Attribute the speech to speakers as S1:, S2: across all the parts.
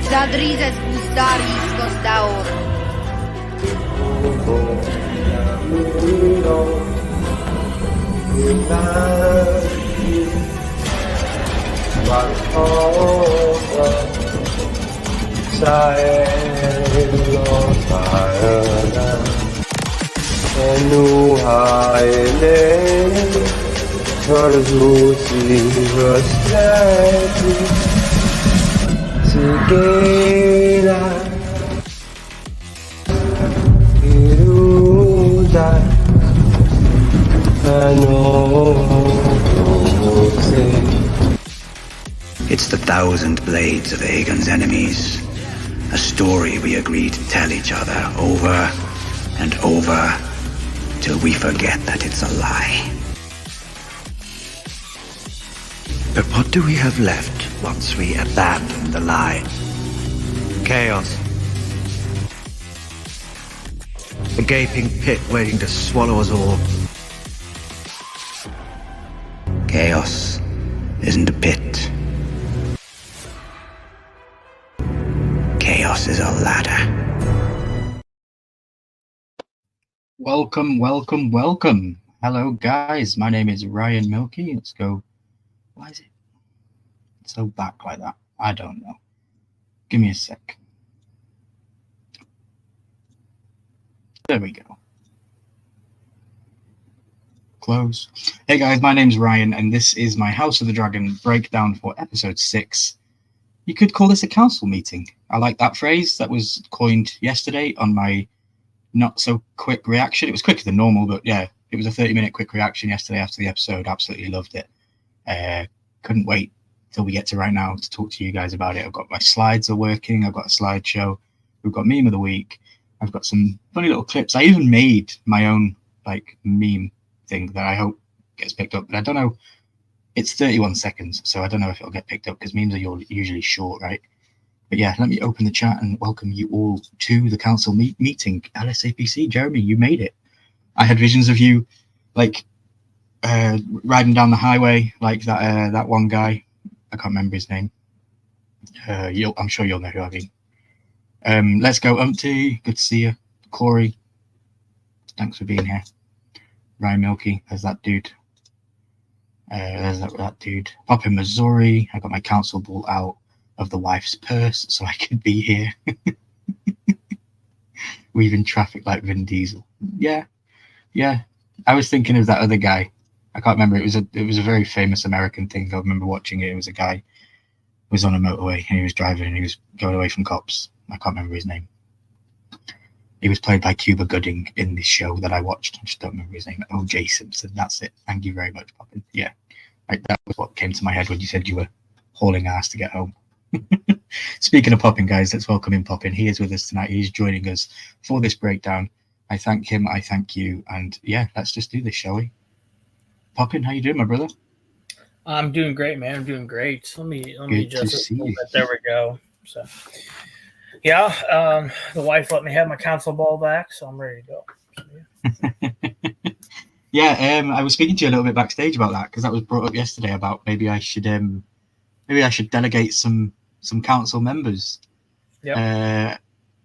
S1: Zadrizec Bustari Skostao.
S2: It's the thousand blades of Aegon's enemies. A story we agreed to tell each other over and over till we forget that it's a lie. But what do we have left once we abandon the lie? Chaos. A gaping pit waiting to swallow us all. Chaos isn't a pit. Chaos is a ladder.
S3: Welcome, welcome, welcome. Hello, guys. My name is Ryan Milky. Let's go. Why is it so back like that? I don't know. Give me a sec. There we go. Close. Hey, guys. My name's Ryan, and this is my House of the Dragon breakdown for episode 6. You could call this a council meeting. I like that phrase. That was coined yesterday on my not so quick reaction. It was quicker than normal, but yeah, it was a 30-minute quick reaction yesterday after the episode. Absolutely loved it. Couldn't wait till we get to right now to talk to you guys about it. I've got my slides are working. I've got a slideshow. We've got meme of the week. I've got some funny little clips. I even made my own like meme thing that I hope gets picked up, but I don't know. It's 31 seconds, so I don't know if it'll get picked up because memes are usually short, right? But yeah, let me open the chat and welcome you all to the council meeting. LSAPC, Jeremy, you made it. I had visions of you, like, riding down the highway, like that one guy. I can't remember his name. I'm sure you'll know who I mean. Let's go, Umpty. Good to see you. Corey, thanks for being here. Ryan Milky, there's that dude. There's that dude. Pop in Missouri. I got my council ball out of the wife's purse so I could be here. Weaving traffic like Vin Diesel. Yeah. I was thinking of that other guy. I can't remember. It was a very famous American thing. I remember watching it. It was a guy who was on a motorway and he was driving and he was going away from cops. I can't remember his name. He was played by Cuba Gooding in this show that I watched. I just don't remember his name. O.J. Simpson. That's it. Thank you very much, Poppin. Yeah. Right, that was what came to my head when you said you were hauling ass to get home. Speaking of Poppin, guys, let's welcome in Poppin. He is with us tonight. He's joining us for this breakdown. I thank him. I thank you. And yeah, let's just do this, shall we? Poppin, how you doing, my brother?
S4: I'm doing great, man. I'm doing great. Let me
S3: Good to
S4: adjust
S3: see
S4: a little
S3: you.
S4: bit. There we go. So, yeah, the wife let me have my council ball back, so I'm ready to go. So, yeah.
S3: Yeah, I was speaking to you a little bit backstage about that because that was brought up yesterday about maybe I should delegate some council members.
S4: Yep.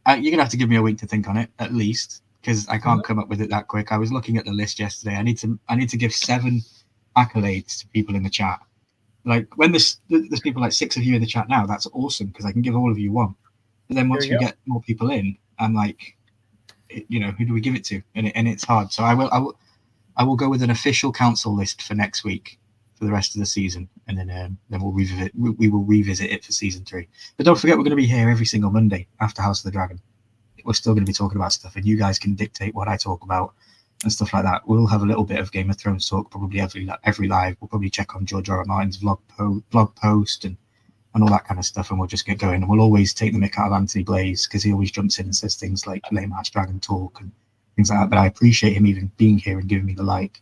S3: You're gonna have to give me a week to think on it at least because I can't come up with it that quick. I was looking at the list yesterday. I need to give 7 accolades to people in the chat. Like when there's people like 6 of you in the chat now, that's awesome because I can give all of you one. But then once we get more people in, I'm like, who do we give it to? And it's hard. So I will go with an official council list for next week for the rest of the season, and then we'll revisit. We will revisit it for season 3. But don't forget, we're going to be here every single Monday after House of the Dragon. We're still going to be talking about stuff, and you guys can dictate what I talk about and stuff like that. We'll have a little bit of Game of Thrones talk probably every live. We'll probably check on George R. R. Martin's blog post and all that kind of stuff, and we'll just get going. And we'll always take the mick out of Anthony Blaze because he always jumps in and says things like lame ass dragon talk and things like that. But I appreciate him even being here and giving me the like.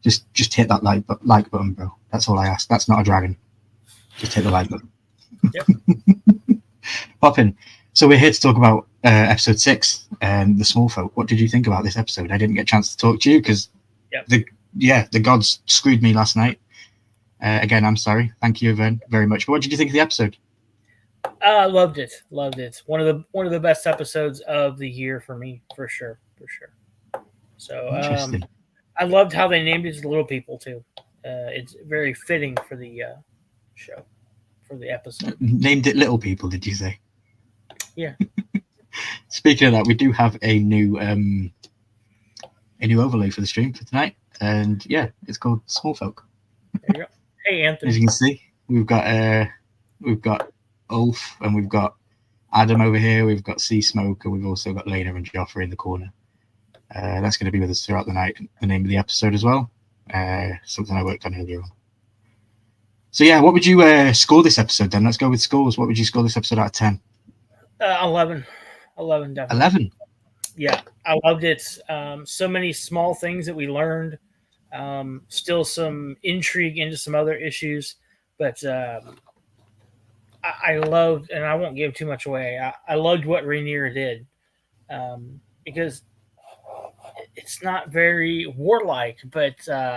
S3: Just hit that like button, bro. That's all I ask. That's not a dragon. Just hit the like button.
S4: Yep.
S3: Poppin. So we're here to talk about episode 6 and the small folk. What did you think about this episode? I didn't get a chance to talk to you because the gods screwed me last night. Again, I'm sorry. Thank you very much. But what did you think of the episode?
S4: I loved it. Loved it. One of the best episodes of the year for me, for sure, for sure. So
S3: Interesting.
S4: I loved how they named it the Little People too. It's very fitting for the show, for the episode.
S3: Named it Little People, did you say?
S4: Yeah.
S3: Speaking of that, we do have a new overlay for the stream for tonight, and yeah, it's called Small Folk.
S4: There you go. Hey,
S3: As
S4: Anthony.
S3: you can see, we've got Ulf, and we've got Adam over here. We've got Sea Smoke, and we've also got Lena and Joffrey in the corner. That's going to be with us throughout the night. The name of the episode as well. Something I worked on earlier on. So yeah, what would you score this episode then? Let's go with scores. What would you score this episode out of 10?
S4: 11. 11, definitely.
S3: 11.
S4: Yeah, I loved it. So many small things that we learned. Still some intrigue into some other issues, but I loved, and I won't give too much away. I loved what Rhaenyra did, because it's not very warlike, but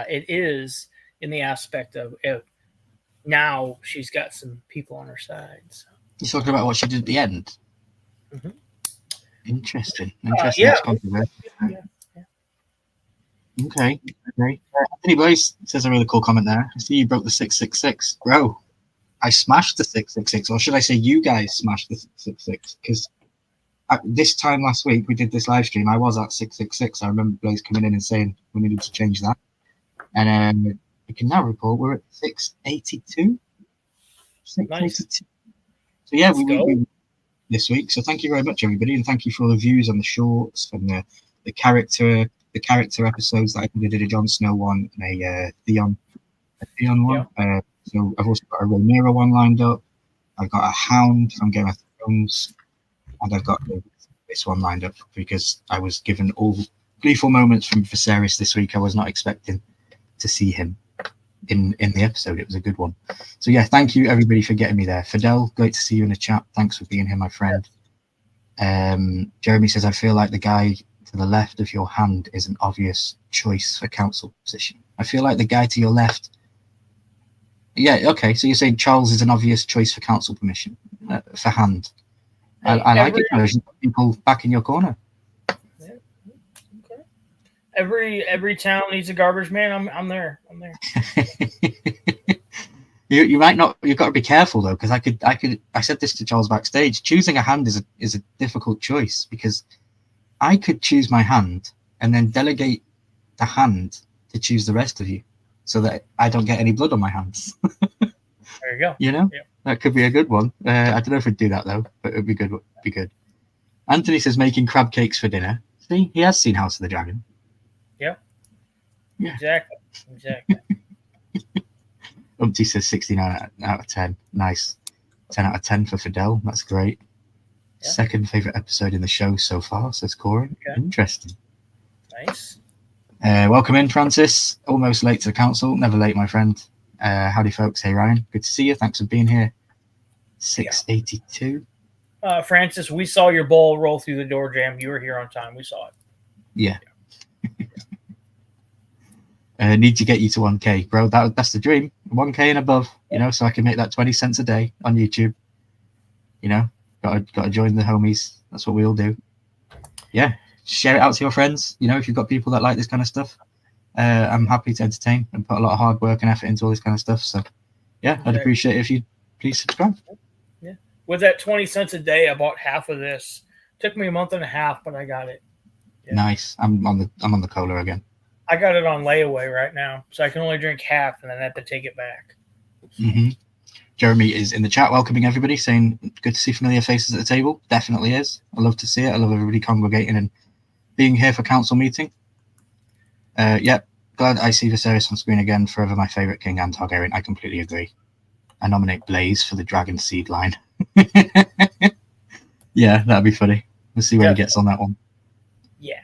S4: it is in the aspect of now she's got some people on her side. So.
S3: You're talking about what she did at the end.
S4: Mhm.
S3: Interesting.
S4: Yeah.
S3: That's controversial.
S4: Yeah.
S3: Okay. Anthony Blaze says a really cool comment there. I see you broke the 666, bro. I smashed the 666, or should I say, you guys smashed the 666? Because this time last week we did this live stream. I was at 666. I remember Blaze coming in and saying we needed to change that, and we can now report we're at 682. 682. So yeah, we this week. So thank you very much, everybody, and thank you for all the views on the shorts and the character episodes that I did a Jon Snow one and a Theon one. Yeah. So I've also got a Rhaenyra one lined up. I've got a Hound from Game of Thrones, and I've got this one lined up because I was given all gleeful moments from Viserys this week. I was not expecting to see him in the episode. It was a good one. So yeah, thank you everybody for getting me there. Fidel, great to see you in the chat. Thanks for being here, my friend. Jeremy says, I feel like the guy to the left of your hand is an obvious choice for council position. I feel like the guy to your left. Yeah, okay. So you're saying Charles is an obvious choice for council permission for hand. I like it. There's people back in your corner.
S4: Yeah. Okay. Every town needs a garbage man. I'm there. I'm there.
S3: You might not. You've got to be careful though, because I said this to Charles backstage. Choosing a hand is a difficult choice because I could choose my hand and then delegate the hand to choose the rest of you, so that I don't get any blood on my hands.
S4: There you go.
S3: You know,
S4: yeah.
S3: That could be a good one. I don't know if we'd do that though, but it'd be good. Be good. Anthony says making crab cakes for dinner. See, he has seen House of the Dragon.
S4: Yeah.
S3: Yeah.
S4: Exactly.
S3: Umpty says 69 out of 10. Nice. 10 out of 10 for Fidel. That's great. Yeah. Second favorite episode in the show so far, says Corin. Okay. Interesting.
S4: Nice.
S3: Welcome in, Francis. Almost late to the council. Never late, my friend. Howdy, folks. Hey, Ryan. Good to see you. Thanks for being here. 682.
S4: Francis, we saw your ball roll through the door jam. You were here on time. We saw it.
S3: Yeah. Need to get you to 1K, bro. That's the dream. 1K and above, you know, so I can make that 20 cents a day on YouTube. You know, gotta join the homies. That's what we all do. Yeah, share it out to your friends. You know, if you've got people that like this kind of stuff, I'm happy to entertain and put a lot of hard work and effort into all this kind of stuff. So, yeah, I'd appreciate it if you please subscribe.
S4: Yeah, with that 20 cents a day, I bought half of this. Took me a month and a half, but I got it.
S3: Yeah. Nice. I'm on the cola again.
S4: I got it on layaway right now, so I can only drink half and then I have to take it back.
S3: Mm-hmm. Jeremy is in the chat welcoming everybody, saying good to see familiar faces at the table. Definitely is. I love to see it. I love everybody congregating and being here for council meeting. Yep, glad I see Viserys on screen again. Forever my favourite king and Targaryen. I completely agree. I nominate Blaze for the Dragon Seed line. Yeah, that'd be funny. We'll see where he gets on that one.
S4: Yeah.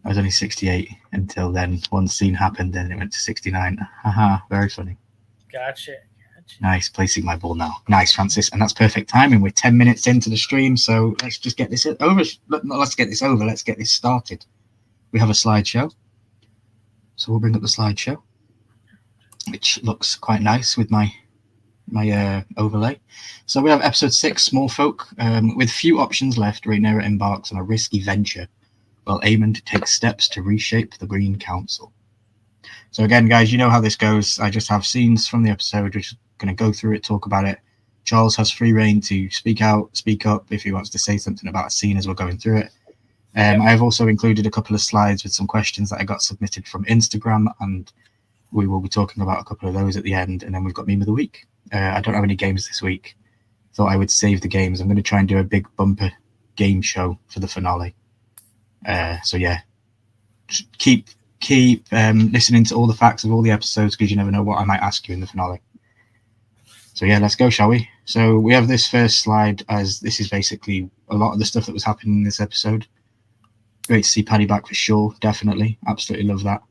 S3: I was only 68 until then. One scene happened, then it went to 69. Haha, very funny.
S4: Gotcha.
S3: Nice, placing my ball now. Nice, Francis, and that's perfect timing. We're 10 minutes into the stream, so let's just get this over. Let's get this over. Let's get this started. We have a slideshow, so we'll bring up the slideshow, which looks quite nice with my overlay. So we have episode 6, Small Folk. With few options left, Rhaenyra embarks on a risky venture, while Aemond takes steps to reshape the Green Council. So again, guys, you know how this goes. I just have scenes from the episode. We're just going to go through it, talk about it. Charles has free reign to speak up if he wants to say something about a scene as we're going through it. I've also included a couple of slides with some questions that I got submitted from Instagram, and we will be talking about a couple of those at the end. And then we've got Meme of the Week. I don't have any games this week. Thought I would save the games. I'm going to try and do a big bumper game show for the finale. So yeah, just keep listening to all the facts of all the episodes, because you never know what I might ask you in the finale. So yeah, let's go, shall we? So we have this first slide, as this is basically a lot of the stuff that was happening in this episode. Great to see Paddy back for sure, definitely. Absolutely love that.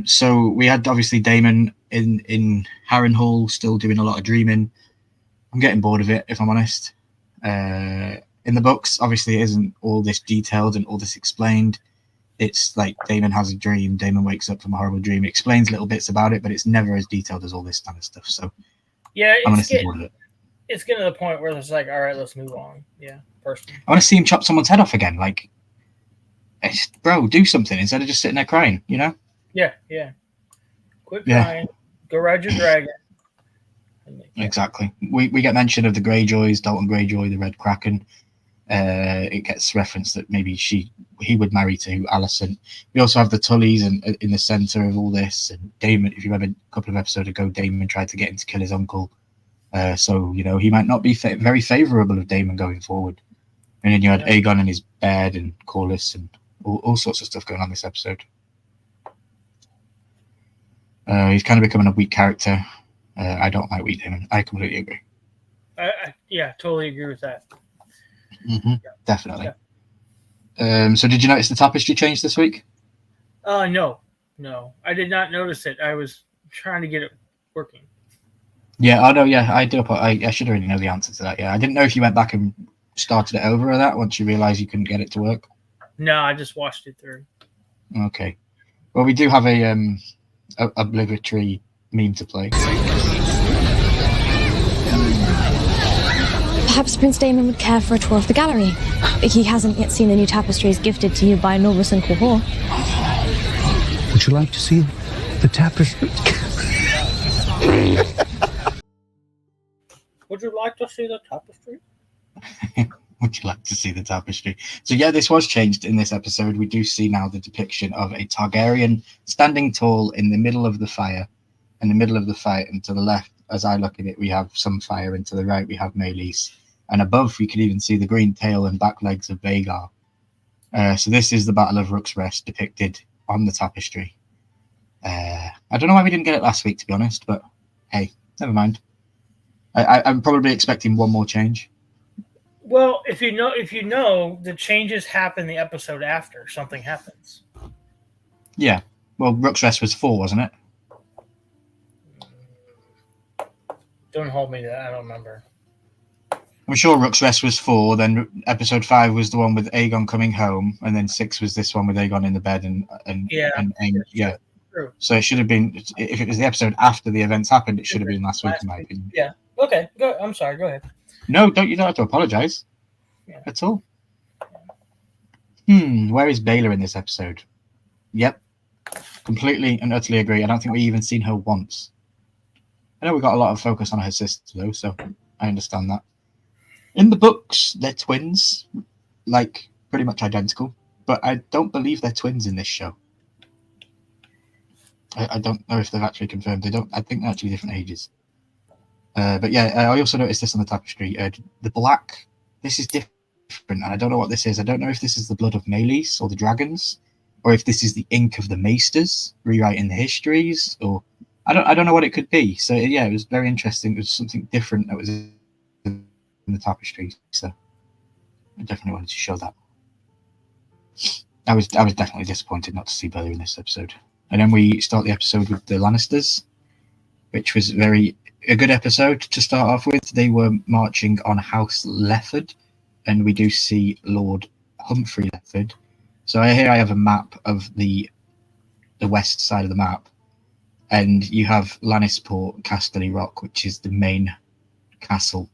S3: So we had obviously Daemon in Harrenhal still doing a lot of dreaming. I'm getting bored of it, if I'm honest. In the books, obviously it isn't all this detailed and all this explained. It's like Daemon has a dream, Daemon wakes up from a horrible dream, it explains little bits about it, but it's never as detailed as all this kind of stuff. So
S4: yeah,
S3: I'm gonna see more of it.
S4: It's getting to the point where it's like, all right, let's move on. Yeah, personally.
S3: I want to see him chop someone's head off again. Like, bro, do something instead of just sitting there crying, you know?
S4: Yeah. Quit crying. Go ride your dragon.
S3: Exactly. We get mention of the Greyjoys, Dalton Greyjoy, the Red Kraken. It gets referenced that maybe he would marry to Alicent. We also have the Tullys in the center of all this. And Daemon, if you remember a couple of episodes ago, Daemon tried to get him to kill his uncle. So, you know, he might not be very favorable of Daemon going forward. And then you had Aegon in his bed and Corlys and all sorts of stuff going on this episode. He's kind of becoming a weak character. I don't like weak Daemon. I completely agree.
S4: Yeah, totally agree with that.
S3: Mm-hmm. Yeah. Definitely. Yeah. So did you notice the tapestry change this week?
S4: No, I did not notice it. I was trying to get it working.
S3: Yeah, I know. Yeah, I do. I should already know the answer to that. Yeah, I didn't know if you went back and started it over or that once you realized you couldn't get it to work.
S4: No, I just watched it through.
S3: Okay. Well, we do have a obligatory meme to play.
S5: Perhaps Prince Daemon would care for a tour of the gallery. He hasn't yet seen the new tapestries gifted to you by Norbus and Quahor.
S6: Would you like to see the tapestry?
S4: Would you like to see the tapestry?
S3: Would you like to see the tapestry? So yeah, this was changed in this episode. We do see now the depiction of a Targaryen standing tall in the middle of the fire, in the middle of the fight, and to the left, as I look at it, we have some fire, and to the right we have Meleys. And above, we can even see the green tail and back legs of Vhagar. So this is the Battle of Rook's Rest depicted on the tapestry. I don't know why we didn't get it last week, to be honest, but hey, never mind. I'm probably expecting one more change.
S4: Well, if you know, the changes happen the episode after something happens.
S3: Yeah. Well, Rook's Rest was 4, wasn't it?
S4: Don't hold me to that. I don't remember.
S3: I'm sure Rook's Rest was 4. Then episode 5 was the one with Aegon coming home, and then 6 was this one with Aegon in the bed and yeah.
S4: True.
S3: So it should have been, if it was the episode after the events happened, it should have been last week, in my opinion.
S4: Yeah. Okay. Go. I'm sorry. Go ahead.
S3: No, you don't have to apologize at all. Where is Baylor in this episode? Yep. Completely and utterly agree. I don't think we even seen her once. I know we got a lot of focus on her sister though, so I understand that. In the books, they're twins, like pretty much identical, but I don't believe they're twins in this show. I don't know if they've actually confirmed. I think they're actually different ages. But yeah, I also noticed this on the tapestry. The black, this is different, and I don't know what this is. I don't know if this is the blood of Meleys or the dragons, or if this is the ink of the Maesters rewriting the histories, or I don't know what it could be. So yeah, it was very interesting. It was something different that was in the tapestry. So I definitely wanted to show that. I was definitely disappointed not to see Bella in this episode. And then we start the episode with the Lannisters, which was a good episode to start off with. They were marching on House Lefford, and we do see Lord Humphrey Lefford. So here I have a map of the west side of the map, and you have Lannisport Casterly Rock, which is the main castle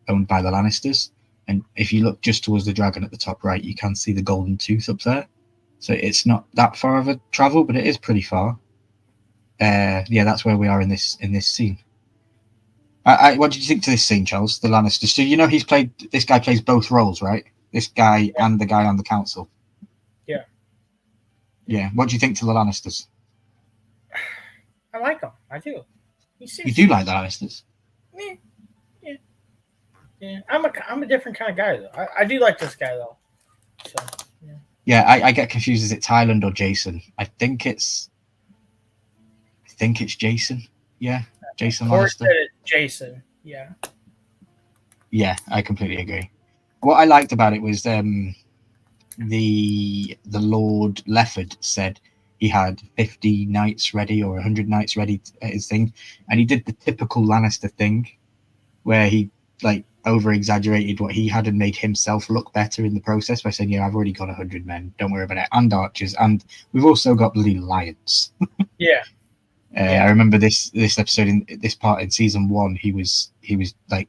S3: owned by the Lannisters. And if you look just towards the dragon at the top right, you can see the Golden Tooth up there. So it's not that far of a travel, but it is pretty far. Yeah, that's where we are in this scene. What did you think to this scene, Charles? The Lannisters. So you know this guy plays both roles, right? This guy and the guy on the council.
S4: Yeah.
S3: Yeah. What do you think to the Lannisters?
S4: I like him. I do.
S3: You do like the Lannisters?
S4: Yeah. I'm a different kind of guy though. I do like this guy though. So yeah.
S3: Yeah, I get confused. Is it Tyland or Jason? I think it's Jason. Yeah, Jason
S4: Or
S3: Lannister.
S4: Jason. Yeah.
S3: Yeah, I completely agree. What I liked about it was the Lord Lefford said he had 50 knights ready or 100 knights ready at his thing, and he did the typical Lannister thing where he like over exaggerated what he had and made himself look better in the process by saying, yeah, I've already got 100 men, don't worry about it, and archers, and we've also got bloody lions.
S4: Yeah.
S3: I remember this episode in this part in season 1, he was like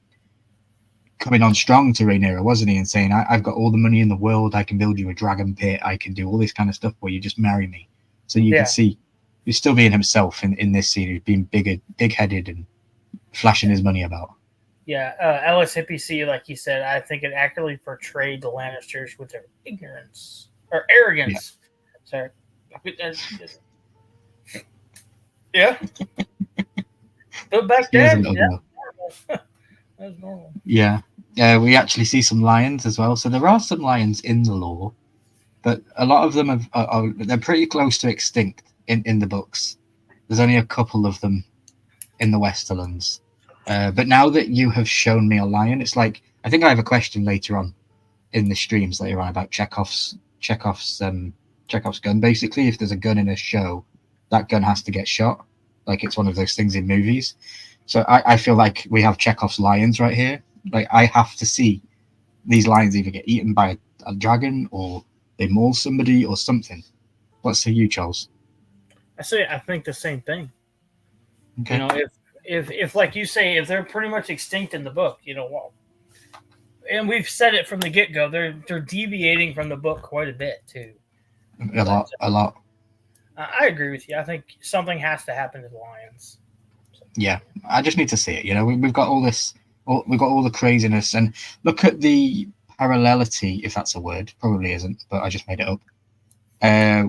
S3: coming on strong to Rhaenyra, wasn't he, and saying, I've got all the money in the world, I can build you a dragon pit, I can do all this kind of stuff where you just marry me. So you can see he's still being himself in this scene. He's being big-headed and flashing his money about.
S4: Yeah, LSAPC, like you said, I think it accurately portrayed the Lannisters with their ignorance or arrogance. Yeah. Sorry. Yeah. But back then, that was normal.
S3: Yeah. We actually see some lions as well. So there are some lions in the lore, but a lot of them they're pretty close to extinct in the books. There's only a couple of them in the Westerlands. But now that you have shown me a lion, it's like, I think I have a question later on in the streams later on about Chekhov's gun. Basically, if there's a gun in a show, that gun has to get shot. Like it's one of those things in movies. So I feel like we have Chekhov's lions right here. Like I have to see these lions either get eaten by a dragon or they maul somebody or something. What say you, Charles?
S4: I think the same thing.
S3: Okay.
S4: You know, if like you say, if they're pretty much extinct in the book, you know, well, and we've said it from the get-go, they're deviating from the book quite a bit too.
S3: A lot.
S4: I agree with you. I think something has to happen to the lions. So.
S3: Yeah, I just need to see it. You know, we've got all this, we've got all the craziness, and look at the parallelity, if that's a word. Probably isn't, but I just made it up.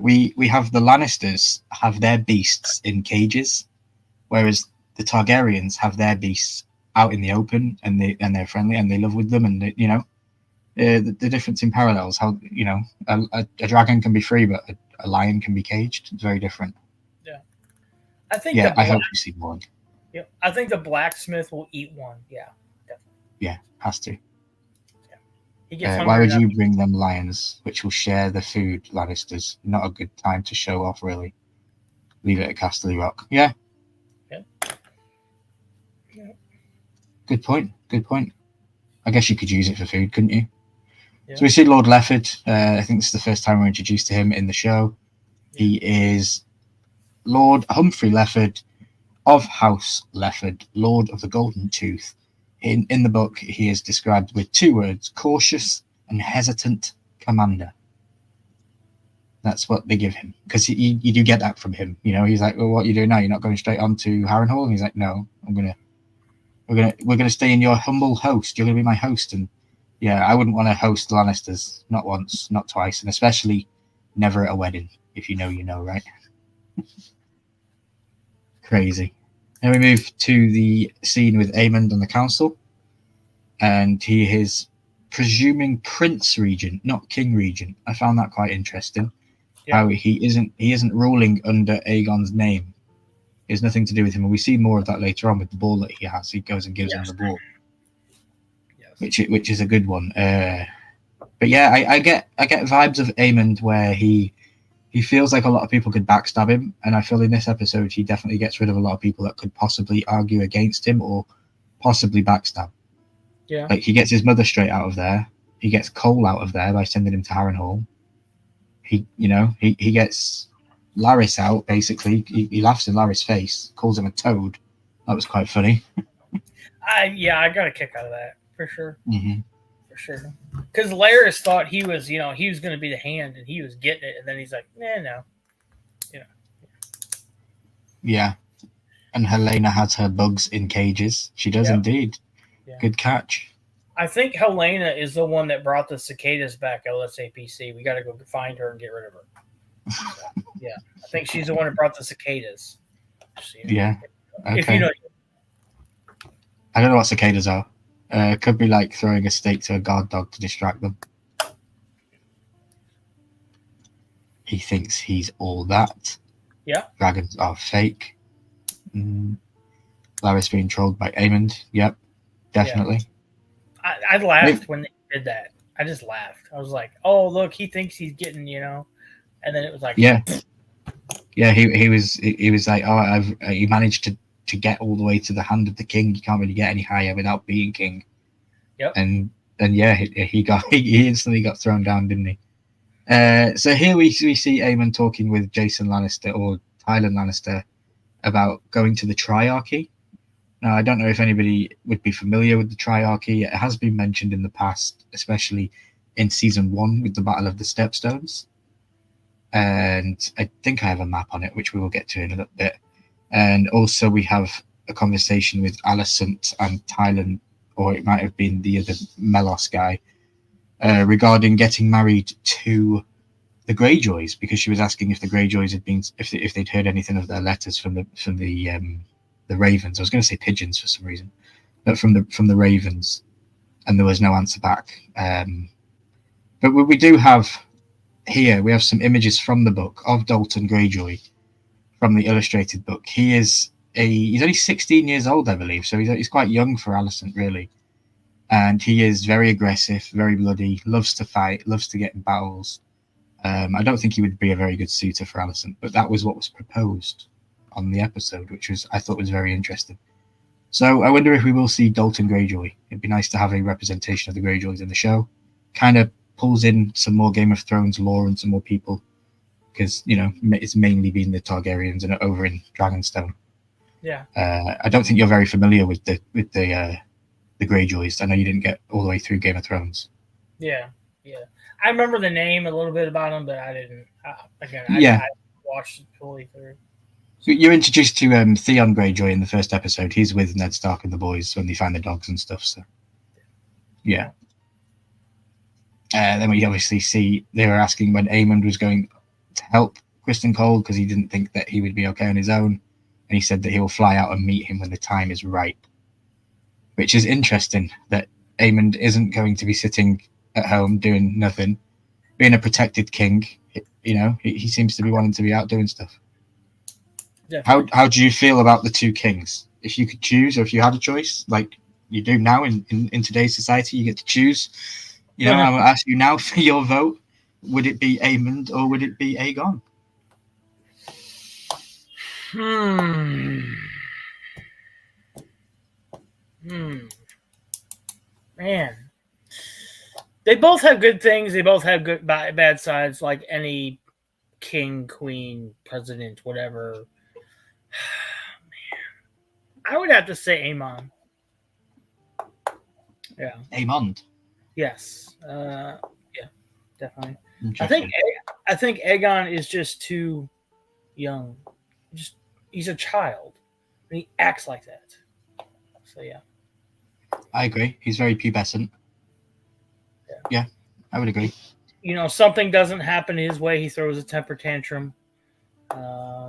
S3: We have the Lannisters have their beasts in cages, whereas the Targaryens have their beasts out in the open, and they're friendly and they live with them, and you know, the difference in parallels. How, you know, a dragon can be free, but a lion can be caged. It's very different.
S4: Yeah, I think.
S3: Yeah, I hope you see one.
S4: Yeah, I think the blacksmith will eat one. Yeah, definitely.
S3: Yeah, has to.
S4: Yeah. He gets
S3: why would you bring them lions, which will share the food, Lannisters? Not a good time to show off, really. Leave it at Casterly Rock. Yeah.
S4: Yeah.
S3: Good point. I guess you could use it for food, couldn't you?
S4: Yeah.
S3: So we see Lord Lefford. I think this is the first time we're introduced to him in the show. He is Lord Humphrey Lefford of House Lefford, Lord of the Golden Tooth. In the book, he is described with 2 words: cautious and hesitant commander. That's what they give him, because you do get that from him. You know, he's like, well, what are you doing now? You're not going straight on to Harrenhal? And he's like, no, we're gonna stay in your humble host. You're gonna be my host. And yeah, I wouldn't want to host the Lannisters, not once, not twice, and especially never at a wedding. If you know, you know, right? Crazy. Then we move to the scene with Aemond and the council, and he is presuming Prince Regent, not King Regent. I found that quite interesting. Yeah. How he isn't ruling under Aegon's name. It has nothing to do with him, and we see more of that later on with the ball that he has. He goes and gives him the ball, which is a good one. But yeah, I get vibes of Aemond where he feels like a lot of people could backstab him, and I feel in this episode he definitely gets rid of a lot of people that could possibly argue against him or possibly backstab.
S4: Yeah,
S3: like he gets his mother straight out of there. He gets Cole out of there by sending him to Harrenhal. He gets Laris out, basically. He laughs in Laris' face, calls him a toad. That was quite funny.
S4: I got a kick out of that for sure.
S3: Mm-hmm.
S4: For sure. Because Laris thought he was going to be the hand and he was getting it, and then he's like, no.
S3: Yeah. And Helena has her bugs in cages. She does indeed.
S4: Yeah.
S3: Good catch.
S4: I think Helena is the one that brought the cicadas back at LSAPC. We got to go find her and get rid of her. So, yeah. I think she's the one that brought the cicadas.
S3: Yeah. Okay.
S4: If you know.
S3: I don't know what cicadas are. Could be like throwing a steak to a guard dog to distract them. He thinks he's all that.
S4: Yeah.
S3: Dragons are fake. Laris being trolled by Aemond. Yep, definitely.
S4: Yeah. I laughed when they did that. I just laughed. I was like, "Oh, look, he thinks he's getting," and then it was like,
S3: yeah. He was like, "Oh, he managed to get all the way to the hand of the king. You can't really get any higher without being king."
S4: Yep.
S3: And yeah, he instantly got thrown down, didn't he? So here we see Aemond talking with Jason Lannister or Tyrion Lannister about going to the Triarchy. Now, I don't know if anybody would be familiar with the Triarchy. It has been mentioned in the past, especially in season 1 with the Battle of the Stepstones. And I think I have a map on it, which we will get to in a little bit. And also we have a conversation with Alicent and Tyrion, or it might have been the other Melos guy, regarding getting married to the Greyjoys, because she was asking if the Greyjoys had been, if they'd heard anything of their letters from the Ravens. I was going to say pigeons for some reason, but from the Ravens, and there was no answer back. But we do have here, we have some images from the book of Dalton Greyjoy from the illustrated book. He's only 16 years old, I believe, so he's quite young for Alicent, really. And he is very aggressive, very bloody, loves to fight, loves to get in battles. I don't think he would be a very good suitor for Alicent, but that was what was proposed on the episode, which I thought was very interesting. So I wonder if we will see Dalton Greyjoy. It'd be nice to have a representation of the Greyjoys in the show. Kind of pulls in some more Game of Thrones lore and some more people, because it's mainly been the Targaryens and over in Dragonstone.
S4: Yeah.
S3: I don't think you're very familiar with the Greyjoys. I know you didn't get all the way through Game of Thrones.
S4: Yeah. I remember the name, a little bit about them, but I didn't. I watched it fully through.
S3: You're introduced to Theon Greyjoy in the first episode. He's with Ned Stark and the boys when they find the dogs and stuff. So, yeah. Then we obviously see they were asking when Aemond was going to help Criston Cole, because he didn't think that he would be okay on his own, and he said that he will fly out and meet him when the time is right. Which is interesting, that Aemond isn't going to be sitting at home doing nothing, being a protected king. He seems to be wanting to be out doing stuff. Definitely. How do you feel about the two kings? If you could choose, or if you had a choice, like you do now in today's society, you get to choose. I'm going to ask you now for your vote. Would it be Aemond or would it be Aegon?
S4: Man. They both have good things. They both have good bad sides, like any king, queen, president, whatever. Man. I would have to say Aemon. Yeah.
S3: Aemond?
S4: Yes. Yeah, definitely. I think Aegon is just too young. He's a child, and he acts like that. So yeah.
S3: I agree. He's very pubescent. Yeah, I would agree.
S4: Something doesn't happen his way, he throws a temper tantrum.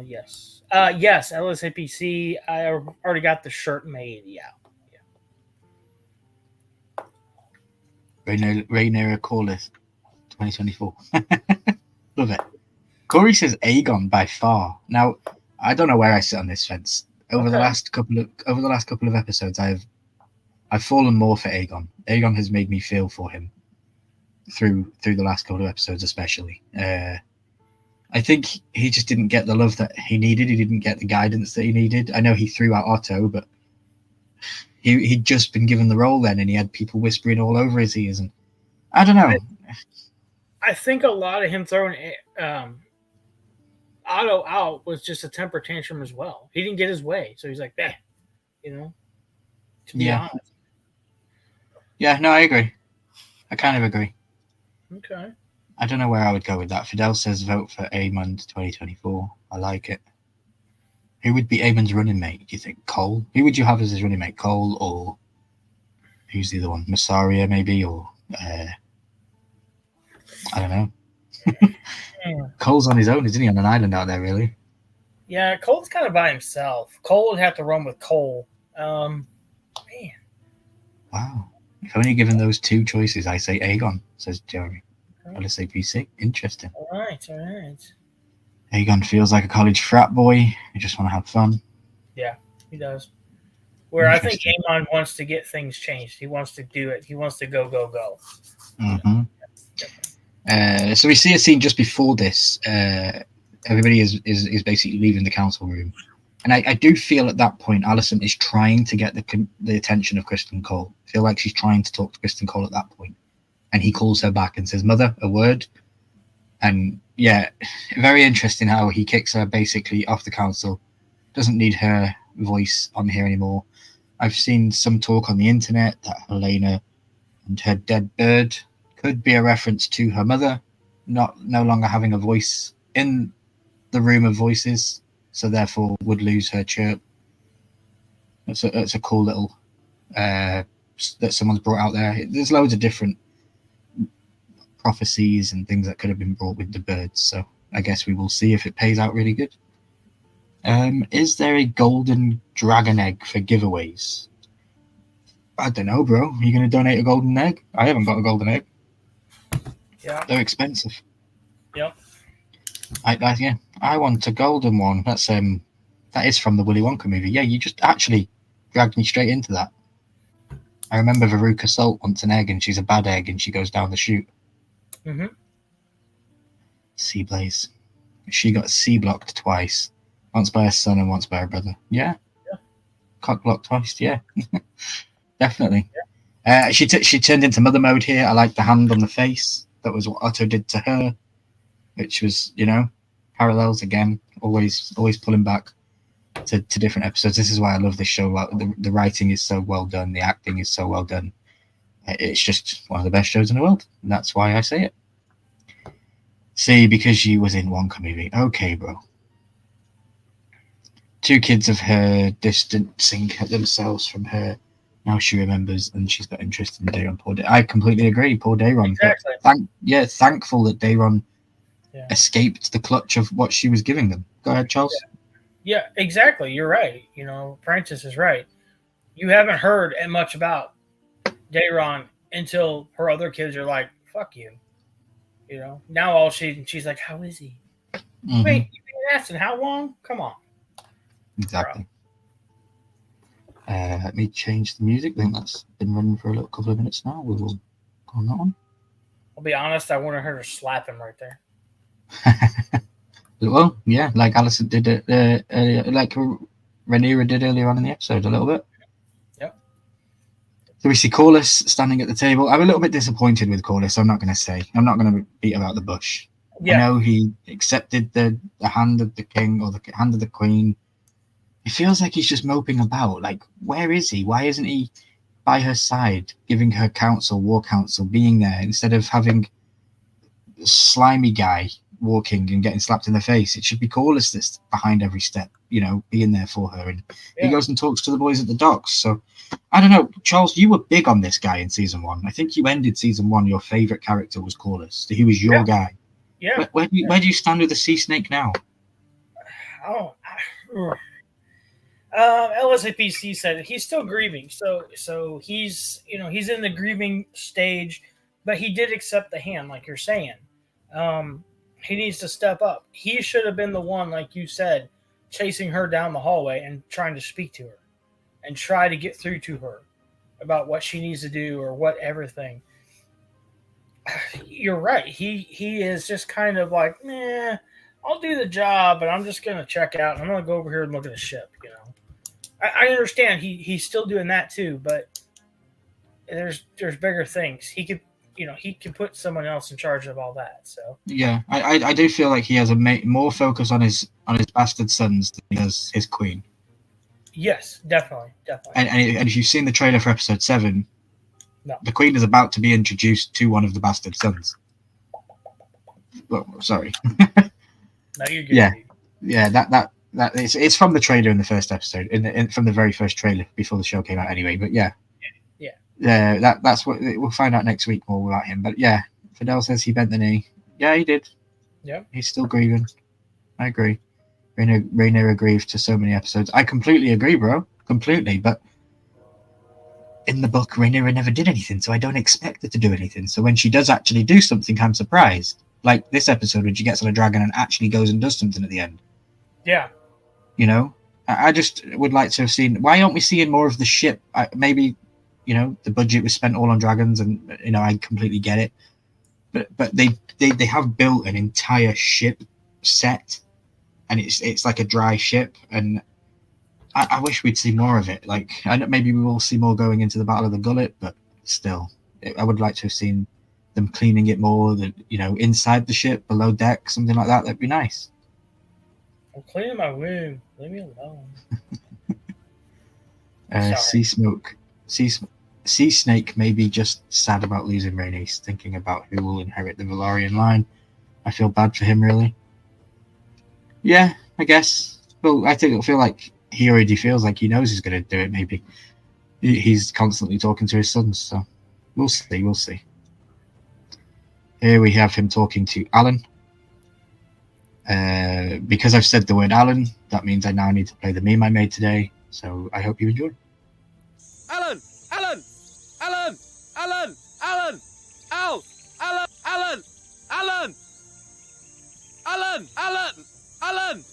S4: Yes. Yes, LSAPC. I already got the shirt made. Yeah.
S3: Rhaenyra Corlys, 2024. Love it. Corey says Aegon by far. Now, I don't know where I sit on this fence. Over the last couple of episodes, I've fallen more for Aegon. Aegon has made me feel for him through the last couple of episodes, especially. I think he just didn't get the love that he needed. He didn't get the guidance that he needed. I know he threw out Otto, but he'd just been given the role then, and he had people whispering all over his ears. And I don't know.
S4: I think a lot of him throwing Otto out was just a temper tantrum as well. He didn't get his way, so he's like, "Eh," you know. To be
S3: Yeah.
S4: honest.
S3: Yeah, no, I agree. I kind of agree.
S4: Okay.
S3: I don't know where I would go with that. Fidel says vote for Aemond 2024. I like it. Who would be Aemond's running mate, do you think? Cole? Who would you have as his running mate? Cole or who's the other one? Massaria, maybe? Or I don't know.
S4: Yeah.
S3: Cole's on his own, isn't he? On an island out there, really?
S4: Yeah, Cole's kind of by himself. Cole would have to run with Cole. Man.
S3: Wow. If only given those two choices, I say Aegon, says Jeremy. I'll say PC. Interesting.
S4: All right, all right.
S3: Aegon feels like a college frat boy. You just want to have fun.
S4: Yeah, he does. Where I think Aemon wants to get things changed. He wants to do it. He wants to go, go, go.
S3: Mm-hmm. So we see a scene just before this. Everybody is basically leaving the council room, and I do feel at that point Alicent is trying to get the attention of Criston Cole. I feel like she's trying to talk to Criston Cole at that point, and he calls her back and says, "Mother, a word." And yeah, very interesting how he kicks her basically off the council. Doesn't need her voice on here anymore. I've seen some talk on the internet that Helena and her dead bird could be a reference to her mother no longer having a voice in the room of voices, so therefore would lose her chirp. It's a cool little that someone's brought out there. There's loads of different prophecies and things that could have been brought with the birds, so I guess we will see if it pays out really good. Is there a golden dragon egg for giveaways? I don't know, bro. Are you going to donate a golden egg? I haven't got a golden egg.
S4: Yeah.
S3: They're expensive.
S4: Yep.
S3: I want a golden one. That is from the Willy Wonka movie. Yeah, you just actually dragged me straight into that. I remember Veruca Salt wants an egg and she's a bad egg and she goes down the chute.
S4: Mm-hmm.
S3: Sea Blaze. She got sea blocked twice. Once by her son and once by her brother. Yeah. Cock blocked twice, yeah. Definitely. Yeah. She turned into mother mode here. I like the hand on the face. That was what Otto did to her. Which was, parallels again. Always pulling back to different episodes. This is why I love this show. The writing is so well done. The acting is so well done. It's just one of the best shows in the world. And that's why I say it. See, because she was in Wonka movie. Okay, bro. Two kids of her distancing themselves from her. Now she remembers and she's got interest in Daeron. I completely agree. Poor Daeron.
S4: Exactly.
S3: Thankful that Daeron escaped the clutch of what she was giving them. Go ahead, Charles.
S4: Yeah, exactly. You're right. Francis is right. You haven't heard much about Daeron until her other kids are like, "Fuck you." Now all she's like, "How is he?"
S3: Mm-hmm.
S4: Wait, you've been asking how long? Come on.
S3: Exactly. Let me change the music. I think that's been running for a couple of minutes now. We will go on that one.
S4: I'll be honest, I wanted her to slap him right there.
S3: Well, yeah, like Alicent did it, like Rhaenyra did earlier on in the episode, a little bit.
S4: Yep.
S3: So we see Corlys standing at the table. I'm a little bit disappointed with Corlys. I'm not going to beat about the bush. Yeah. I know he accepted the hand of the king or the hand of the queen. It feels like he's just moping about. Like, where is he? Why isn't he by her side, giving her war counsel, being there, instead of having a slimy guy walking and getting slapped in the face? It should be Corlys that's behind every step, being there for her. And he goes and talks to the boys at the docks. So, I don't know. Charles, you were big on this guy in season 1. I think you ended season 1, your favourite character was Corlys. He was your guy.
S4: Yeah.
S3: Where do you stand with the sea snake now?
S4: LSAPC said he's still grieving, so he's he's in the grieving stage, but he did accept the hand, like you're saying. He needs to step up. He should have been the one, like you said, chasing her down the hallway and trying to speak to her and try to get through to her about what she needs to do or what everything. You're right. He is just kind of like, I'll do the job, but I'm just gonna check out. I'm gonna go over here and look at the ship. I understand he's still doing that too, but there's bigger things. He could he can put someone else in charge of all that. So
S3: Yeah, I do feel like he has more focus on his bastard sons than he does his queen.
S4: yes, definitely.
S3: And if you've seen the trailer for episode 7,
S4: No.
S3: the queen is about to be introduced to one of the bastard sons. Well, sorry.
S4: No, you're good.
S3: Yeah. Yeah, that it's from the trailer in the first episode, from the very first trailer before the show came out. Anyway, but yeah. That's what we'll find out next week more about him. But yeah, Fidel says he bent the knee. Yeah, he did.
S4: Yeah,
S3: he's still grieving. I agree. Rhaenyra agreed to so many episodes. I completely agree, bro. Completely. But in the book, Rhaenyra never did anything, so I don't expect her to do anything. So when she does actually do something, I'm surprised. Like this episode, when she gets on a dragon and actually goes and does something at the end.
S4: yeah.
S3: I just would like to have seen. Why aren't we seeing more of the ship? Maybe, the budget was spent all on dragons, and I completely get it. But they have built an entire ship set, and it's like a dry ship, and I wish we'd see more of it. Like, I know maybe we will see more going into the Battle of the Gullet, but still, I would like to have seen them cleaning it more. Inside the ship, below deck, something like that. That'd be nice.
S4: I'm cleaning my wound. Leave me alone.
S3: Sea Snake may be just sad about losing Rhaenys, thinking about who will inherit the Velaryon line. I feel bad for him, really. Yeah, I guess. Well, I think it'll feel like he already feels like he knows he's going to do it, maybe. He's constantly talking to his sons, so we'll see. Here we have him talking to Alan. Because I've said the word Alan, that means I now need to play the meme I made today, so I hope you enjoy.
S7: Alan! Alan! Alan! Alan! Alan! Al! Alan! Alan! Alan! Alan! Alan! Alan!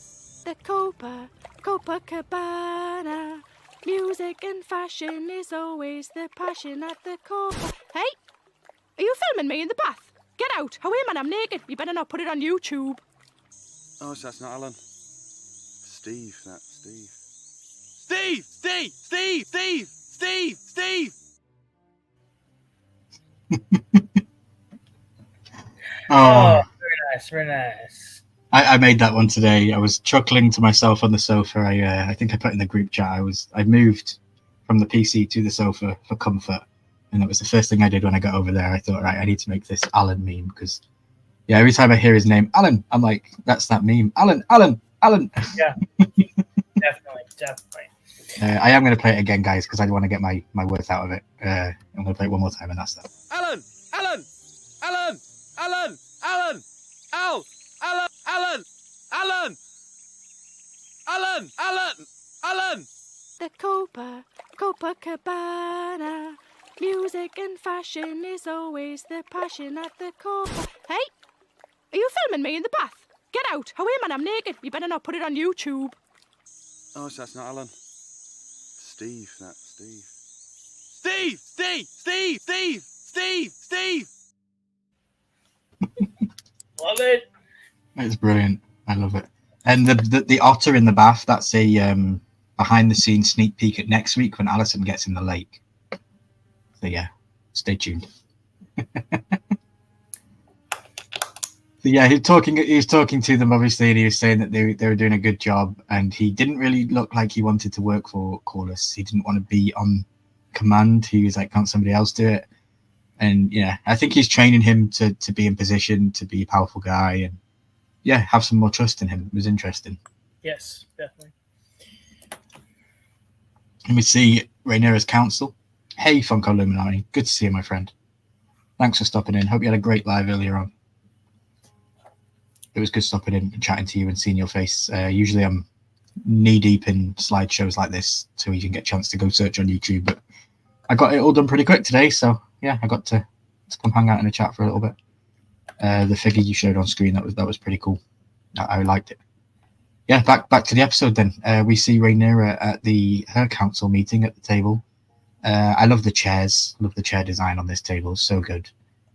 S8: The Copacabana. Music and fashion is always the passion at the core. Hey! Are you filming me in the bath? Get out! How am I? I'm naked. You better not put it on YouTube.
S7: Oh, so that's not Alan. Steve, that's Steve. Steve! Steve! Steve! Steve! Steve! Steve!
S4: Oh, very nice.
S3: I made that one today. I was chuckling to myself on the sofa. I think I put in the group chat. I moved from the PC to the sofa for comfort, and that was the first thing I did when I got over there. I thought, right, I need to make this Alan meme because, yeah, every time I hear his name, Alan, I'm like, that's that meme, Alan.
S4: Yeah, definitely.
S3: I am going to play it again, guys, because I want to get my worth out of it. I'm going to play it one more time, and that's that.
S7: Alan! Alan! Alan! Alan! Alan! Al! Alan! Alan! Alan! Alan! Alan! Alan!
S8: The Copacabana. Music and fashion is always the passion at the core. Hey! Are you filming me in the bath? Get out! How am I? I'm naked. You better not put it on YouTube.
S7: Oh, so that's not Alan. Steve, that's Steve. Steve! Steve! Steve! Steve! Steve! Steve!
S4: Love it.
S3: It's brilliant. I love it. And the otter in the bath, that's a behind the scenes sneak peek at next week when Alicent gets in the lake. So yeah, stay tuned. So yeah, he was talking to them obviously, and he was saying that they were doing a good job, and he didn't really look like he wanted to work for Corlys. He didn't want to be on command. He was like, can't somebody else do it? And yeah, I think he's training him to be in position, to be a powerful guy, and yeah, have some more trust in him. It was interesting.
S4: Yes, definitely.
S3: And we see Rhaenyra's council. Hey, Funko Illuminati. Good to see you, my friend. Thanks for stopping in. Hope you had a great live earlier on. It was good stopping in and chatting to you and seeing your face. Usually I'm knee-deep in slideshows like this, so you can get a chance to go search on YouTube. But I got it all done pretty quick today, so yeah, I got to come hang out in the chat for a little bit. The figure you showed on screen, that was pretty cool. I liked it. Yeah, back to the episode then. We see Rhaenyra at her council meeting at the table. I love the chairs. I love the chair design on this table. It's so good.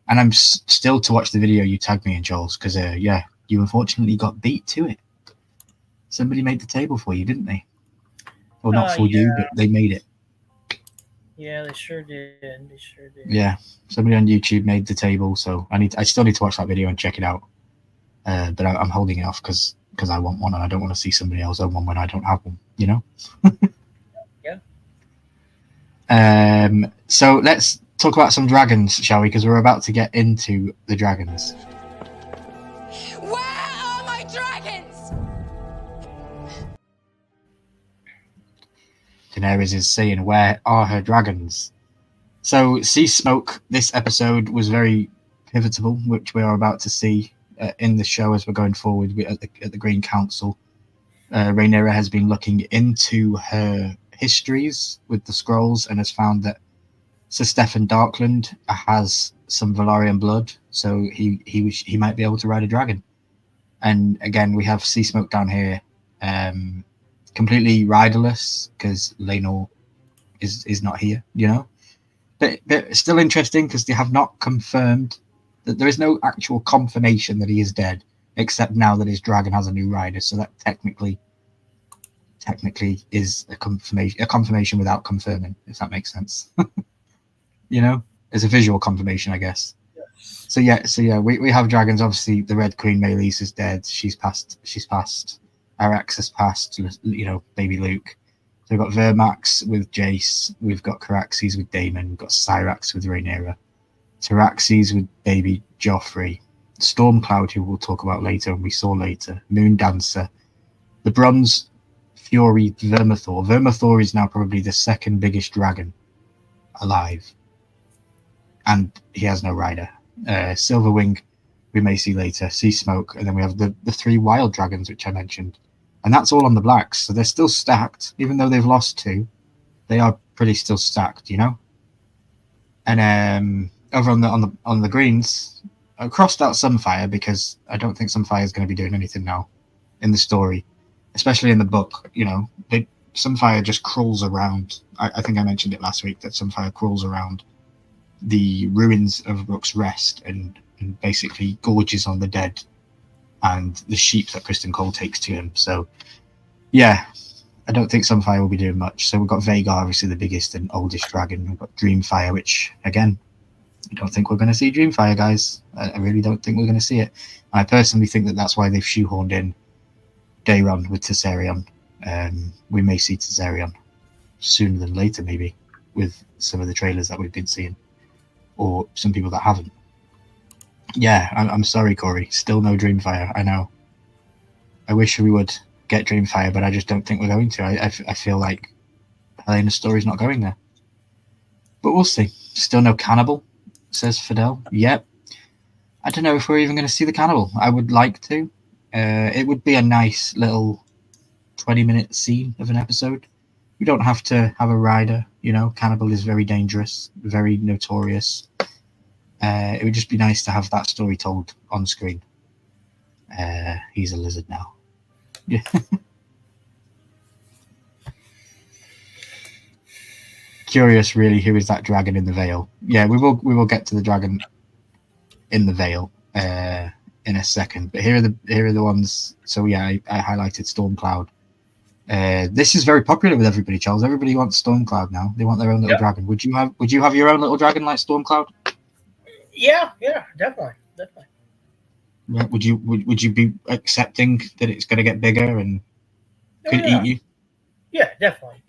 S3: And I'm still to watch the video you tagged me in, Joel's, because yeah, you unfortunately got beat to it. Somebody made the table for you, didn't they? Well, not for you, but they made it.
S4: Yeah, they sure did. They sure did.
S3: Yeah, somebody on YouTube made the table, so I still need to watch that video and check it out. But I'm holding it off because I want one, and I don't want to see somebody else own one when I don't have one. You know.
S4: Yeah.
S3: So let's talk about some dragons, shall we? Because we're about to get into the dragons.
S8: Where are my dragons?
S3: Daenerys is saying, "Where are her dragons?" So, Sea Smoke, this episode was very pivotal, which we are about to see in the show as we're going forward at the Green Council. Rhaenyra has been looking into her histories with the scrolls and has found that Sir Steffan Darkland has some Valyrian blood, so he might be able to ride a dragon. And again, we have Sea Smoke down here, completely riderless because Laenor is not here, you know. But still interesting because they have not confirmed that there is no actual confirmation that he is dead, except now that his dragon has a new rider. So that technically is a confirmation without confirming, if that makes sense. You know, it's a visual confirmation, I guess.
S4: Yes.
S3: So yeah, we have dragons. Obviously, the Red Queen Meleys is dead. She's passed. Arax has passed. You know, baby Luke. So we've got Vermax with Jace. We've got Caraxes with Daemon. We've got Syrax with Rhaenyra. Tyraxes with baby Joffrey. Stormcloud, who we'll talk about later and we saw later. Moondancer. The Bronze Fury Vermithor. Vermithor is now probably the second biggest dragon alive. And he has no rider. Silverwing, we may see later. Sea Smoke. And then we have the three wild dragons, which I mentioned. And that's all on the blacks. So they're still stacked. Even though they've lost two, they are pretty still stacked, you know? And over on the greens, I crossed out Sunfire because I don't think Sunfire is going to be doing anything now in the story, especially in the book. You know, Sunfire just crawls around. I think I mentioned it last week that Sunfire crawls around the ruins of Rook's Rest and basically gorges on the dead and the sheep that Kristen Cole takes to him. So, yeah, I don't think Sunfire will be doing much. So we've got Vhagar, obviously the biggest and oldest dragon. We've got Dreamfire, which, again, I don't think we're going to see Dreamfire, guys. I really don't think we're going to see it. I personally think that that's why they've shoehorned in Daeron with Tessarion. We may see Tessarion sooner than later, maybe, with some of the trailers that we've been seeing, or some people that haven't. Yeah, I'm sorry, Corey. Still no Dreamfire. I know. I wish we would get Dreamfire, but I just don't think we're going to. I feel like Helena's story's not going there. But we'll see. Still no Cannibal, says Fidel. Yep. I don't know if we're even going to see the Cannibal. I would like to. It would be a nice little 20-minute scene of an episode. We don't have to have a rider, you know. Cannibal is very dangerous, very notorious. It would just be nice to have that story told on screen. He's a lizard now. Yeah. Curious, really, who is that dragon in the Vale? Yeah, we will get to the dragon in the Vale in a second. But here are the ones. So yeah, I highlighted Stormcloud. This is very popular with everybody, Charles. Everybody wants Stormcloud now. They want their own little dragon. Would you have your own little dragon like Stormcloud?
S4: Yeah, definitely.
S3: Yeah, would you be accepting that it's going to get bigger and could eat you?
S4: Yeah, definitely.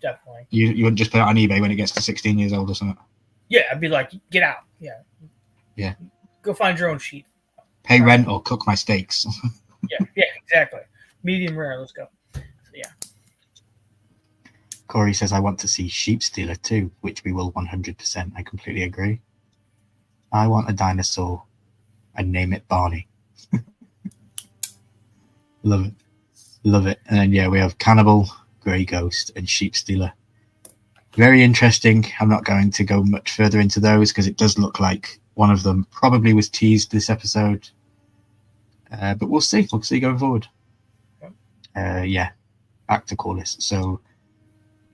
S3: You wouldn't just put it on eBay when it gets to 16 years old or something?
S4: Yeah, I'd be like, get out. Yeah. Go find your own sheep.
S3: Pay rent or cook my steaks.
S4: yeah, exactly. Medium rare. Let's go. So, yeah.
S3: Corey says, I want to see Sheep Stealer too, which we will 100%. I completely agree. I want a dinosaur and name it Barney. Love it. And then, yeah, we have Cannibal, Grey Ghost, and Sheep Stealer. Very interesting. I'm not going to go much further into those because it does look like one of them probably was teased this episode. But we'll see. We'll see going forward. Yeah, back to Corlys. So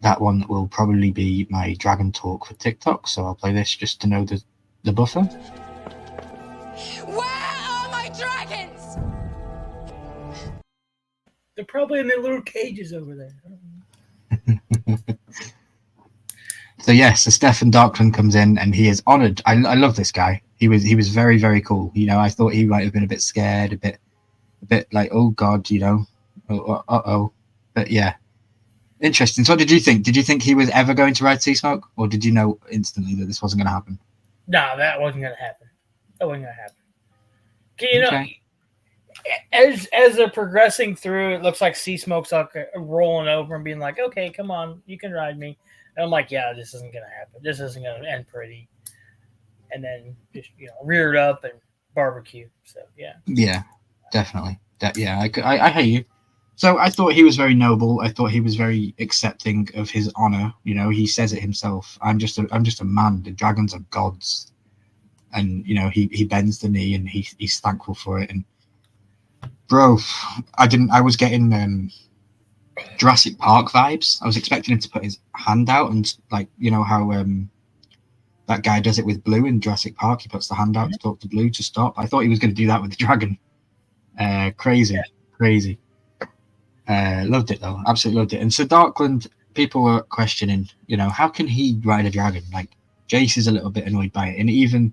S3: that one will probably be my Dragon Talk for TikTok. So I'll play this just to know the buffer.
S8: Where are my dragons?
S4: They're probably in their little cages over there.
S3: So yes, so Stefan Darkland comes in and he is honoured. I love this guy. He was very, very cool. You know, I thought he might have been a bit scared, a bit like, oh God, you know, uh-oh. But yeah, interesting. So what did you think? Did you think he was ever going to ride Sea Smoke, or did you know instantly that this wasn't going to happen?
S4: No, that wasn't going to happen. That wasn't going to happen. You know,
S3: Okay.
S4: as they're progressing through, it looks like Sea Smoke's like rolling over and being like, okay, come on, you can ride me. And I'm like, yeah, this isn't going to happen. This isn't going to end pretty. And then just, you know, reared up and barbecue. So, yeah.
S3: Yeah, definitely. I hear you. So I thought he was very noble. I thought he was very accepting of his honor. You know, he says it himself. I'm just a man. The dragons are gods. And, you know, he bends the knee and he's thankful for it. And bro, I was getting Jurassic Park vibes. I was expecting him to put his hand out and, like, you know how that guy does it with Blue in Jurassic Park. He puts the hand out to talk to Blue to stop. I thought he was going to do that with the dragon. Crazy. Loved it though, absolutely loved it. And so Darkland, people were questioning, you know, how can he ride a dragon? Like Jace is a little bit annoyed by it, and even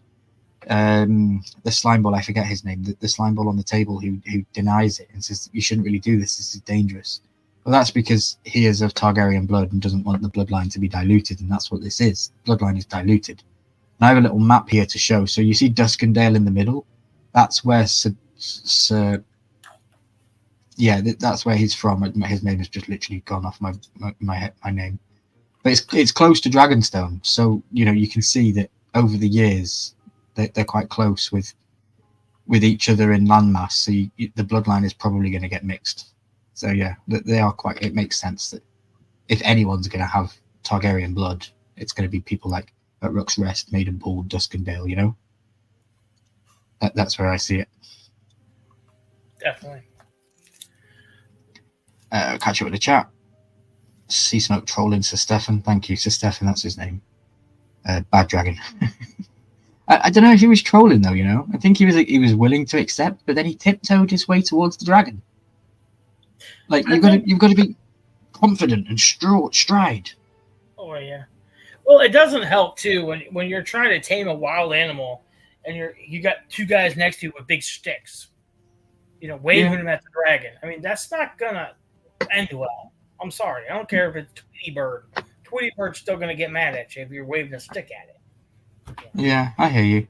S3: the slime ball, I forget his name, the slime ball on the table who denies it and says you shouldn't really do this. This is dangerous. Well, that's because he is of Targaryen blood and doesn't want the bloodline to be diluted, and that's what this is. Bloodline is diluted. And I have a little map here to show. So you see Duskendale in the middle. That's where that's where he's from. His name has just literally gone off my name, but it's close to Dragonstone. So you know you can see that over the years they're quite close with each other in landmass. So the bloodline is probably going to get mixed. So yeah, they are quite. It makes sense that if anyone's going to have Targaryen blood, it's going to be people like at Rook's Rest, Maidenpool, Duskendale. You know, that's where I see it.
S4: Definitely.
S3: Catch up with the chat. Sea Smoke trolling Sir Stefan. Thank you, Sir Stefan. That's his name. Bad dragon. I don't know if he was trolling though. You know, I think he was willing to accept, but then he tiptoed his way towards the dragon. Like you've got to be confident and stride.
S4: Oh yeah. Well, it doesn't help too when you're trying to tame a wild animal and you got two guys next to you with big sticks. You know, waving them at the dragon. I mean, that's not gonna end well. I'm sorry. I don't care if it's Tweety Bird. Tweety Bird's still gonna get mad at you if you're waving a stick at it.
S3: Yeah, I hear you.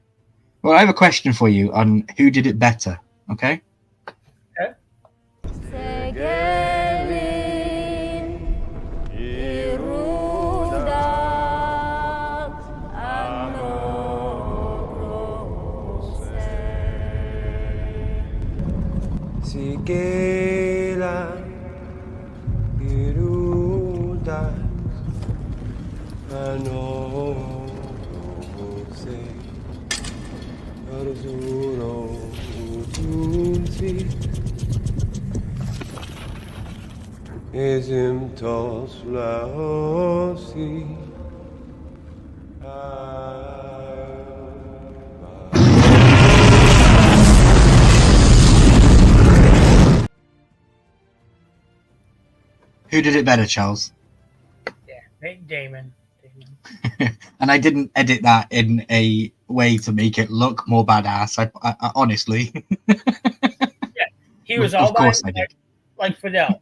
S3: Well, I have a question for you on who did it better. Okay.
S9: Sigela Iruda Ano Se Arzuro Utunsi Ezim Tos Laosi
S3: Who did it better, Charles?
S4: Yeah, Damon.
S3: And I didn't edit that in a way to make it look more badass. I honestly.
S4: Yeah, he was all by
S3: himself,
S4: like Fidel,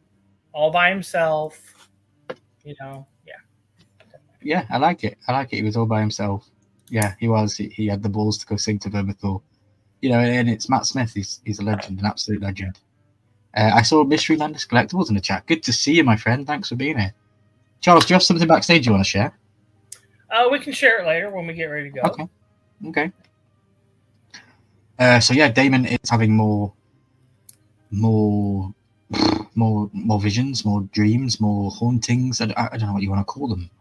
S4: all by himself. You know, yeah.
S3: Yeah, I like it. He was all by himself. Yeah, he was. He had the balls to go sing to Vermithor. You know, and it's Matt Smith. He's a legend, an absolute legend. I saw Mystery Madness Collectibles in the chat. Good to see you, my friend. Thanks for being here. Charles, do you have something backstage you want to share?
S4: We can share it later when we get ready to go.
S3: Okay. So yeah, Damon is having more visions, more dreams, more hauntings. I don't know what you want to call them.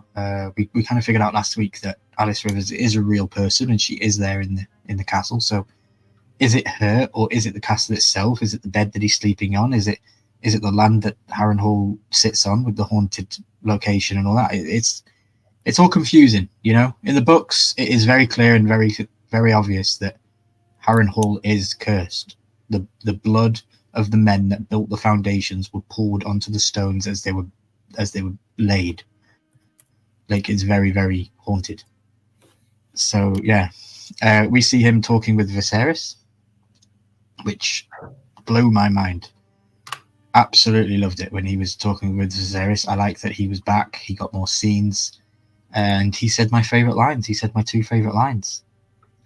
S3: We kind of figured out last week that Alice Rivers is a real person and she is there in the castle. So is it her or is it the castle itself? Is it the bed that he's sleeping on? Is it the land that Harrenhal sits on with the haunted location and all that? It's all confusing, you know. In the books, it is very clear and very, very obvious that Harrenhal is cursed. The blood of the men that built the foundations were poured onto the stones as they were laid. Like, it's very, very haunted. So yeah, we see him talking with Viserys, which blew my mind. Absolutely loved it when he was talking with Viserys. I like that he was back. He got more scenes, and he said my favorite lines. He said my 2 favorite lines.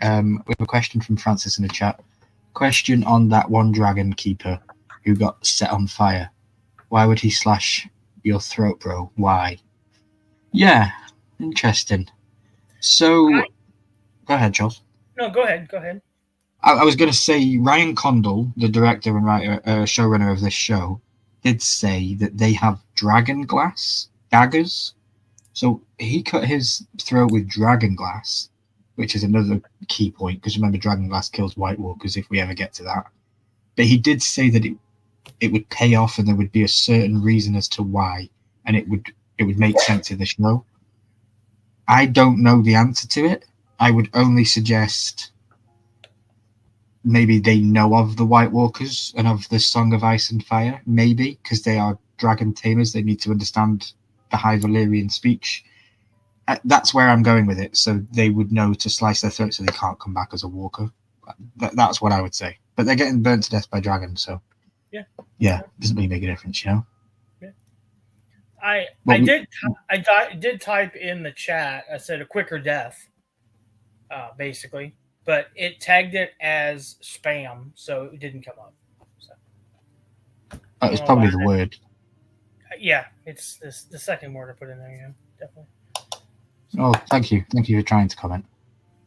S3: We have a question from Francis in the chat. Question on that one dragon keeper who got set on fire. Why would he slash your throat, bro? Why? Yeah, interesting. So, go ahead, Charles.
S4: No, go ahead. Go ahead.
S3: I was going to say Ryan Condal, the director and writer, showrunner of this show, did say that they have dragon glass daggers. So he cut his throat with dragon glass, which is another key point, because remember, dragon glass kills White Walkers if we ever get to that. But he did say that it would pay off, and there would be a certain reason as to why, and it would make sense in the show. I don't know the answer to it. I would only suggest maybe they know of the White Walkers and of the Song of Ice and Fire, maybe, because they are dragon tamers. They need to understand the High Valyrian speech. That's where I'm going with it. So they would know to slice their throat so they can't come back as a walker. That's what I would say. But they're getting burnt to death by dragons, so yeah, doesn't really make a difference, you know.
S4: I did type in the chat. I said a quicker death, basically, but it tagged it as spam, so it didn't come up. So,
S3: it's probably the word.
S4: Yeah, it's the second word I put in there. Yeah, definitely.
S3: Oh, thank you for trying to comment.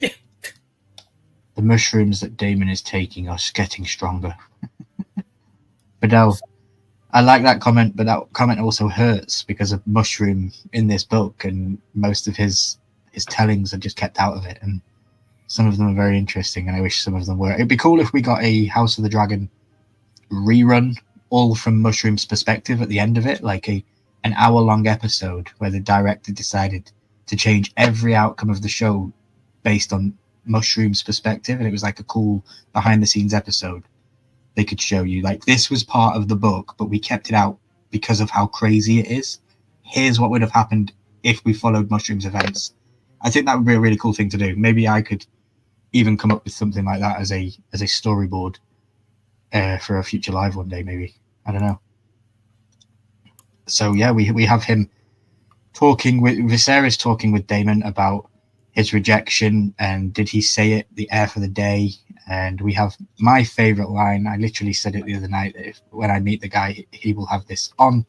S3: The mushrooms that Damon is taking are getting stronger. Badell, I like that comment, but that comment also hurts because of mushroom in this book, and most of his tellings are just kept out of it, and some of them are very interesting, and I wish some of them were. It'd be cool if we got a House of the Dragon rerun, all from Mushroom's perspective at the end of it, like an hour-long episode where the director decided to change every outcome of the show based on Mushroom's perspective, and it was like a cool behind-the-scenes episode. They could show you, like, this was part of the book, but we kept it out because of how crazy it is. Here's what would have happened if we followed Mushroom's events. I think that would be a really cool thing to do. Maybe I could even come up with something like that as a storyboard for a future live one day, maybe. I don't know. So yeah, we have him talking with Viserys, talking with Daemon about his rejection, and did he say it, the heir for the day. And we have my favorite line. I literally said it the other night, that when I meet the guy, he will have this on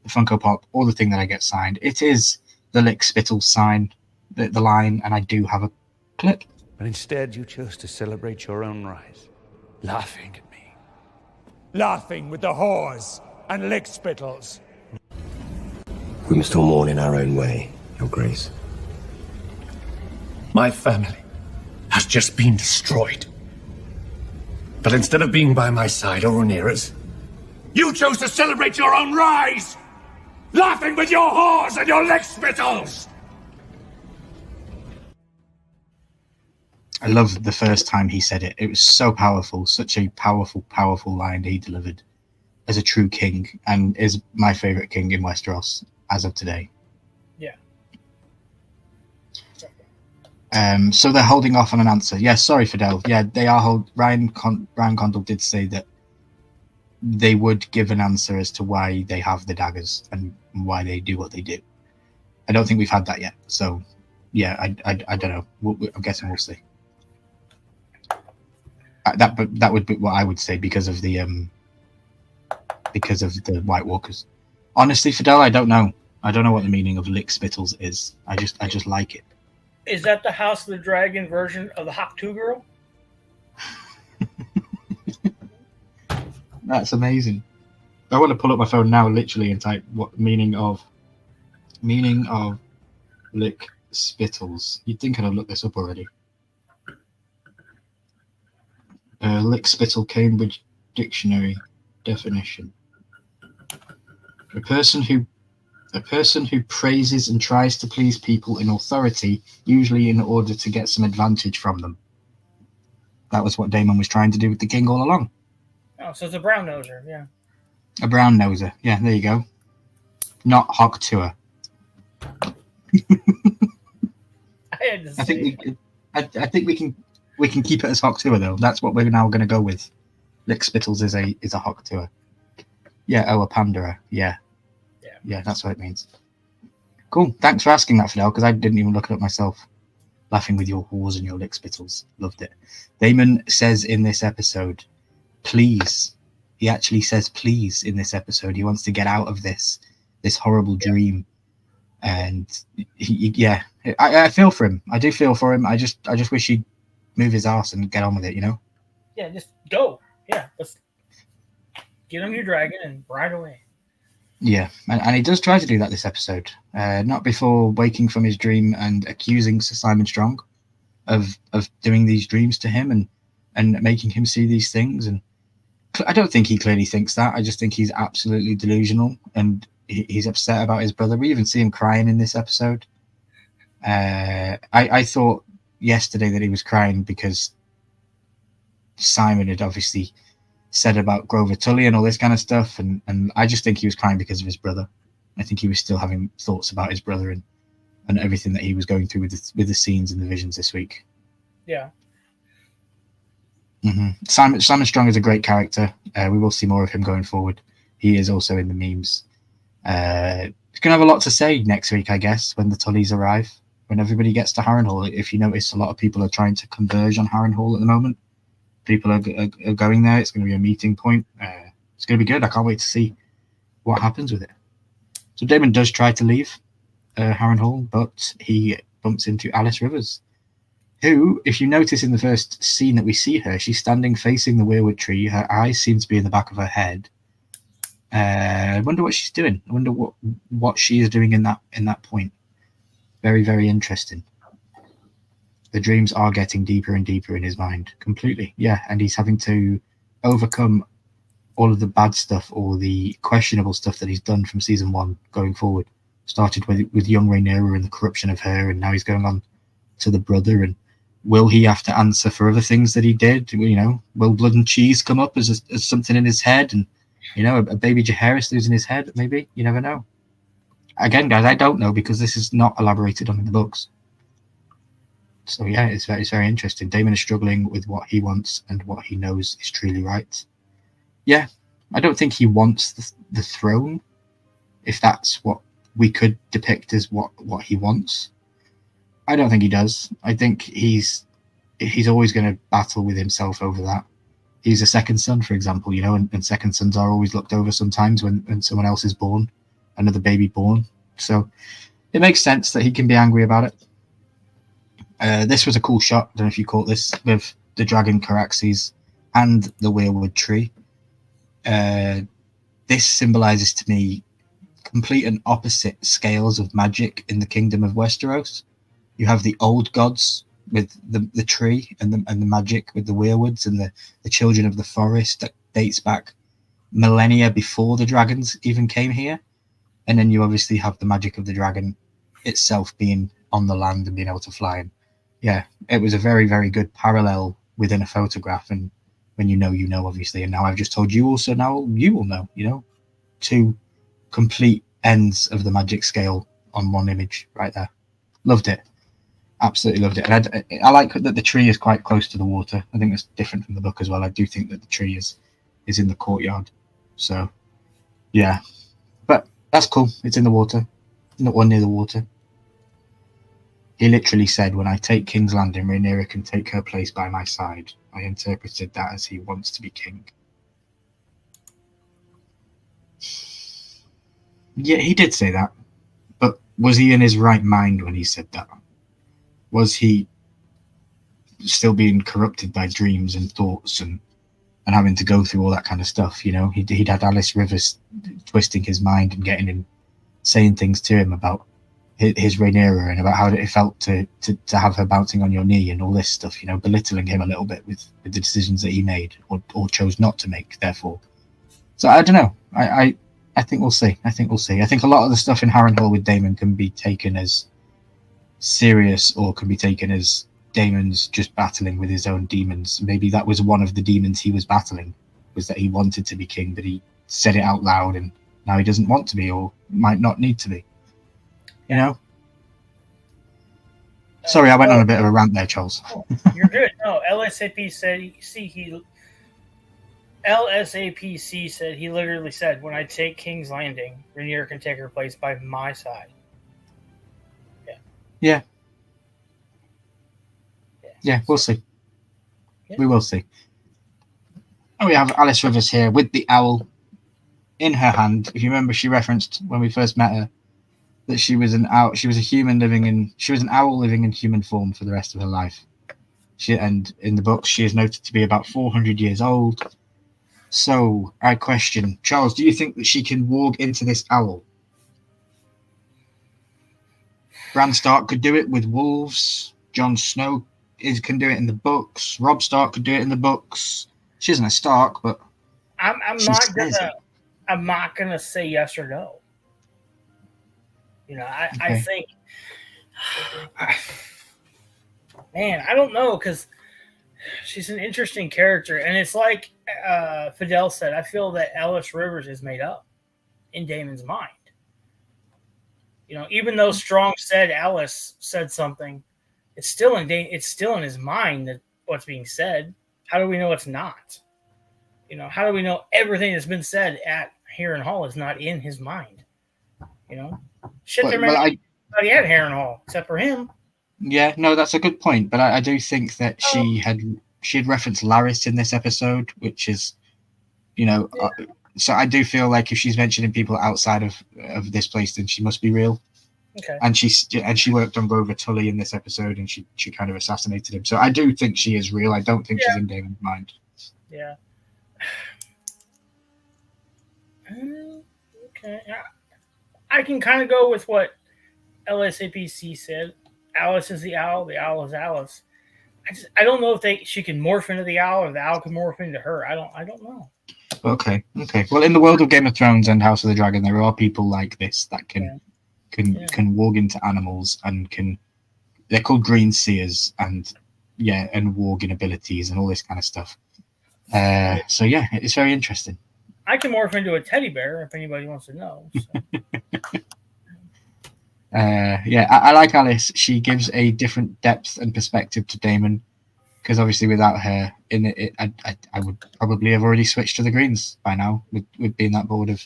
S3: the Funko Pop or the thing that I get signed. It is the Lick Spittle sign, the line, and I do have a clip.
S6: But instead you chose to celebrate your own rise, laughing at me. Laughing with the whores and Lick Spittles.
S10: We must all mourn in our own way, Your Grace.
S11: My family has just been destroyed. But instead of being by my side or Rhaenyra's, you chose to celebrate your own rise! Laughing with your whores and your Lick Spittles!
S3: I love the first time he said it. It was so powerful, such a powerful, powerful line he delivered as a true king, and is my favorite king in Westeros as of today.
S4: Yeah.
S3: So they're holding off on an answer. Yeah, sorry, Fidel. Yeah, they are. Ryan Condal did say that they would give an answer as to why they have the daggers and why they do what they do. I don't think we've had that yet. So, yeah, I don't know. I'm guessing we'll see. That would be what I would say because of the White Walkers. Honestly, Fidel, I don't know. I don't know what the meaning of Lick Spittles is. I just like it.
S4: Is that the House of the Dragon version of the Hawk 2 girl?
S3: That's amazing. I want to pull up my phone now, literally, and type what meaning of Lick Spittles. You'd think I'd have looked this up already. Lick Spittle Cambridge Dictionary definition: a person who praises and tries to please people in authority, usually in order to get some advantage from them. That was what Daemon was trying to do with the king all along.
S4: Oh, so it's a brown noser, yeah.
S3: A brown noser. Yeah, there you go. Not Hawk Tour.
S4: had to
S3: I think
S4: say.
S3: I think we can keep it as Hawk-Tuah though. That's what we're now going to go with. Lickspittles is a Hawk-Tuah. Yeah. Oh, a Pandora. Yeah. Yeah. That's what it means. Cool. Thanks for asking that, Fidel, because I didn't even look it up myself. Laughing with your whores and your lickspittles. Loved it. Damon says in this episode, please. He actually says please in this episode. He wants to get out of this horrible dream. And I feel for him. I do feel for him. I just wish he'd move his ass and get on with it, you know?
S4: Yeah, just go. Yeah, let's get on your dragon and ride away.
S3: Yeah, and he does try to do that this episode. Not before waking from his dream and accusing Sir Simon Strong of doing these dreams to him and making him see these things. And I don't think he clearly thinks that. I just think he's absolutely delusional and he's upset about his brother. We even see him crying in this episode. I thought yesterday that he was crying because Simon had obviously said about Grover Tully and all this kind of stuff, and I just think he was crying because of his brother. I think he was still having thoughts about his brother and everything that he was going through with the scenes and the visions this week.
S4: Yeah.
S3: Simon Strong is a great character. We will see more of him going forward. He is also in the memes. He's going to have a lot to say next week, I guess, when the Tullys arrive, when everybody gets to Harrenhal. If you notice, a lot of people are trying to converge on Harrenhal at the moment. People are going there. It's going to be a meeting point. It's going to be good. I can't wait to see what happens with it. So Damon does try to leave Harrenhal, but he bumps into Alice Rivers, who, if you notice in the first scene that we see her, she's standing facing the weirwood tree. Her eyes seem to be in the back of her head. I wonder what she's doing. I wonder what she is doing in that point. Very, very interesting. The dreams are getting deeper and deeper in his mind. Completely. Yeah, and he's having to overcome all of the bad stuff or the questionable stuff that he's done from season 1 going forward. Started with young Rhaenyra and the corruption of her, and now he's going on to the brother. And will he have to answer for other things that he did? You know, will blood and cheese come up as something in his head? And, you know, a baby Jaehaerys losing his head, maybe? You never know. Again, guys, I don't know because this is not elaborated on in the books. So yeah, it's very interesting. Daemon is struggling with what he wants and what he knows is truly right. Yeah, I don't think he wants the throne, if that's what we could depict as what he wants. I don't think he does. I think he's always going to battle with himself over that. He's a second son, for example, you know, and second sons are always looked over sometimes when someone else is born, another baby born. So it makes sense that he can be angry about it. This was a cool shot. I don't know if you caught this, with the dragon Caraxes and the weirwood tree. This symbolizes to me complete and opposite scales of magic in the kingdom of Westeros. You have the old gods with the tree and the magic with the weirwoods and the children of the forest that dates back millennia before the dragons even came here. And then you obviously have the magic of the dragon itself being on the land and being able to fly. And yeah, it was a very, very good parallel within a photograph. And when you know, obviously. And now I've just told you also, now you will know, you know, 2 complete ends of the magic scale on one image right there. Loved it. Absolutely loved it. And I like that the tree is quite close to the water. I think that's different from the book as well. I do think that the tree is in the courtyard. So, yeah. But that's cool. It's in the water. Not one near the water. He literally said, when I take King's Landing, Rhaenyra can take her place by my side. I interpreted that as he wants to be king. Yeah, he did say that. But was he in his right mind when he said that? Was he still being corrupted by dreams and thoughts and having to go through all that kind of stuff? You know, he'd had Alice Rivers twisting his mind and getting him, saying things to him about his Rhaenyra and about how it felt to have her bouncing on your knee and all this stuff, you know, belittling him a little bit with the decisions that he made or chose not to make, therefore. So I don't know. I think we'll see. I think a lot of the stuff in Harrenhal with Daemon can be taken as serious or can be taken as Daemon's just battling with his own demons. Maybe that was one of the demons he was battling, was that he wanted to be king, but he said it out loud and now he doesn't want to be or might not need to be. You know? Sorry, I went on a bit of a rant there, Charles.
S4: You're good. No, LSAPC said he literally said, "When I take King's Landing, Rhaenyra can take her place by my side."
S3: Yeah, we'll see.
S4: Yeah.
S3: We will see. And we have Alice Rivers here with the owl in her hand. If you remember, she referenced when we first met her that she was an owl. She was an owl living in human form for the rest of her life. And in the books, she is noted to be about 400 years old. So I question, Charles, do you think that she can walk into this owl? Bran Stark could do it with wolves. Jon Snow can do it in the books. Robb Stark could do it in the books. She isn't a Stark, but
S4: I'm not gonna say yes or no. I think, man, I don't know, because she's an interesting character, and it's like Fidel said. I feel that Alice Rivers is made up in Daemon's mind. Even though Strong said Alice said something, it's still in his mind that what's being said. How do we know it's not? How do we know everything that's been said at Harrenhal is not in his mind? Shit, there might be anybody at Harrenhal except for him.
S3: Yeah, no, that's a good point. But I do think that she had referenced Laris in this episode, which is, so I do feel like if she's mentioning people outside of this place, then she must be real.
S4: Okay.
S3: And she worked on Grover Tully in this episode, and she kind of assassinated him. So I do think she is real. I don't think she's in Daemon's mind.
S4: Yeah. Okay. I can kind of go with what LSAPC said. Alice is the owl is Alice. I don't know if she can morph into the owl, or the owl can morph into her. I don't know.
S3: Okay. Well, in the world of Game of Thrones and House of the Dragon, there are people like this that can walk into animals and they're called green seers and warging abilities and all this kind of stuff. So yeah, it's very interesting.
S4: I can morph into a teddy bear if anybody wants to know. So.
S3: I like Alice. She gives a different depth and perspective to Daemon, because obviously without her in it, I would probably have already switched to the Greens by now, with being that bored of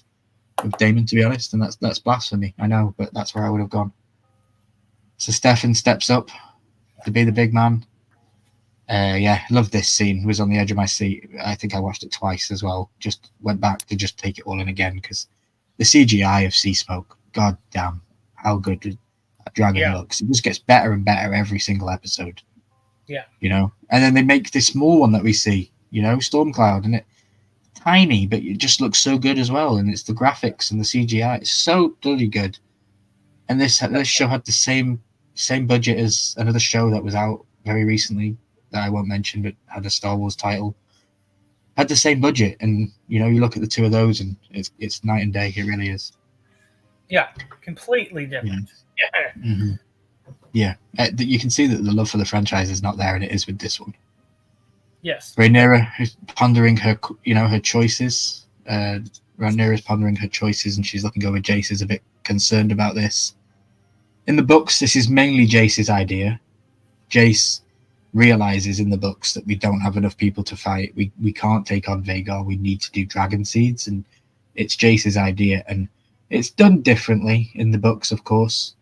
S3: Daemon, to be honest. And that's blasphemy, I know, but that's where I would have gone. So Stefan steps up to be the big man. Love this scene. Was on the edge of my seat. I think I watched it twice as well. Just went back to just take it all in again, because the CGI of Sea Smoke, god damn, how good that dragon looks. It just gets better and better every single episode.
S4: Yeah.
S3: And then they make this small one that we see, Stormcloud, and it tiny, but it just looks so good as well. And it's the graphics and the CGI. It's so bloody good. And this show had the same budget as another show that was out very recently that I won't mention, but had a Star Wars title. Had the same budget, and you look at the two of those, and it's night and day. It really is.
S4: Yeah, completely different. Yeah.
S3: Mm-hmm. Yeah, you can see that the love for the franchise is not there, and it is with this one.
S4: Yes.
S3: Rhaenyra is pondering her choices. Rhaenyra is pondering her choices, and she's looking over. Jace is a bit concerned about this. In the books, this is mainly Jace's idea. Jace realizes in the books that we don't have enough people to fight. We can't take on Vhagar. We need to do dragon seeds, and it's Jace's idea, and it's done differently in the books, of course.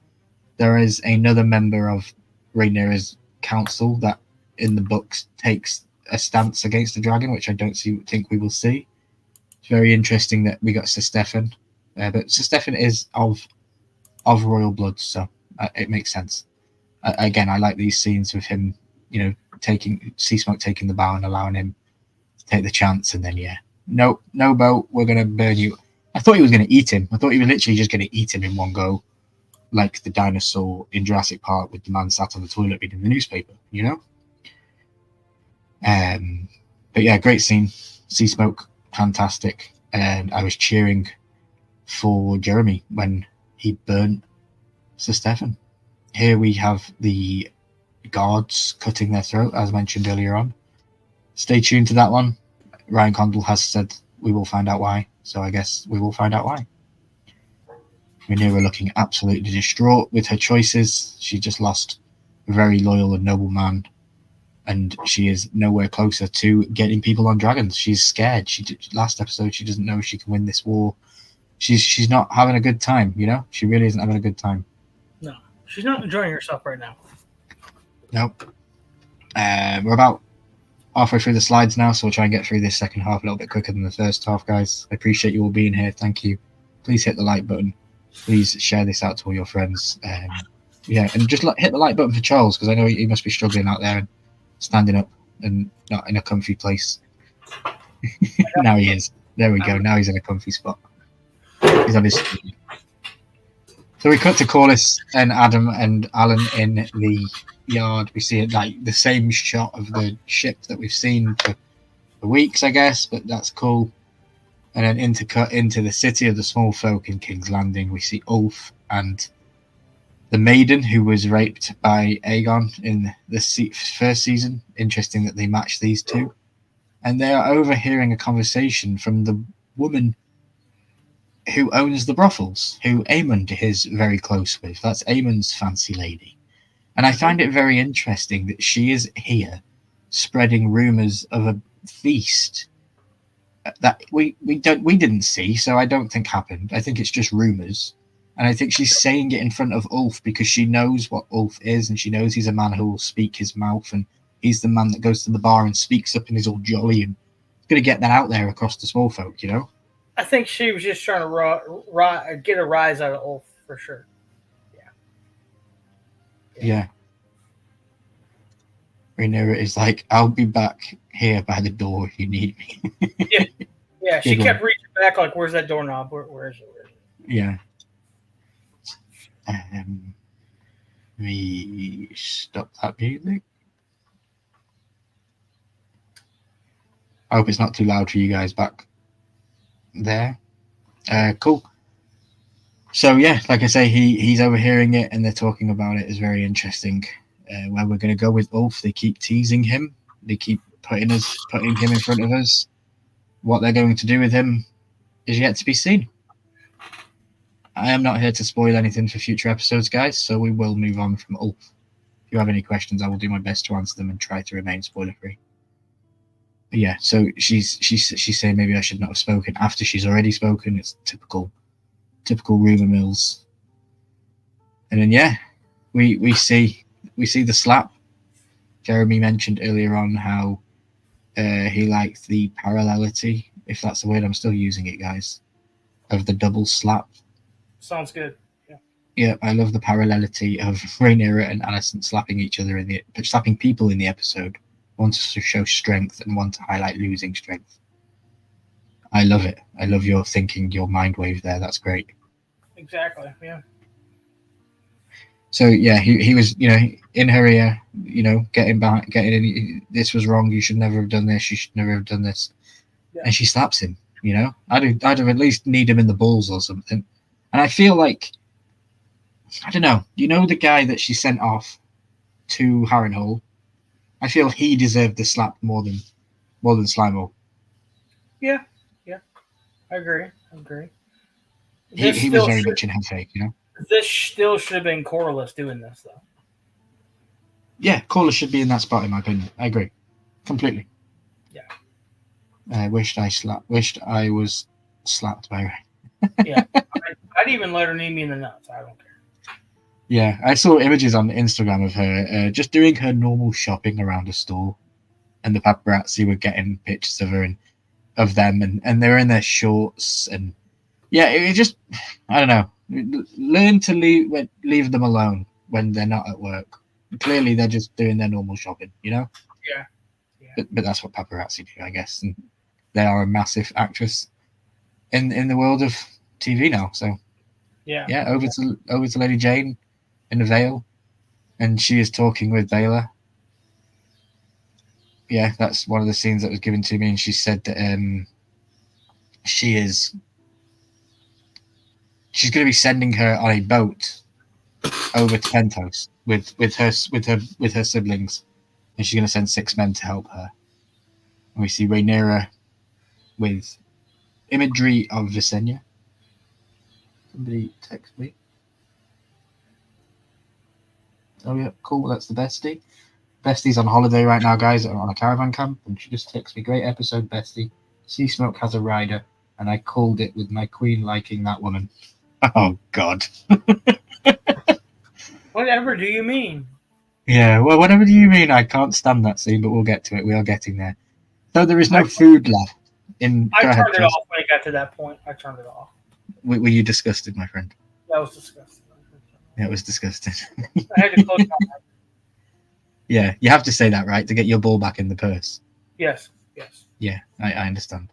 S3: There is another member of Rhaenyra's council that in the books takes a stance against the dragon, which I don't think we will see. It's very interesting that we got Sir Stefan, but Sir Stefan is of royal blood, so it makes sense. Again, I like these scenes with him, taking Sea Smoke taking the bow and allowing him to take the chance, and then no boat, we're gonna burn you. I thought he was gonna eat him. I thought he was literally just gonna eat him in one go, like the dinosaur in Jurassic Park with the man sat on the toilet reading the newspaper, But yeah, great scene. Sea Smoke, fantastic. And I was cheering for Jeremy when he burnt Sir Stefan. Here we have the guards cutting their throat, as mentioned earlier on. Stay tuned to that one. Ryan Condal has said we will find out why, so I guess we will find out why. Rhaenyra looking absolutely distraught with her choices. She just lost very loyal and noble man, and she is nowhere closer to getting people on dragons. She's scared. Last episode, she doesn't know if she can win this war. She's not having a good time, you know? She really isn't having a good time.
S4: No, she's not enjoying herself right now.
S3: Nope. We're about halfway through the slides now, so we'll try and get through this second half a little bit quicker than the first half, guys. I appreciate you all being here. Thank you. Please hit the like button. Please share this out to all your friends. Yeah, and just hit the like button for Charles, because I know he must be struggling out there and standing up and not in a comfy place. Now he is. There we go. Now he's in a comfy spot. He's on his screen. So we cut to Corlys and Adam and Alan in the yard. We see it like the same shot of the ship that we've seen for weeks, I guess, but that's cool. And then intercut into the city of the small folk in King's Landing. We see Ulf and the maiden who was raped by Aegon in the first season. Interesting that they match these two. And they are overhearing a conversation from the woman who owns the brothels, who Aemond is very close with. That's Aemond's fancy lady. And I find it very interesting that she is here spreading rumours of a feast that we didn't see, so I don't think happened. I think it's just rumours. And I think she's saying it in front of Ulf because she knows what Ulf is, and she knows he's a man who will speak his mouth, and he's the man that goes to the bar and speaks up and is all jolly, and he's going to get that out there across the small folk, you know?
S4: I think she was just trying to get a rise out of Ulf, for sure.
S3: Yeah. Rhaenyra is like, I'll be back here by the door if you need me.
S4: Yeah, she kept reaching back like, where's that doorknob? Where is it?
S3: Yeah. We stop that music. I hope it's not too loud for you guys back there. Cool. So yeah, like I say, he's overhearing it and they're talking about it. Is very interesting. Where we're going to go with Ulf, they keep teasing him. They keep putting him in front of us. What they're going to do with him is yet to be seen. I am not here to spoil anything for future episodes, guys, so we will move on from Ulf. If you have any questions, I will do my best to answer them and try to remain spoiler-free. But yeah, so she's saying maybe I should not have spoken after she's already spoken. It's typical rumor mills. And then yeah, we see the slap. Jeremy mentioned earlier on how he liked the parallelity, if that's the word. I'm still using it, guys, of the double slap.
S4: Sounds good.
S3: Yeah, I love the parallelity of Rhaenyra and Alicent slapping each other slapping people in the episode. One to show strength and one to highlight losing strength. I love it. I love your thinking, your mind wave there. That's great.
S4: Exactly. Yeah.
S3: So yeah, he was, in her ear, getting in. This was wrong. You should never have done this. You should never have done this. Yeah. And she slaps him. I'd have at least need him in the balls or something. And I feel like, I don't know. The guy that she sent off to Harrenhal? I feel he deserved the slap more than Slimo.
S4: Yeah. I agree.
S3: He was very much in her fake,
S4: This still should have been Corlys doing this, though.
S3: Yeah, Corlys should be in that spot, in my opinion. I agree. Completely.
S4: Yeah.
S3: I wished I was slapped by her.
S4: Yeah. I'd even let her knee me in the nuts. I don't care.
S3: Yeah, I saw images on Instagram of her just doing her normal shopping around a store, and the paparazzi were getting pictures of her and of them, and they were in their shorts, and yeah, it just, I don't know. Learn to leave them alone when they're not at work. Clearly, they're just doing their normal shopping,
S4: Yeah.
S3: But that's what paparazzi do, I guess, and they are a massive actress in the world of TV now. So yeah, over to Lady Jane in the Vale, and she is talking with Baylor. Yeah, that's one of the scenes that was given to me, and she said that she's going to be sending her on a boat over to Pentos with her siblings, and she's going to send 6 men to help her. And we see Rhaenyra with imagery of Visenya. Somebody text me. Oh yeah, cool. That's the bestie. Bestie's on holiday right now, guys, on a caravan camp, and she just texted me, great episode, Bestie. Sea Smoke has a rider, and I called it with my queen liking that woman. Oh, God.
S4: Whatever do you mean?
S3: Yeah, well, whatever do you mean? I can't stand that scene, but we'll get to it. We are getting there. So there is no food left.
S4: I turned it off when it got to that point. I turned it off.
S3: Were you disgusted, my friend?
S4: That was disgusting.
S3: Yeah, it was disgusting.
S4: I had to close my eyes.
S3: Yeah, you have to say that, right, to get your ball back in the purse.
S4: Yes.
S3: Yeah, I understand.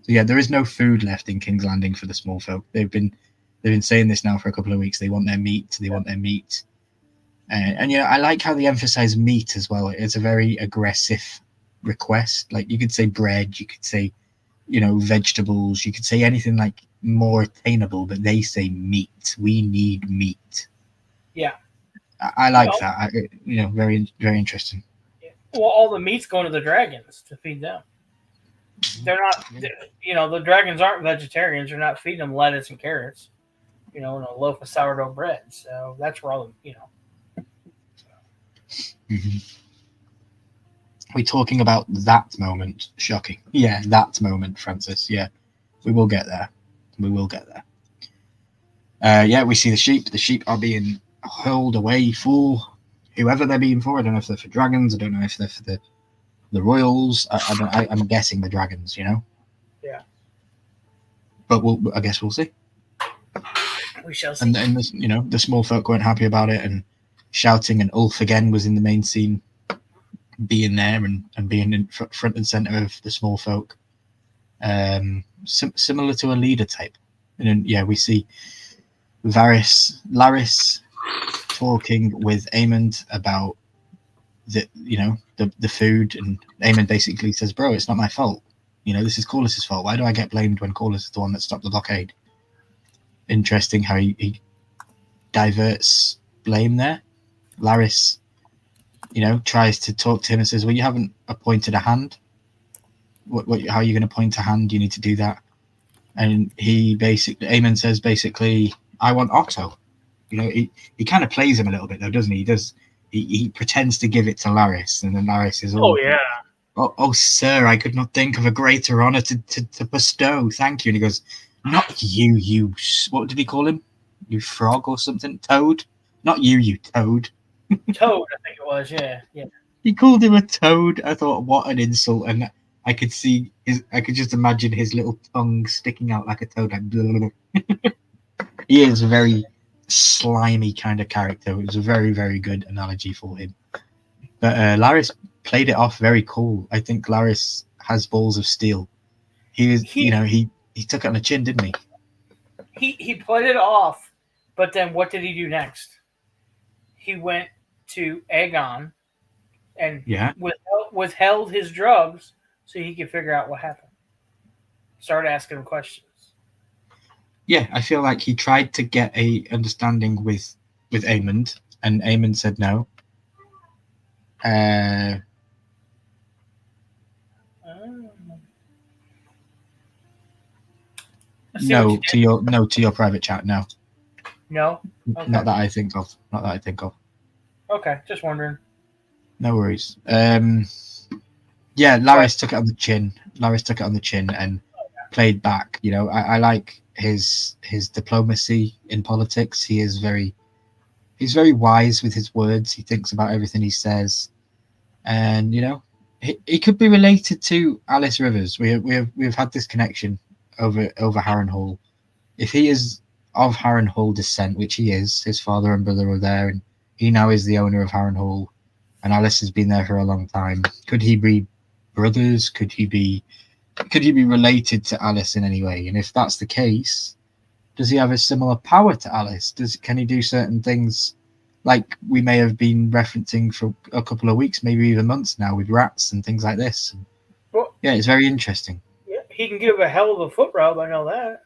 S3: So yeah, there is no food left in King's Landing for the small folk. They've been saying this now for a couple of weeks. They want their meat. And I like how they emphasize meat as well. It's a very aggressive request. Like, you could say bread, you could say, vegetables, you could say anything like more attainable, but they say meat. We need meat.
S4: Yeah.
S3: I like that. Very, very interesting.
S4: Well, all the meat's going to the dragons to feed them. They're not, the dragons aren't vegetarians. They're not feeding them lettuce and carrots, and a loaf of sourdough bread. So that's where all the,
S3: Mm-hmm. We're talking about that moment. Shocking. Yeah, that moment, Francis. Yeah, we will get there. We see the sheep. The sheep are being hurled away for whoever they're being for. I don't know if they're for dragons. I don't know if they're for the royals. I'm guessing the dragons.
S4: Yeah.
S3: But I guess we'll see.
S4: We shall see.
S3: And the small folk weren't happy about it and shouting. And Ulf again was in the main scene, being there and being in front and center of the small folk. Similar to a leader type. And then, we see Laris talking with Aemond about the food, and Aemond basically says, bro, it's not my fault. This is Corlys's fault. Why do I get blamed when Corlys is the one that stopped the blockade? Interesting how he diverts blame there. Laris, tries to talk to him and says, well, you haven't appointed a hand. How are you going to appoint a hand? You need to do that. And Aemond says, I want Otto. He kind of plays him a little bit, though, doesn't he? He pretends to give it to Laris, and then Laris is, oh, sir, I could not think of a greater honor to bestow. Thank you. And he goes, not you, what did he call him? You frog or something? Toad? Not you toad.
S4: Toad, I think it was, yeah.
S3: He called him a toad. I thought, what an insult. And I could just imagine his little tongue sticking out like a toad. Like, he is a very slimy kind of character. It was a very, very good analogy for him. But Laris played it off very cool. I think Laris has balls of steel. He took it on the chin, didn't he?
S4: He played it off, but then what did he do next? He went to Aegon and withheld his drugs so he could figure out what happened. Start asking him questions.
S3: Yeah, I feel like he tried to get a understanding with Aemond, and Aemond said no. No to your private chat. No.
S4: No. Okay.
S3: Not that I think of.
S4: Okay, just wondering.
S3: No worries. Laris took it on the chin and played back. I like his diplomacy in politics. He's very wise with his words. He thinks about everything he says, and he could be related to Alice Rivers. We've had this connection over Harrenhal. If he is of Harrenhal descent, which he is, his father and brother were there, and he now is the owner of Harrenhal, and Alice has been there for a long time. Could he be brothers? Could he be related to Alice in any way? And if that's the case, does he have a similar power to Alice? Can he do certain things like we may have been referencing for a couple of weeks, maybe even months now, with rats and things like this?
S4: Well,
S3: yeah, it's very interesting.
S4: Yeah, he can give a hell of a foot rub, I know that.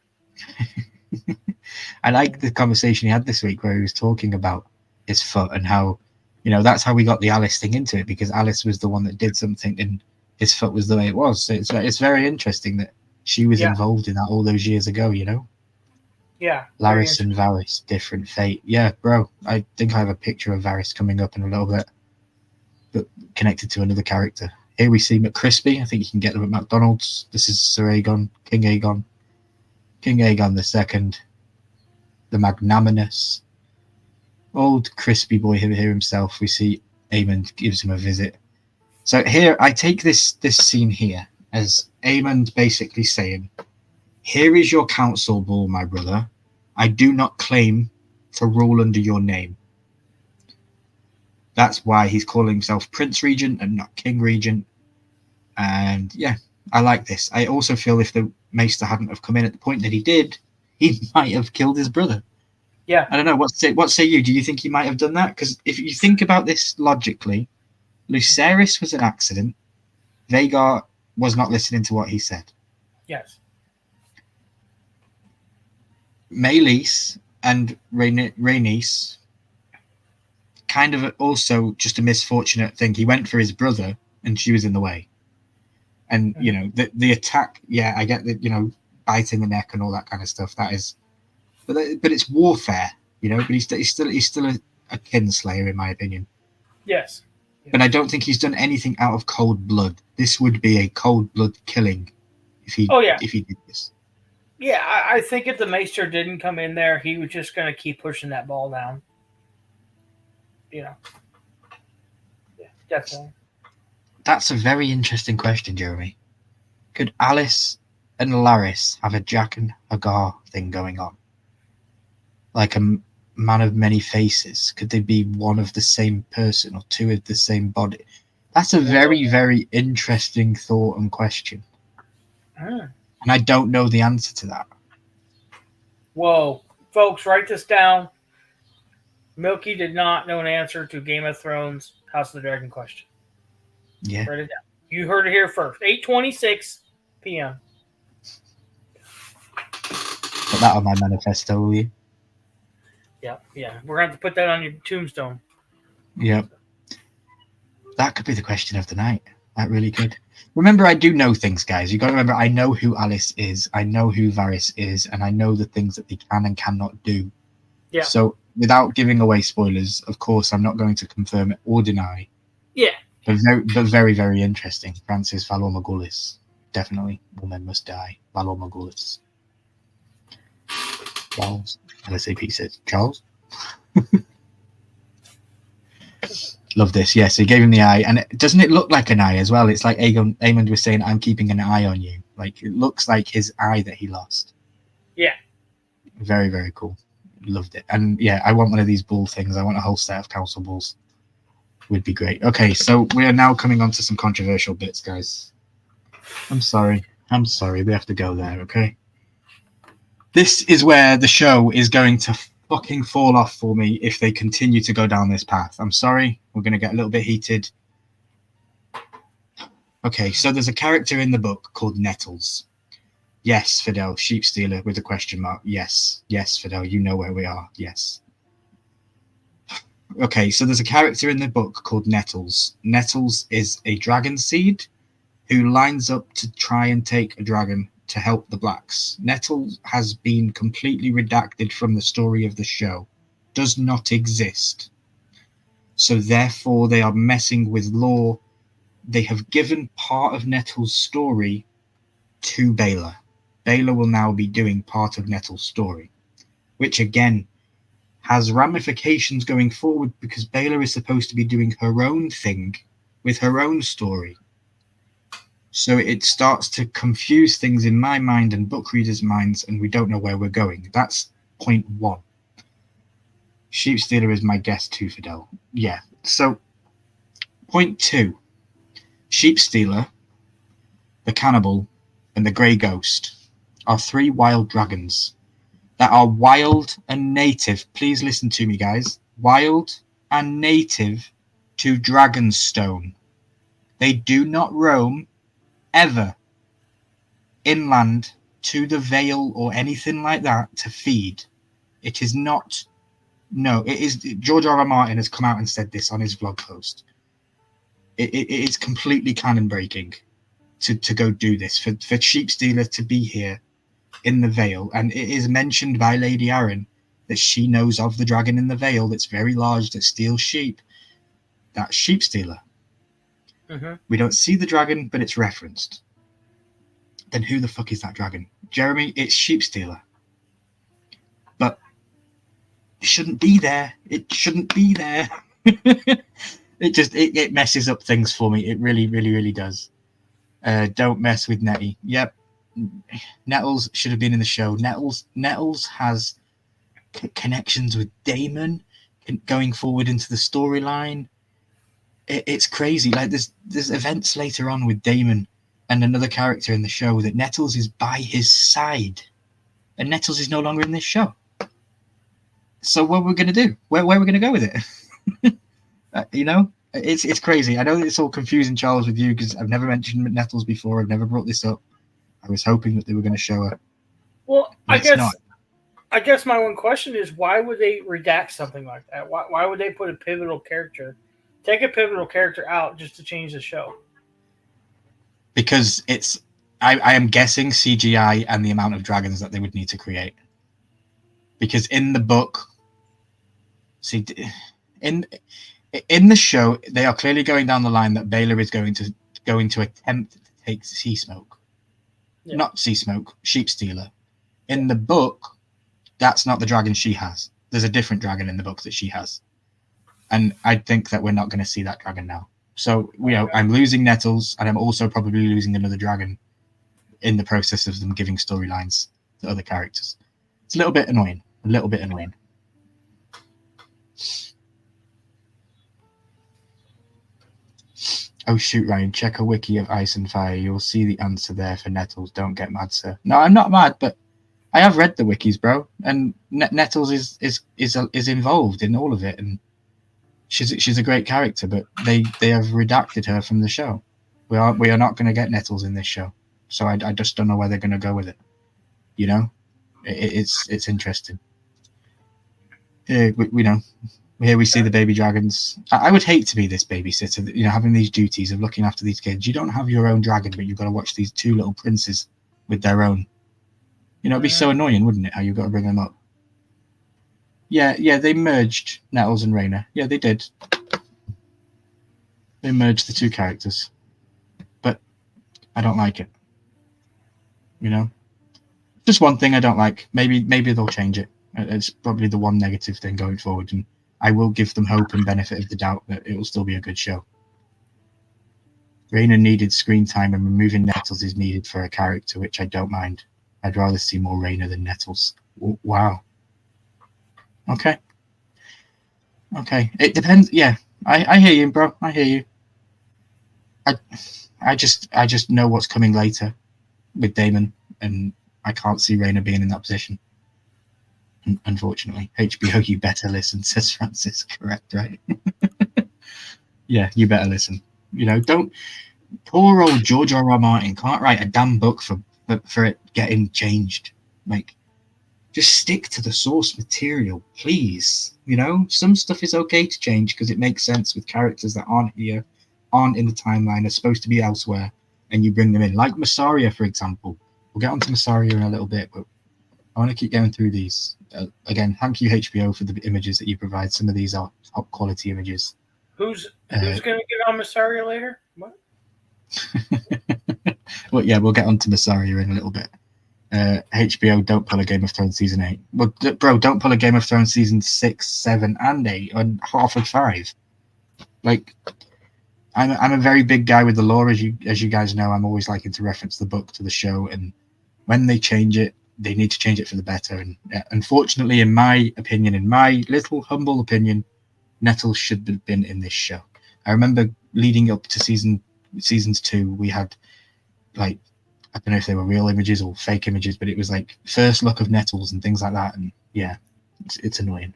S3: I like the conversation he had this week where he was talking about his foot and how, that's how we got the Alice thing into it, because Alice was the one that did something and his foot was the way it was. So it's very interesting that she was involved in that all those years ago,
S4: Yeah, Yeah.
S3: Laris and Varys, different fate. Yeah, bro. I think I have a picture of Varys coming up in a little bit, but connected to another character. Here we see McCrispy. I think you can get them at McDonald's. This is Sir Aegon, King Aegon. King Aegon II, the Magnanimous. Old crispy boy here himself. We see Aemond gives him a visit. So here, I take this scene here as Aemond basically saying, here is your council ball, my brother. I do not claim to rule under your name. That's why he's calling himself Prince Regent and not King Regent. And yeah, I like this. I also feel if the Maester hadn't have come in at the point that he did, he might have killed his brother.
S4: Yeah.
S3: I don't know. What say you? Do you think he might have done that? Because if you think about this logically, Lucerys was an accident. Vhagar was not listening to what he said.
S4: Yes.
S3: Meleys and Rhaenys, kind of also just a misfortunate thing. He went for his brother and she was in the way. And, you know, the attack, yeah, I get that, you know, biting the neck and all that kind of stuff. That is, but it's warfare, you know, but he's still a kinslayer, in my opinion.
S4: Yes.
S3: But I don't think he's done anything out of cold blood. This would be a cold blood killing if he did this.
S4: Yeah, I think if the Maester didn't come in there, he was just going to keep pushing that ball down. You know. Yeah, definitely.
S3: That's a very interesting question, Jeremy. Could Alice and Laris have a Jack and Hagar thing going on? Like a man of many faces? Could they be one of the same person or two of the same body? That's a very, very interesting thought and question. And I don't know the answer to that.
S4: Whoa. Folks, write this down. Milky did not know an answer to Game of Thrones House of the Dragon question.
S3: Yeah.
S4: Write it down. You heard it here first. 8:26 p.m.
S3: Put that on my manifesto, will you?
S4: Yeah. We're going to have to put that on your tombstone.
S3: Yep. That could be the question of the night. That really could. Remember, I do know things, guys. You've got to remember, I know who Alice is. I know who Varys is. And I know the things that they can and cannot do.
S4: Yeah.
S3: So, without giving away spoilers, of course, I'm not going to confirm it or deny.
S4: Yeah.
S3: But very, very interesting. Francis Valor Morghulis. Definitely. Woman must die. Valor Morghulis. Charles. LSAP says, Charles? Love this. Yeah, so he gave him the eye. And doesn't it look like an eye as well? It's like Aemond was saying, I'm keeping an eye on you. Like, it looks like his eye that he lost.
S4: Yeah.
S3: Very, very cool. Loved it. And yeah, I want one of these bull things. I want a whole set of council bulls. Would be great. Okay, so we are now coming on to some controversial bits, guys. I'm sorry. We have to go there, okay? This is where the show is going to fucking fall off for me if they continue to go down this path. I'm sorry. We're going to get a little bit heated. Okay, so there's a character in the book called Nettles. Yes, Fidel, sheep stealer with a question mark. Yes, Fidel, you know where we are. Yes. Okay, so there's a character in the book called Nettles. Nettles is a dragon seed who lines up to try and take a dragon to help the Blacks. Nettles has been completely redacted from the story of the show. Does not exist. So therefore they are messing with lore. They have given part of Nettles' story to Baelor. Baelor will now be doing part of Nettles' story, which again has ramifications going forward because Baelor is supposed to be doing her own thing with her own story. So it starts to confuse things in my mind and book readers' minds, and we don't know where we're going. That's point one. Sheep Stealer is my guess too, Fidel. Yeah. So point two. Sheep Stealer, the Cannibal, and the Grey Ghost are three wild dragons that are wild and native. Please listen to me, guys. Wild and native to Dragonstone. They do not roam ever inland to the Vale or anything like that to feed. It is not. No, it is. George R.R. Martin has come out and said this on his vlog post. It is completely canon breaking to go do this for Sheep Stealer to be here in the Vale, and it is mentioned by Lady Arryn that she knows of the dragon in the Vale that's very large, that steals sheep. That's Sheep Stealer.
S4: Mm-hmm.
S3: We don't see the dragon, but it's referenced. Then who the fuck is that dragon? Jeremy, it's Sheep Stealer. But it shouldn't be there. It shouldn't be there. It messes up things for me. It really, really, really does. Don't mess with Nettie. Yep. Nettles should have been in the show. Nettles has connections with Daemon going forward into the storyline. It's crazy. Like there's events later on with Daemon and another character in the show that Nettles is by his side, and Nettles is no longer in this show. So what we're gonna do? Where are we gonna go with it? It's crazy. I know it's all confusing, Charles, with you because I've never mentioned Nettles before. I've never brought this up. I was hoping that they were going to show her.
S4: Well, I guess my one question is, why would they redact something like that? Why would they put a pivotal character, take a pivotal character out just to change the show?
S3: Because I am guessing CGI and the amount of dragons that they would need to create. Because in the book, in the show, they are clearly going down the line that Baylor is going to attempt to take Sea Smoke. Yeah. Not Sea Smoke, Sheep Stealer. In the book, that's not the dragon she has. There's a different dragon in the book that she has. And I think that we're not going to see that dragon now. So, I'm losing Nettles, and I'm also probably losing another dragon in the process of them giving storylines to other characters. It's a little bit annoying. Oh shoot, Ryan, check a wiki of Ice and Fire. You'll see the answer there for Nettles. Don't get mad, sir. No, I'm not mad, but I have read the wikis, bro. And Nettles is involved in all of it, and she's a great character, but they have redacted her from the show. We are not going to get Nettles in this show. So I just don't know where they're going to go with it. It's interesting. Here we see the baby dragons. I would hate to be this babysitter, having these duties of looking after these kids. You don't have your own dragon, but you've got to watch these two little princes with their own. It'd be so annoying, wouldn't it, how you've got to bring them up? Yeah, they merged Nettles and Rhaena. Yeah, they did. They merged the two characters. But I don't like it. Just one thing I don't like. Maybe they'll change it. It's probably the one negative thing going forward, and I will give them hope and benefit of the doubt that it will still be a good show. Rhaena needed screen time, and removing Nettles is needed for a character, which I don't mind. I'd rather see more Rhaena than Nettles. Wow. Okay. It depends. Yeah, I hear you, bro. I hear you. I just know what's coming later with Daemon, and I can't see Rhaena being in that position. Unfortunately, HBO, you better listen, says Francis. Correct, right? Yeah, you better listen. Don't. Poor old George R.R. Martin can't write a damn book for it getting changed. Just stick to the source material, please. Some stuff is okay to change because it makes sense with characters that aren't here, aren't in the timeline, are supposed to be elsewhere, and you bring them in. Like Mysaria, for example. We'll get onto Mysaria in a little bit, but I want to keep going through these. Again, thank you, HBO, for the images that you provide. Some of these are top quality images.
S4: Who's going to get on Mysaria later? What?
S3: Well, yeah, we'll get onto Mysaria in a little bit. HBO, don't pull a Game of Thrones season 8. Well, bro, don't pull a Game of Thrones season 6, 7, and 8, and half of 5. I'm a very big guy with the lore, as you guys know. I'm always liking to reference the book to the show, and when they change it, they need to change it for the better. And unfortunately, in my opinion, in my little humble opinion, Nettles should have been in this show. I remember leading up to seasons 2, we had I don't know if they were real images or fake images, but it was first look of Nettles and things like that. And yeah, it's annoying.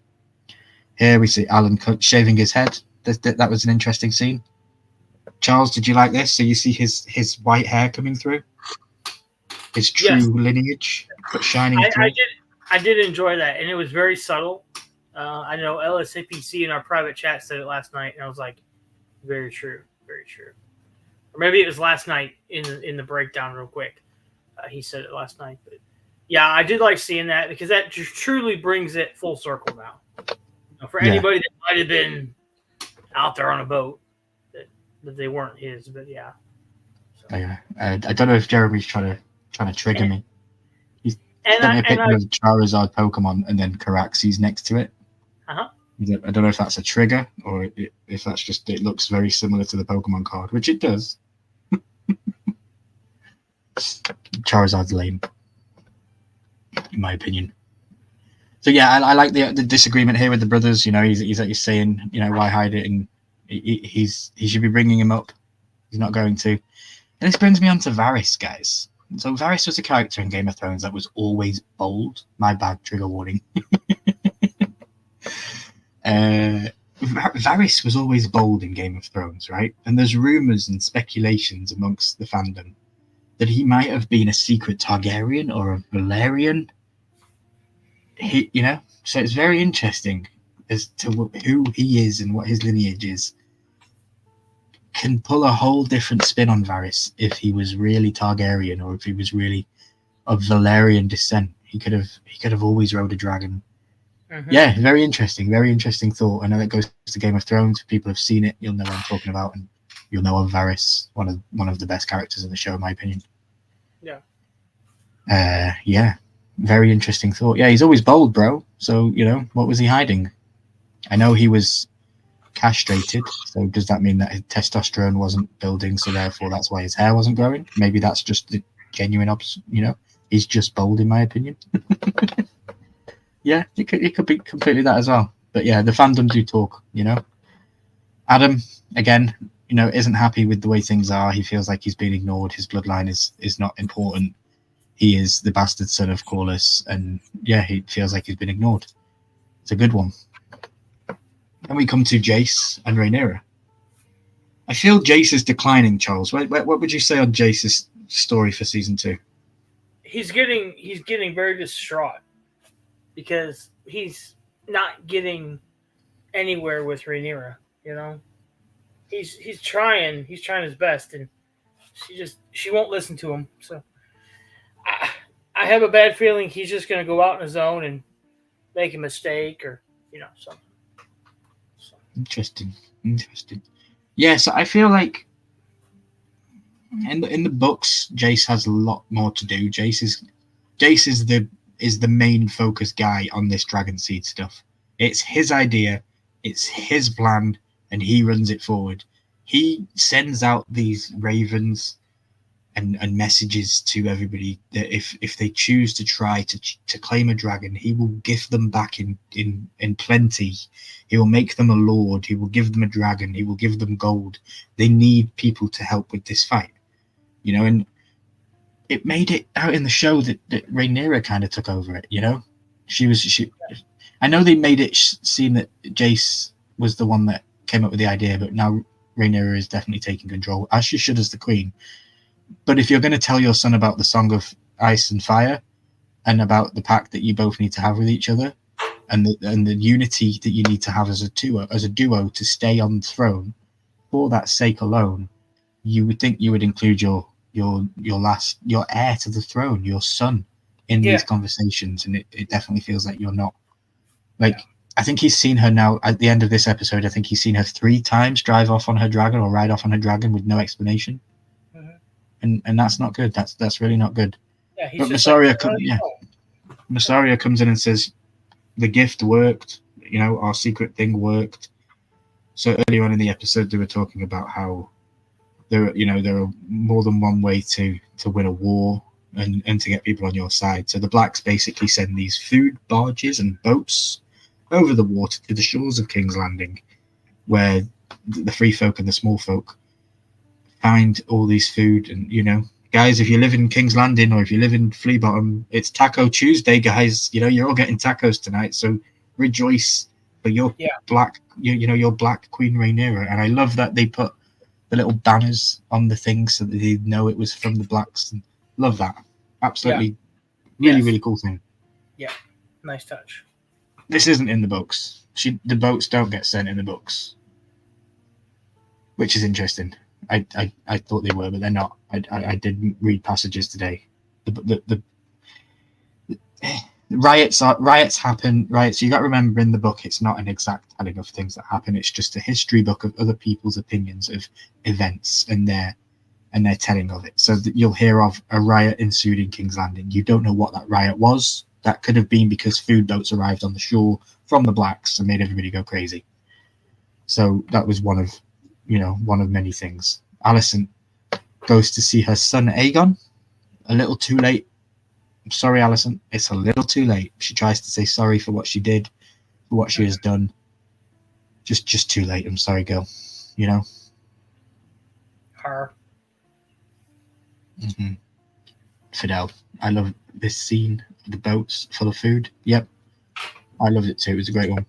S3: Here we see Alan shaving his head. That was an interesting scene. Charles, did you like this? So you see his white hair coming through, his true lineage shining through.
S4: I did enjoy that, and it was very subtle. I know LSAPC in our private chat said it last night, and I was like, very true, very true. Or maybe it was last night in the breakdown real quick. He said it last night, but Yeah, I did like seeing that because that truly brings it full circle now. For
S3: Yeah.
S4: anybody that might have been out there on a boat, that they weren't his, but yeah.
S3: Yeah. I don't know if Jeremy's trying to trigger me. He's
S4: and
S3: sent me a
S4: I-
S3: picture
S4: and I-
S3: of Charizard Pokemon and then Caraxes next to it.
S4: Uh-huh.
S3: I don't know if that's a trigger or if that's just it looks very similar to the Pokemon card, which it does. Charizard's lame, in my opinion. So yeah, I like the disagreement here with the brothers. You know, he's saying, you know, why hide it, and he should be bringing him up. He's not going to. And this brings me on to Varys, guys. So Varys was a character in Game of Thrones that was always bold. My bad, trigger warning. Varys was always bold in Game of Thrones, right? And there's rumors and speculations amongst the fandom that he might have been a secret Targaryen or a Valerian. You know, so it's very interesting as to who he is and what his lineage is. Can pull a whole different spin on Varys if he was really Targaryen or if he was really of Valerian descent. He could have always rode a dragon.
S4: Mhm.
S3: Yeah, very interesting thought. I know that goes to Game of Thrones. If people have seen it, you'll know what I'm talking about, and you'll know of Varys, one of the best characters in the show, in my opinion.
S4: Yeah.
S3: Yeah, very interesting thought. Yeah, he's always bold, bro. So, you know, what was he hiding? I know he was castrated, so does that mean that his testosterone wasn't building, so therefore that's why his hair wasn't growing? Maybe that's just the genuine you know, he's just bold, in my opinion. Yeah, it could be completely that as well. But yeah, the fandom do talk, you know. Adam, again, you know, isn't happy with the way things are. He feels like he's been ignored. His bloodline is not important. He is the bastard son of Corlys, and yeah, he feels like he's been ignored. It's a good one. Then we come to Jace and Rhaenyra. I feel Jace is declining, Charles. What would you say on Jace's story for season 2?
S4: He's getting very distraught because he's not getting anywhere with Rhaenyra. You know, he's trying his best, and she won't listen to him. So I have a bad feeling he's just going to go out on his own and make a mistake, or you know, something. So.
S3: Interesting. Yeah, so I feel like in the books, Jace has a lot more to do. Jace is the main focus guy on this Dragon Seed stuff. It's his idea, it's his plan, and he runs it forward. He sends out these ravens and messages to everybody that if they choose to try to claim a dragon, he will gift them back in plenty. He will make them a lord. He will give them a dragon. He will give them gold. They need people to help with this fight, you know. And it made it out in the show that Rhaenyra kind of took over it, you know. I know they made it seem that Jace was the one that came up with the idea, but now Rhaenyra is definitely taking control, as she should as the queen. But if you're going to tell your son about the Song of Ice and Fire and about the pact that you both need to have with each other and the unity that you need to have as a duo to stay on the throne, for that sake alone, you would think you would include your heir to the throne, your son, in these conversations, and it definitely feels like you're not. Like, I think he's seen her now at the end of this episode. I think he's seen her 3 times drive off on her dragon or ride off on her dragon with no explanation. And that's not good. That's really not good.
S4: Yeah,
S3: but Mysaria comes in and says the gift worked. You know, our secret thing worked. So earlier on in the episode, they were talking about how there are more than one way to win a war and to get people on your side. So the Blacks basically send these food barges and boats over the water to the shores of King's Landing, where the free folk and the small folk find all these food. And, you know, guys, if you live in King's Landing or if you live in Flea Bottom, it's Taco Tuesday, guys. You know, you're all getting tacos tonight, so rejoice for your black, your black Queen Rhaenyra. And I love that they put the little banners on the things so that they know it was from the Blacks. And love that. Absolutely, really cool thing.
S4: Yeah, nice touch.
S3: This isn't in the books. The boats don't get sent in the books, which is interesting. I thought they were, but they're not. I did read passages today. riots happen. Riots. You got to remember, in the book, it's not an exact telling of things that happen. It's just a history book of other people's opinions of events and their telling of it. So that you'll hear of a riot ensued in King's Landing. You don't know what that riot was. That could have been because food boats arrived on the shore from the blacks and made everybody go crazy. So that was one of many things. Alicent goes to see her son Aegon. A little too late. I'm sorry, Alicent. It's a little too late. She tries to say sorry for what she did, for what she has done. Just too late. I'm sorry, girl. You know.
S4: Her.
S3: Mm-hmm. Fidel, I love this scene. The boats full of food. Yep, I loved it too. It was a great one.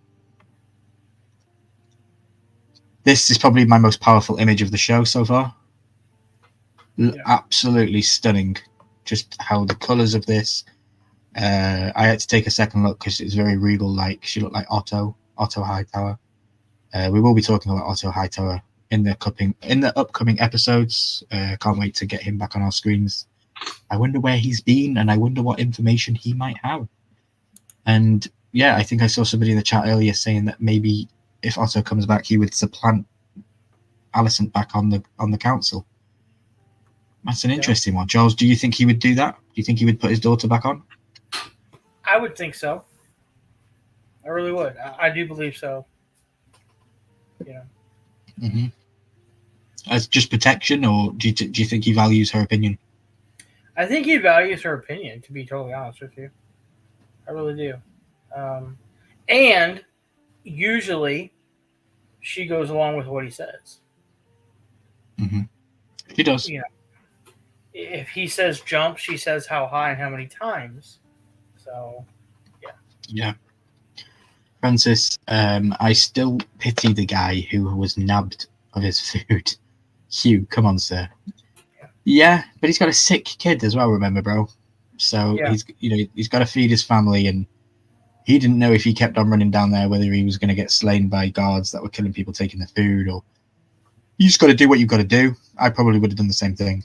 S3: This is probably my most powerful image of the show so far. Absolutely stunning. Just how the colours of this. I had to take a second look because it's very regal. Like she looked like Otto Hightower. We will be talking about Otto Hightower in the upcoming episodes. Can't wait to get him back on our screens. I wonder where he's been, and I wonder what information he might have. And yeah, I think I saw somebody in the chat earlier saying that maybe if Otto comes back, he would supplant Alicent back on the council. That's an interesting one. Charles, do you think he would do that? Do you think he would put his daughter back on?
S4: I would think so. I really would. I do believe so. Yeah.
S3: Mm-hmm. As just protection, or do you think he values her opinion?
S4: I think he values her opinion, to be totally honest with you. I really do. And usually she goes along with what he says.
S3: Mm-hmm. She does.
S4: You know, if he says jump, she says how high and how many times. So, yeah.
S3: Yeah. Francis, I still pity the guy who was nabbed of his food. Hugh, come on, sir. Yeah, but he's got a sick kid as well, remember, bro? So he's got to feed his family, and he didn't know if he kept on running down there whether he was going to get slain by guards that were killing people taking the food, or you just got to do what you've got to do. I probably would have done the same thing.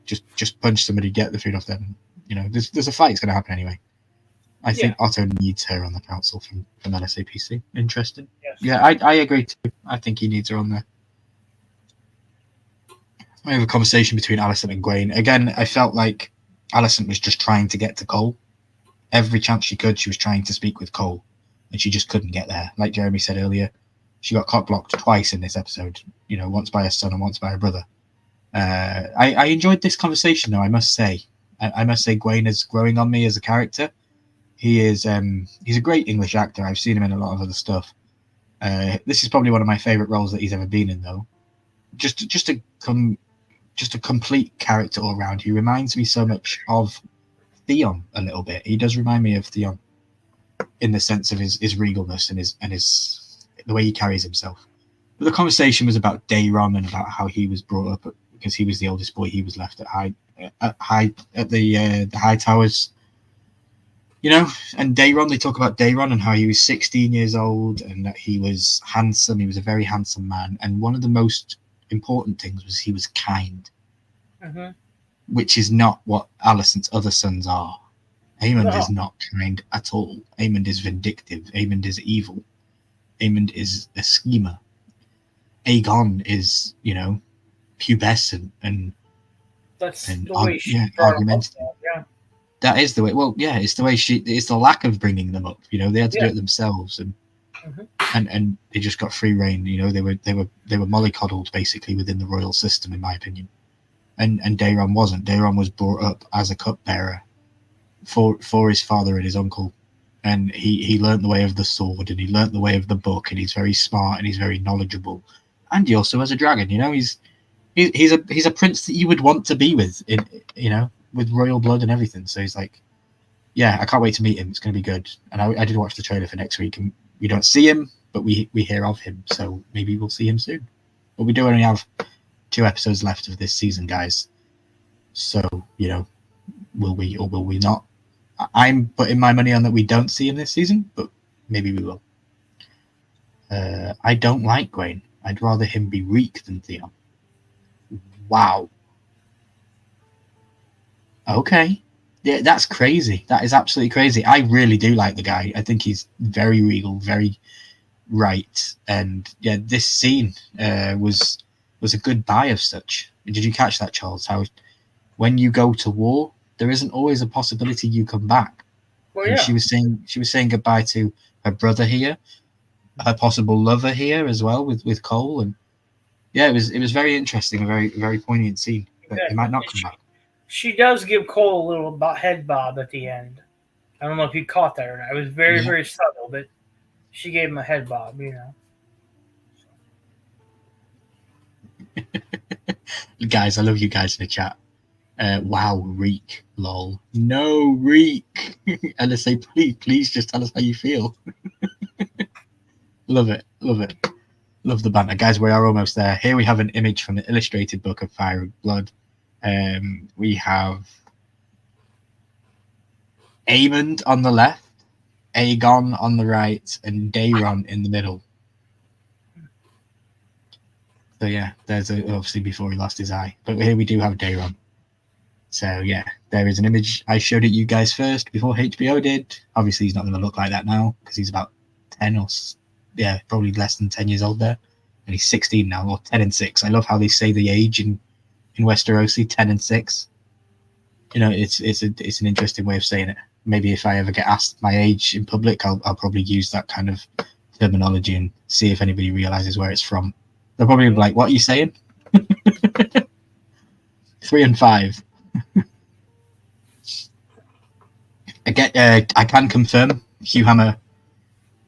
S3: Just punch somebody, get the food off them. You know, there's a fight that's going to happen anyway. I think Otto needs her on the council from LSAPC. Interesting. Yes. Yeah, I agree too. I think he needs her on there. We have a conversation between Alicent and Gwaine. Again, I felt like Alicent was just trying to get to Cole. Every chance she could, she was trying to speak with Cole, and she just couldn't get there. Like Jeremy said earlier, she got cock-blocked twice in this episode. You know, once by her son and once by her brother. I enjoyed this conversation, though, I must say. I must say Gwaine is growing on me as a character. He's a great English actor. I've seen him in a lot of other stuff. This is probably one of my favourite roles that he's ever been in, though. Just a complete character all around. He reminds me so much of Theon a little bit. He does remind me of Theon in the sense of his regalness and his the way he carries himself. But the conversation was about Daeron and about how he was brought up because he was the oldest boy. He was left at the high towers. You know, and Daeron, they talk about Daeron and how he was 16 years old and that he was handsome. He was a very handsome man. And one of the most important things was he was kind, which is not what Alicent's other sons are. Aemond is not kind at all. Aemond is vindictive. Aemond is evil. Aemond is a schemer. Aegon is, you know, pubescent and argumentative. Yeah. That is the way. Well, yeah, it's the way it's the lack of bringing them up. You know, they had to do it themselves, and they just got free reign. You know, they were mollycoddled basically within the royal system, in my opinion. And Daeron wasn't. Daeron was brought up as a cupbearer for his father and his uncle, and he learnt the way of the sword and he learnt the way of the book, and he's very smart and he's very knowledgeable, and he also has a dragon. You know, he's a prince that you would want to be with, you know, with royal blood and everything. So he's like, yeah, I can't wait to meet him. It's going to be good. And I did watch the trailer for next week, and we don't see him, but we hear of him. So maybe we'll see him soon. But we do only have 2 episodes left of this season, guys. So, you know, will we or will we not? I'm putting my money on that we don't see him this season, but maybe we will. I don't like Gwaine. I'd rather him be Reek than Theon. Wow. Okay. Yeah, that's crazy. That is absolutely crazy. I really do like the guy. I think he's very regal, very right. And yeah, this scene was a good buy of such. Did you catch that, Charles? How when you go to war, there isn't always a possibility you come back.
S4: Well,
S3: And
S4: yeah.
S3: she was saying goodbye to her brother here, her possible lover here as well with Cole, and yeah, it was very interesting, a very poignant scene. But he might not come back.
S4: She does give Cole a little head bob at the end. I don't know if you caught that or not. It was very, very subtle, but she gave him a head bob, you know.
S3: Guys, I love you guys in the chat. Wow, Reek, lol. No, Reek. And I say, please just tell us how you feel. Love it. Love the banter. Guys, we are almost there. Here we have an image from the illustrated book of Fire and Blood. We have Aemond on the left, Aegon on the right, and Daeron in the middle. So yeah, there's obviously before he lost his eye. But here we do have Daeron. So yeah, there is an image. I showed it you guys first before HBO did. Obviously, he's not going to look like that now because he's about 10 or probably less than 10 years old there, and he's 16 now, or 10 and 6. I love how they say the age in Westerosi, 10 and 6. You know, it's an interesting way of saying it. Maybe if I ever get asked my age in public, I'll probably use that kind of terminology and see if anybody realizes where it's from. They'll probably be like, "What are you saying?" 3 and 5. I can confirm Hugh Hammer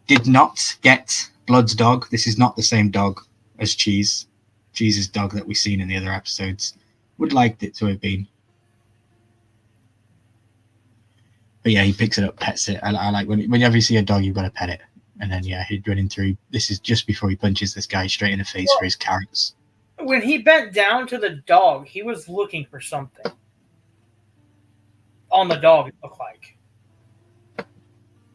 S3: did not get Blood's dog. This is not the same dog as Cheese's dog that we've seen in the other episodes. Would liked it to have been. But yeah, he picks it up, pets it. I like whenever you see a dog, you've got to pet it. And then yeah, he'd running through. This is just before he punches this guy straight in the face for his carrots.
S4: When he bent down to the dog, he was looking for something on the dog, it looked like.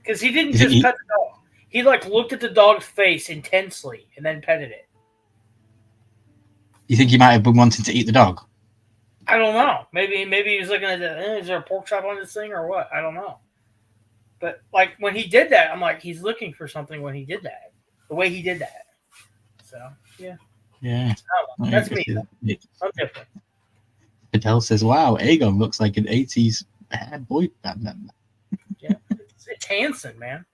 S4: Because he didn't just pet the dog. He looked at the dog's face intensely and then petted it.
S3: You think he might have been wanting to eat the dog?
S4: I don't know. Maybe he was looking at is there a pork chop on this thing or what? I don't know. But when he did that, I'm like, he's looking for something when he did that. The way he did that. So yeah.
S3: Yeah.
S4: That's me. I'm different.
S3: Adele says, "Wow, Aegon looks like an 80s boy band member."
S4: Yeah, it's Hanson, man.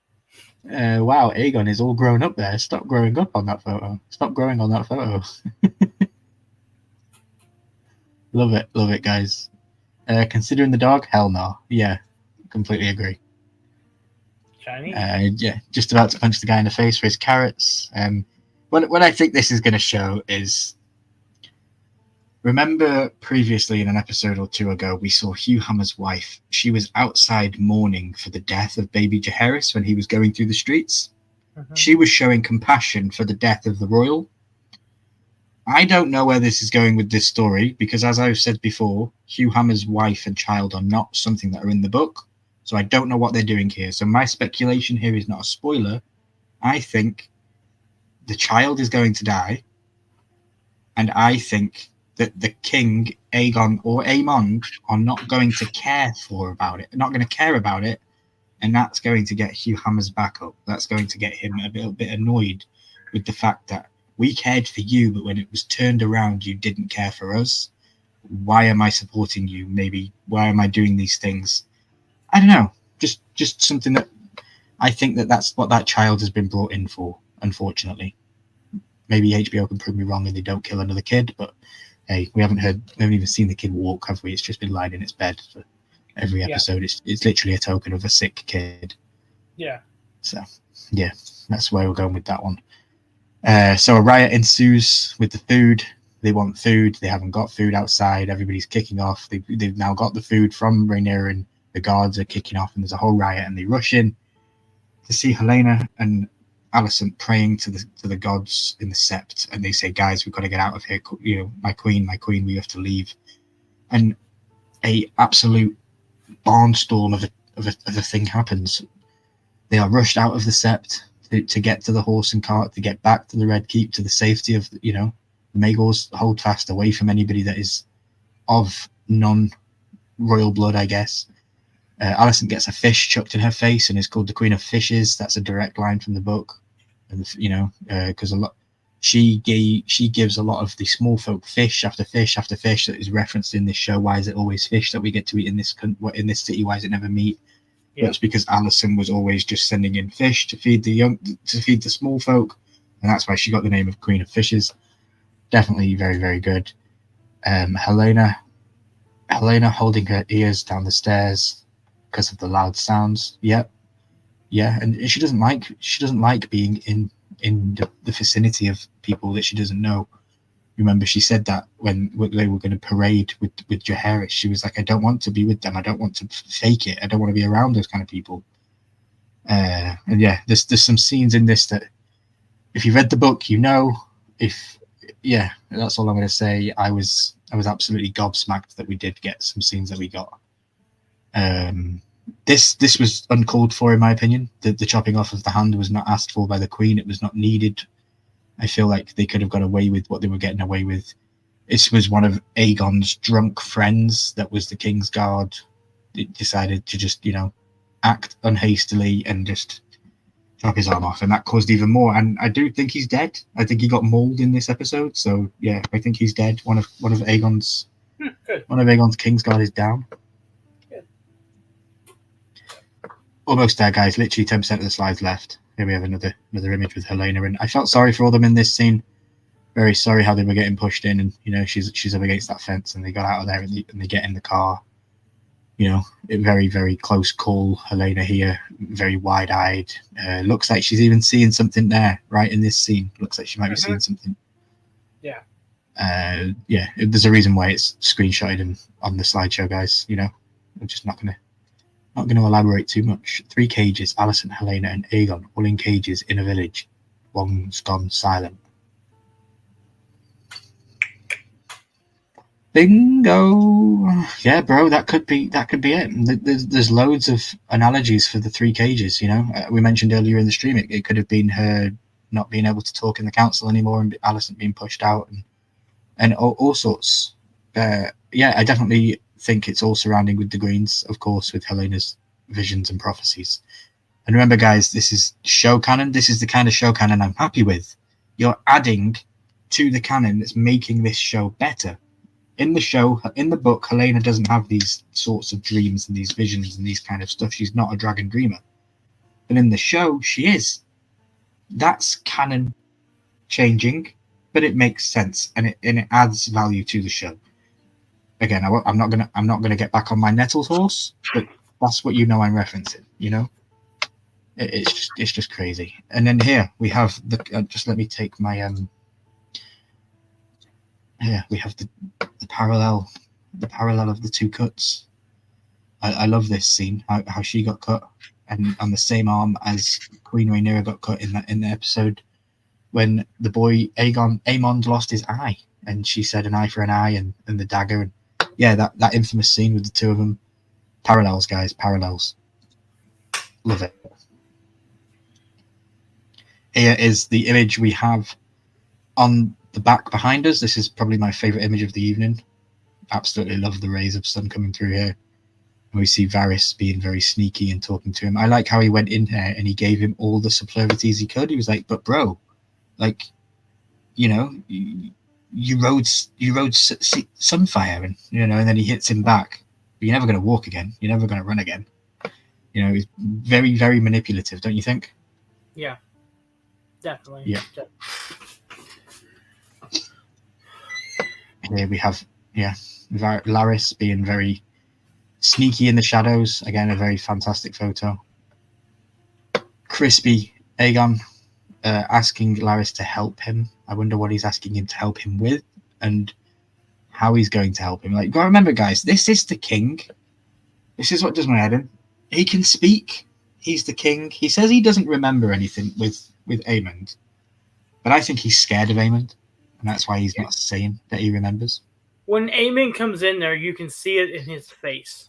S3: Wow, Aegon is all grown up there. Stop growing up on that photo. Stop growing on that photo. Love it, guys. Considering the dog, hell no. Yeah, completely agree.
S4: Chinese.
S3: Yeah, just about to punch the guy in the face for his carrots. What I think this is going to show is, remember previously in an episode or two ago, we saw Hugh Hammer's wife. She was outside mourning for the death of baby Jaehaerys when he was going through the streets.
S4: Mm-hmm.
S3: She was showing compassion for the death of the royal. I don't know where this is going with this story, because as I've said before, Hugh Hammer's wife and child are not something that are in the book. So I don't know what they're doing here. So my speculation here is not a spoiler. I think the child is going to die. And I think that the king, Aegon or Aemond, are not going to care about it. And that's going to get Hugh Hammer's back up. That's going to get him a little bit annoyed with the fact that we cared for you, but when it was turned around, you didn't care for us. Why am I supporting you? Maybe why am I doing these things? I don't know. Just something that I think that's what that child has been brought in for, unfortunately. Maybe HBO can prove me wrong and they don't kill another kid, but hey, we haven't even seen the kid walk, have we? It's just been lying in its bed for every episode. Yeah. It's literally a token of a sick kid.
S4: Yeah.
S3: So, yeah, that's where we're going with that one. So a riot ensues with the food. They want food. They haven't got food outside. Everybody's kicking off. They've now got the food from Rhaenyra, and the guards are kicking off, and there's a whole riot, and they rush in to see Helena and Alicent praying to the gods in the Sept, and they say, "Guys, we've got to get out of here. You know, my queen, we have to leave." And a absolute barnstorm of a thing happens. They are rushed out of the Sept to get to the horse and cart, to get back to the Red Keep, to the safety of the Maegor's hold fast, away from anybody that is of non-royal blood, I guess. Alicent gets a fish chucked in her face and is called the Queen of Fishes. That's a direct line from the book, and because she gives a lot of the small folk fish after fish after fish that is referenced in this show. Why is it always fish that we get to eat in this city? Why is it never meat? Yeah. It's because Alicent was always just sending in fish to feed the small folk, and that's why she got the name of Queen of Fishes. Definitely very, very good. Helena holding her ears down the stairs because of the loud sounds. Yep. Yeah, and she doesn't like being in the vicinity of people that she doesn't know. Remember, she said that when they were going to parade with Jaehaerys, she was like, I don't want to be with them. I don't want to fake it. I don't want to be around those kind of people. And yeah, there's some scenes in this that if you read the book, that's all I'm going to say. I was absolutely gobsmacked that we did get some scenes that we got. This was uncalled for, in my opinion. The chopping off of the hand was not asked for by the Queen. It was not needed. I feel like they could have got away with what they were getting away with. This was one of Aegon's drunk friends that was the King's Guard. It decided to just, act unhastily and just chop his arm off, and that caused even more. And I do think he's dead. I think he got mauled in this episode. So yeah, I think he's dead. One of Aegon's King's Guard is down. Good. Almost there, guys. Literally 10% of the slides left. Here we have another image with Helena, and I felt sorry for all them in this scene. Very sorry how they were getting pushed in, and she's up against that fence, and they got out of there, and they get in the car. A very, very close call. Helena here, very wide-eyed. Looks like she's even seeing something there, right in this scene. Looks like she might be seeing something.
S4: Yeah.
S3: There's a reason why it's screenshotted on the slideshow, guys. I'm just not gonna elaborate too much. 3 cages: Alicent, Helena, and Aegon, all in cages in a village. One's gone silent. Bingo. Yeah, bro, that could be it. There's loads of analogies for the 3 cages. We mentioned earlier in the stream it could have been her not being able to talk in the council anymore, and Alicent being pushed out, and all sorts. I definitely think it's all surrounding with the Greens, of course, with Helena's visions and prophecies. And remember, guys, this is show canon. This is the kind of show canon I'm happy with. You're adding to the canon that's making this show better. In the book, Helena doesn't have these sorts of dreams and these visions and these kind of stuff. She's not a dragon dreamer. But in the show, she is. That's canon changing, but it makes sense, and it adds value to the show. Again, I'm not gonna get back on my Nettles horse, but that's what I'm referencing. It's just crazy. And then here we have just let me take my Here we have the parallel of the 2 cuts. I love this scene, how she got cut, and on the same arm as Queen Rhaenyra got cut in the episode when the boy Aemond lost his eye, and she said an eye for an eye, and the dagger, and yeah, that infamous scene with the 2 of them. Parallels, guys, parallels. Love it. Here is the image we have on the back behind us. This is probably my favorite image of the evening. Absolutely love the rays of sun coming through here. And we see Varys being very sneaky and talking to him. I like how he went in there and he gave him all the subtleties he could. He was like, but bro, like, you rode Sunfire, and and then he hits him back. But you're never going to walk again. You're never going to run again. He's very, very manipulative, don't you think?
S4: Yeah, definitely.
S3: Yeah. Here we have, Larys being very sneaky in the shadows. Again, a very fantastic photo. Crispy Aegon asking Larys to help him. I wonder what he's asking him to help him with, and how he's going to help him. Like, gotta remember, guys, this is the king. This is what does my head in. He can speak. He's the king. He says he doesn't remember anything with Aemond, but I think he's scared of Aemond, and that's why he's not saying that he remembers.
S4: When Aemond comes in there, you can see it in his face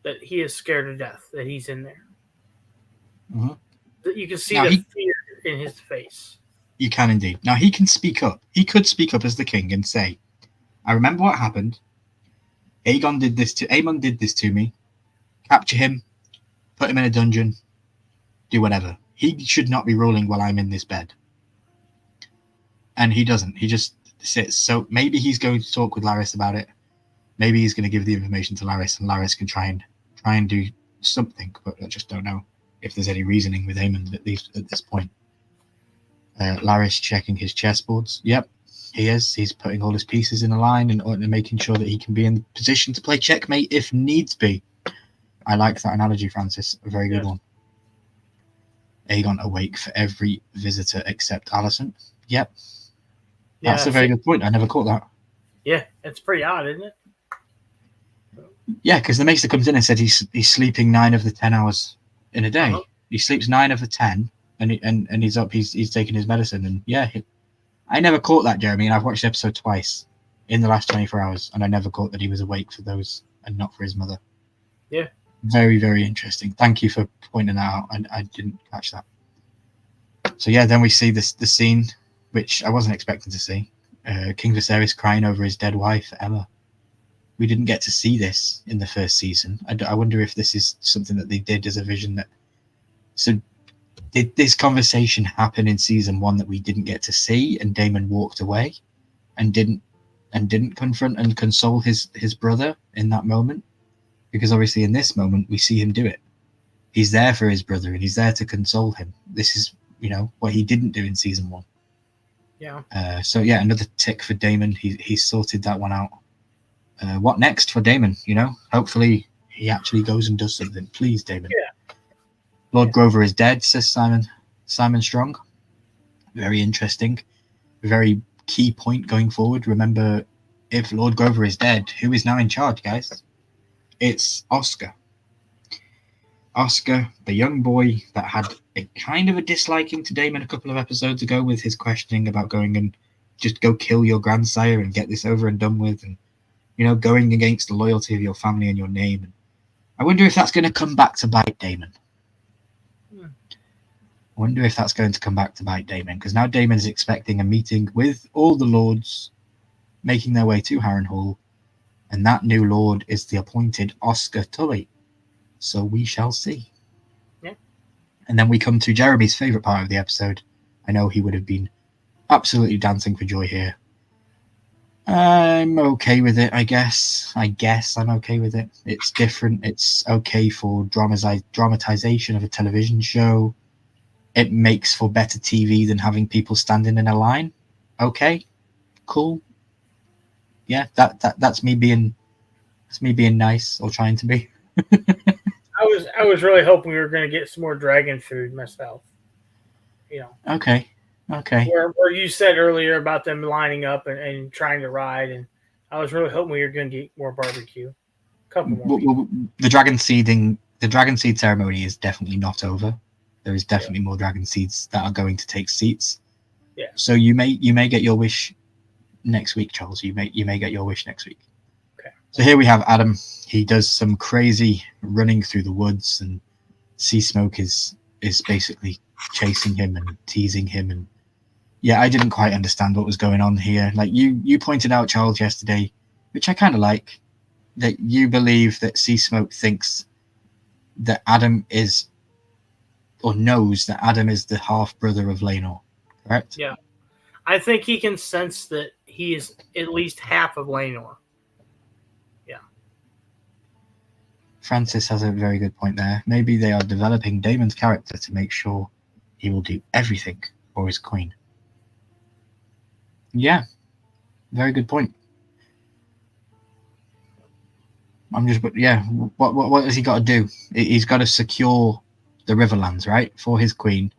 S4: that he is scared to death that he's in there.
S3: Mm-hmm.
S4: That you can see the fear in his face.
S3: You can indeed. Now, he can speak up. He could speak up as the king and say, I remember what happened. Aemond did this to me. capture him, put him in a dungeon, do whatever. He should not be ruling while I'm in this bed. And he doesn't. He just sits. So maybe he's going to talk with Laris about it. Maybe he's going to give the information to Laris, and Laris can try and do something. But I just don't know if there's any reasoning with Aemond at this point. Laris checking his chessboards. Yep, he is. He's putting all his pieces in a line and making sure that he can be in the position to play checkmate if needs be. I like that analogy, Francis. A very good one. Aegon awake for every visitor except Alicent. Yep. That's a very good point. I never caught that.
S4: Yeah, it's pretty odd, isn't it?
S3: Yeah, because the Maester comes in and said he's sleeping 9 of the 10 hours in a day. He sleeps 9 of the 10, and he's up. He's taking his medicine, and yeah, I never caught that, Jeremy. And I've watched the episode twice in the last 24 hours, and I never caught that he was awake for those and not for his mother.
S4: Yeah.
S3: Very, very interesting. Thank you for pointing that out. I didn't catch that. So yeah, then we see the scene, which I wasn't expecting to see. King Viserys crying over his dead wife, Emma. We didn't get to see this in the first season. I wonder if this is something that they did as a vision. So did this conversation happen in season 1 that we didn't get to see, and Daemon walked away and didn't confront and console his brother in that moment? Because obviously in this moment we see him do it. He's there for his brother and he's there to console him. This is, what he didn't do in season 1.
S4: Yeah.
S3: So yeah, another tick for Daemon. He sorted that one out. What next for Daemon? Hopefully he actually goes and does something. Please, Daemon.
S4: Yeah.
S3: Lord Grover is dead, says Simon Strong. Very interesting. Very key point going forward. Remember, if Lord Grover is dead, who is now in charge, guys? It's Oscar. Oscar, the young boy that had a kind of a disliking to Daemon a couple of episodes ago with his questioning about going and just go kill your grandsire and get this over and done with, and going against the loyalty of your family and your name. And I wonder if that's going to come back to bite Daemon. I wonder if that's going to come back to bite Daemon, because now Daemon is expecting a meeting with all the lords making their way to Harrenhal, and that new lord is the appointed Oscar Tully. So we shall see.
S4: Yeah.
S3: And then we come to Jeremy's favourite part of the episode. I know he would have been absolutely dancing for joy here. I'm okay with it, I guess. I'm okay with it. It's different. It's okay for dramatization of a television show. It makes for better TV than having people standing in a line. Okay, cool. Yeah, that's me being nice, or trying to be.
S4: I was really hoping we were going to get some more dragon food myself.
S3: Okay.
S4: Where you said earlier about them lining up and trying to ride, and I was really hoping we were going to get more barbecue. A couple more.
S3: Well, the dragon seed ceremony is definitely not over. There is definitely more dragon seeds that are going to take seats.
S4: Yeah.
S3: So you may get your wish next week, Charles. You may get your wish next week.
S4: Okay.
S3: So here we have Adam. He does some crazy running through the woods, and Sea Smoke is basically chasing him and teasing him. And yeah, I didn't quite understand what was going on here. Like you pointed out, Charles, yesterday, which I kind of like, that you believe that Sea Smoke thinks that Adam is, or knows that Adam is the half brother of Laenor, correct?
S4: Yeah. I think he can sense that he is at least half of Laenor. Yeah.
S3: Francis has a very good point there. Maybe they are developing Daemon's character to make sure he will do everything for his queen. Yeah, very good point. What has he got to do? He's got to secure the Riverlands, right, for his queen,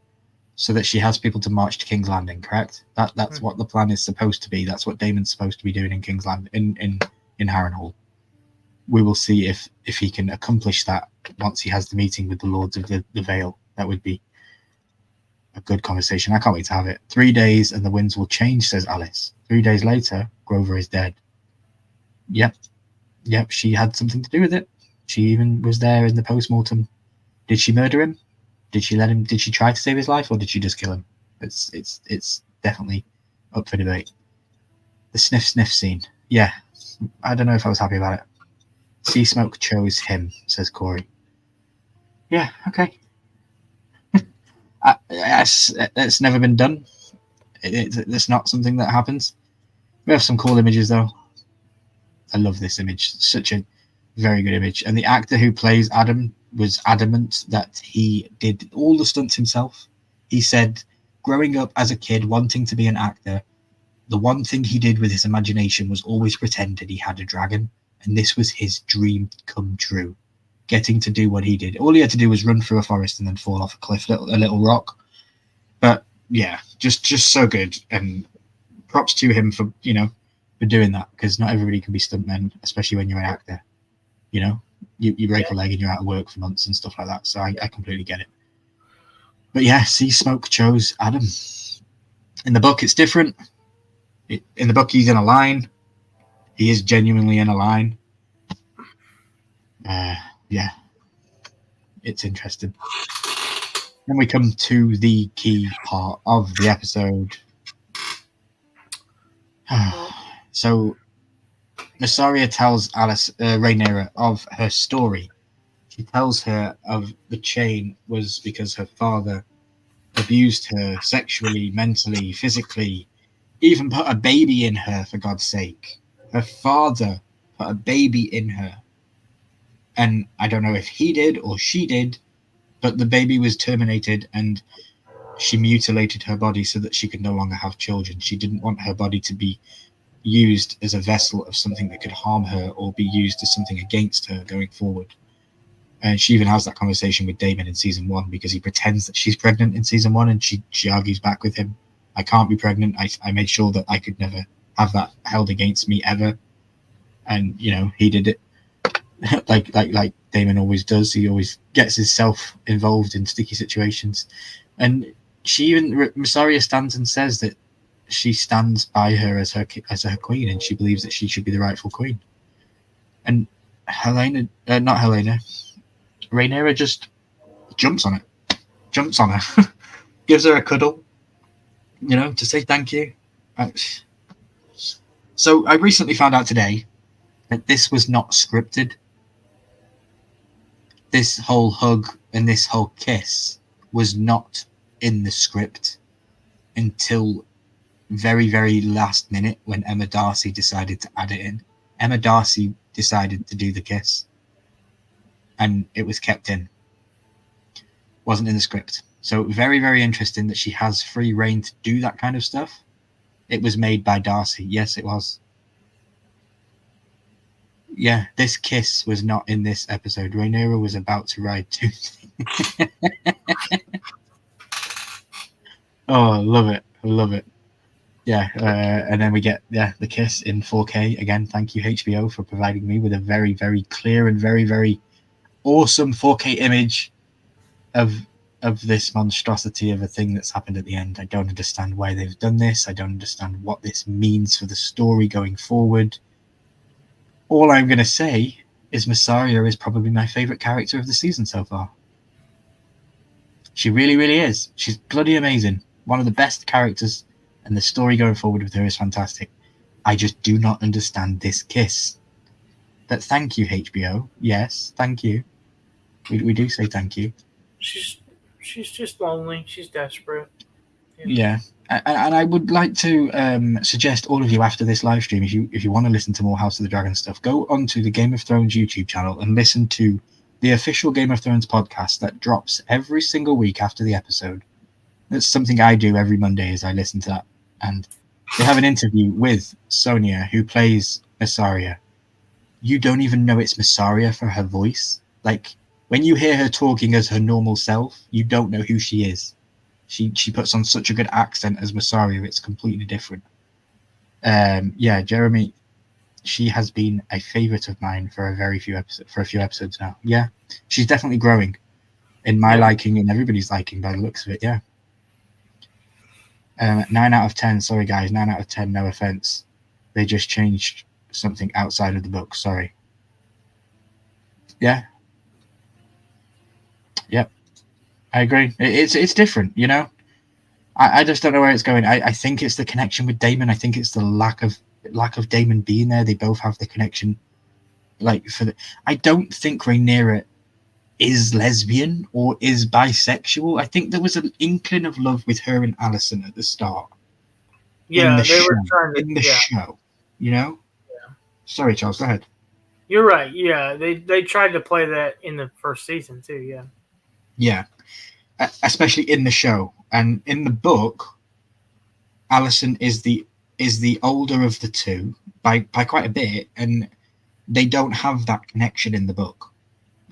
S3: so that she has people to march to King's Landing, correct? That's what the plan is supposed to be. That's what Daemon's supposed to be doing in King's Land in Harrenhal. We will see if he can accomplish that once he has the meeting with the Lords of the Vale. That would be a good conversation. I can't wait to have it. 3 days and the winds will change, says Alice. 3 days later, Grover is dead. Yep, she had something to do with it. She even was there in the post-mortem. Did she murder him? Did she try to save his life, or did she just kill him? It's definitely up for debate. The sniff scene. Yeah, I don't know if I was happy about it. Sea Smoke chose him, says Corey. Yeah, okay. It's never been done. It's not something that happens. We have some cool images, though. I love this image. Such a very good image. And the actor who plays Adam was adamant that he did all the stunts himself. He said, growing up as a kid, wanting to be an actor, the one thing he did with his imagination was always pretend that he had a dragon. And this was his dream come true. Getting to do what he did. All he had to do was run through a forest and then fall off a cliff, a little rock. But yeah, just so good. And props to him for, for doing that, because not everybody can be stuntmen, especially when you're an actor. You break a leg and you're out of work for months and stuff like that. So I completely get it. But yeah, Sea Smoke chose Adam. In the book, it's different. In the book, he's in a line. He is genuinely in a line. Yeah, it's interesting. Then we come to the key part of the episode. So Mysaria tells Rhaenyra of her story. She tells her of the chain was because her father abused her sexually, mentally, physically, even put a baby in her, for God's sake. Her father put a baby in her. And I don't know if he did or she did, but the baby was terminated and she mutilated her body so that she could no longer have children. She didn't want her body to be used as a vessel of something that could harm her or be used as something against her going forward. And she even has that conversation with Daemon in season 1 because he pretends that she's pregnant in season 1 and she argues back with him. I can't be pregnant. I made sure that I could never have that held against me ever. And, he did it. like Daemon always does. He always gets himself involved in sticky situations. And Mysaria stands and says that she stands by her as her queen, and she believes that she should be the rightful queen. And Rhaenyra just jumps on her, gives her a cuddle, to say thank you. So I recently found out today that this was not scripted. This whole hug and this whole kiss was not in the script until very, very last minute when Emma Darcy decided to add it in. Emma Darcy decided to do the kiss and it was kept in. Wasn't in the script. So very, very interesting that she has free reign to do that kind of stuff. It was made by Darcy. Yes, it was. Yeah, this kiss was not in this episode. Rhaenyra was about to ride too. Oh, I love it. I love it. Yeah, and then we get the kiss in 4K. Again, thank you, HBO, for providing me with a very, very clear and very, very awesome 4K image of this monstrosity of a thing that's happened at the end. I don't understand why they've done this. I don't understand what this means for the story going forward. All I'm going to say is Mysaria is probably my favourite character of the season so far. She really, really is. She's bloody amazing. One of the best characters, and the story going forward with her is fantastic. I just do not understand this kiss. But thank you, HBO. Yes, thank you. We do say thank you.
S4: She's just lonely. She's desperate.
S3: Yeah. And I would like to suggest all of you after this live stream, if you want to listen to more House of the Dragon stuff, go onto the Game of Thrones YouTube channel and listen to the official Game of Thrones podcast that drops every single week after the episode. That's something I do every Monday as I listen to that. And they have an interview with Sonia, who plays Mysaria. You don't even know it's Mysaria for her voice. Like, when you hear her talking as her normal self, you don't know who she is. She puts on such a good accent as Mysaria, it's completely different. Jeremy, she has been a favourite of mine for a few episodes now. Yeah, she's definitely growing in my liking and everybody's liking by the looks of it. Yeah. 9 out of 10. Sorry, guys. 9 out of 10. No offense. They just changed something outside of the book. Sorry. Yeah. Yep. I agree. It's different, I just don't know where it's going. I think it's the connection with Daemon. I think it's the lack of Daemon being there. They both have the connection. I don't think Rhaenyra is lesbian or is bisexual. I think there was an inkling of love with her and Allison at the start.
S4: Yeah, they were trying to.
S3: In the show, you know?
S4: Yeah.
S3: Sorry, Charles, go ahead.
S4: You're right. Yeah, they tried to play that in the first season too. Yeah.
S3: Yeah, especially in the show. And in the book, Allison is the older of the two by quite a bit, and they don't have that connection in the book.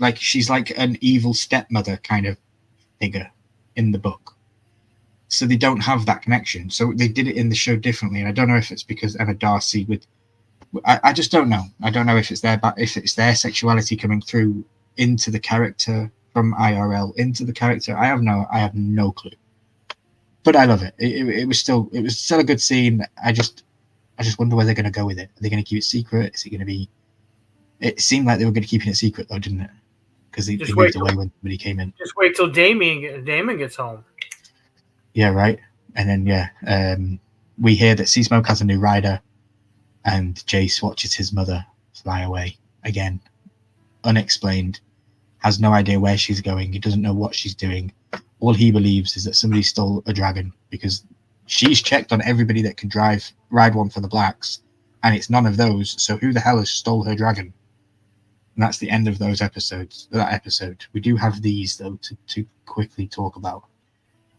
S3: Like, she's like an evil stepmother kind of figure in the book. So they don't have that connection. So they did it in the show differently. And I don't know if it's because Emma Darcy would. I just don't know. I don't know if it's their sexuality coming through into the character from IRL into the character. I have no clue. But I love it. It was still a good scene. I just wonder where they're going to go with it. Are they going to keep it secret? Is it going to be? It seemed like they were going to keep it secret though, didn't it? Because they moved away when somebody came in.
S4: Just wait till Damon gets home.
S3: Yeah, right. And then we hear that Seasmoke has a new rider, and Jace watches his mother fly away again, unexplained. Has no idea where she's going. He doesn't know what she's doing. All he believes is that somebody stole a dragon, because she's checked on everybody that can ride one for the Blacks, and it's none of those. So who the hell has stole her dragon? And that's the end of those episodes. That episode. We do have these though to quickly talk about.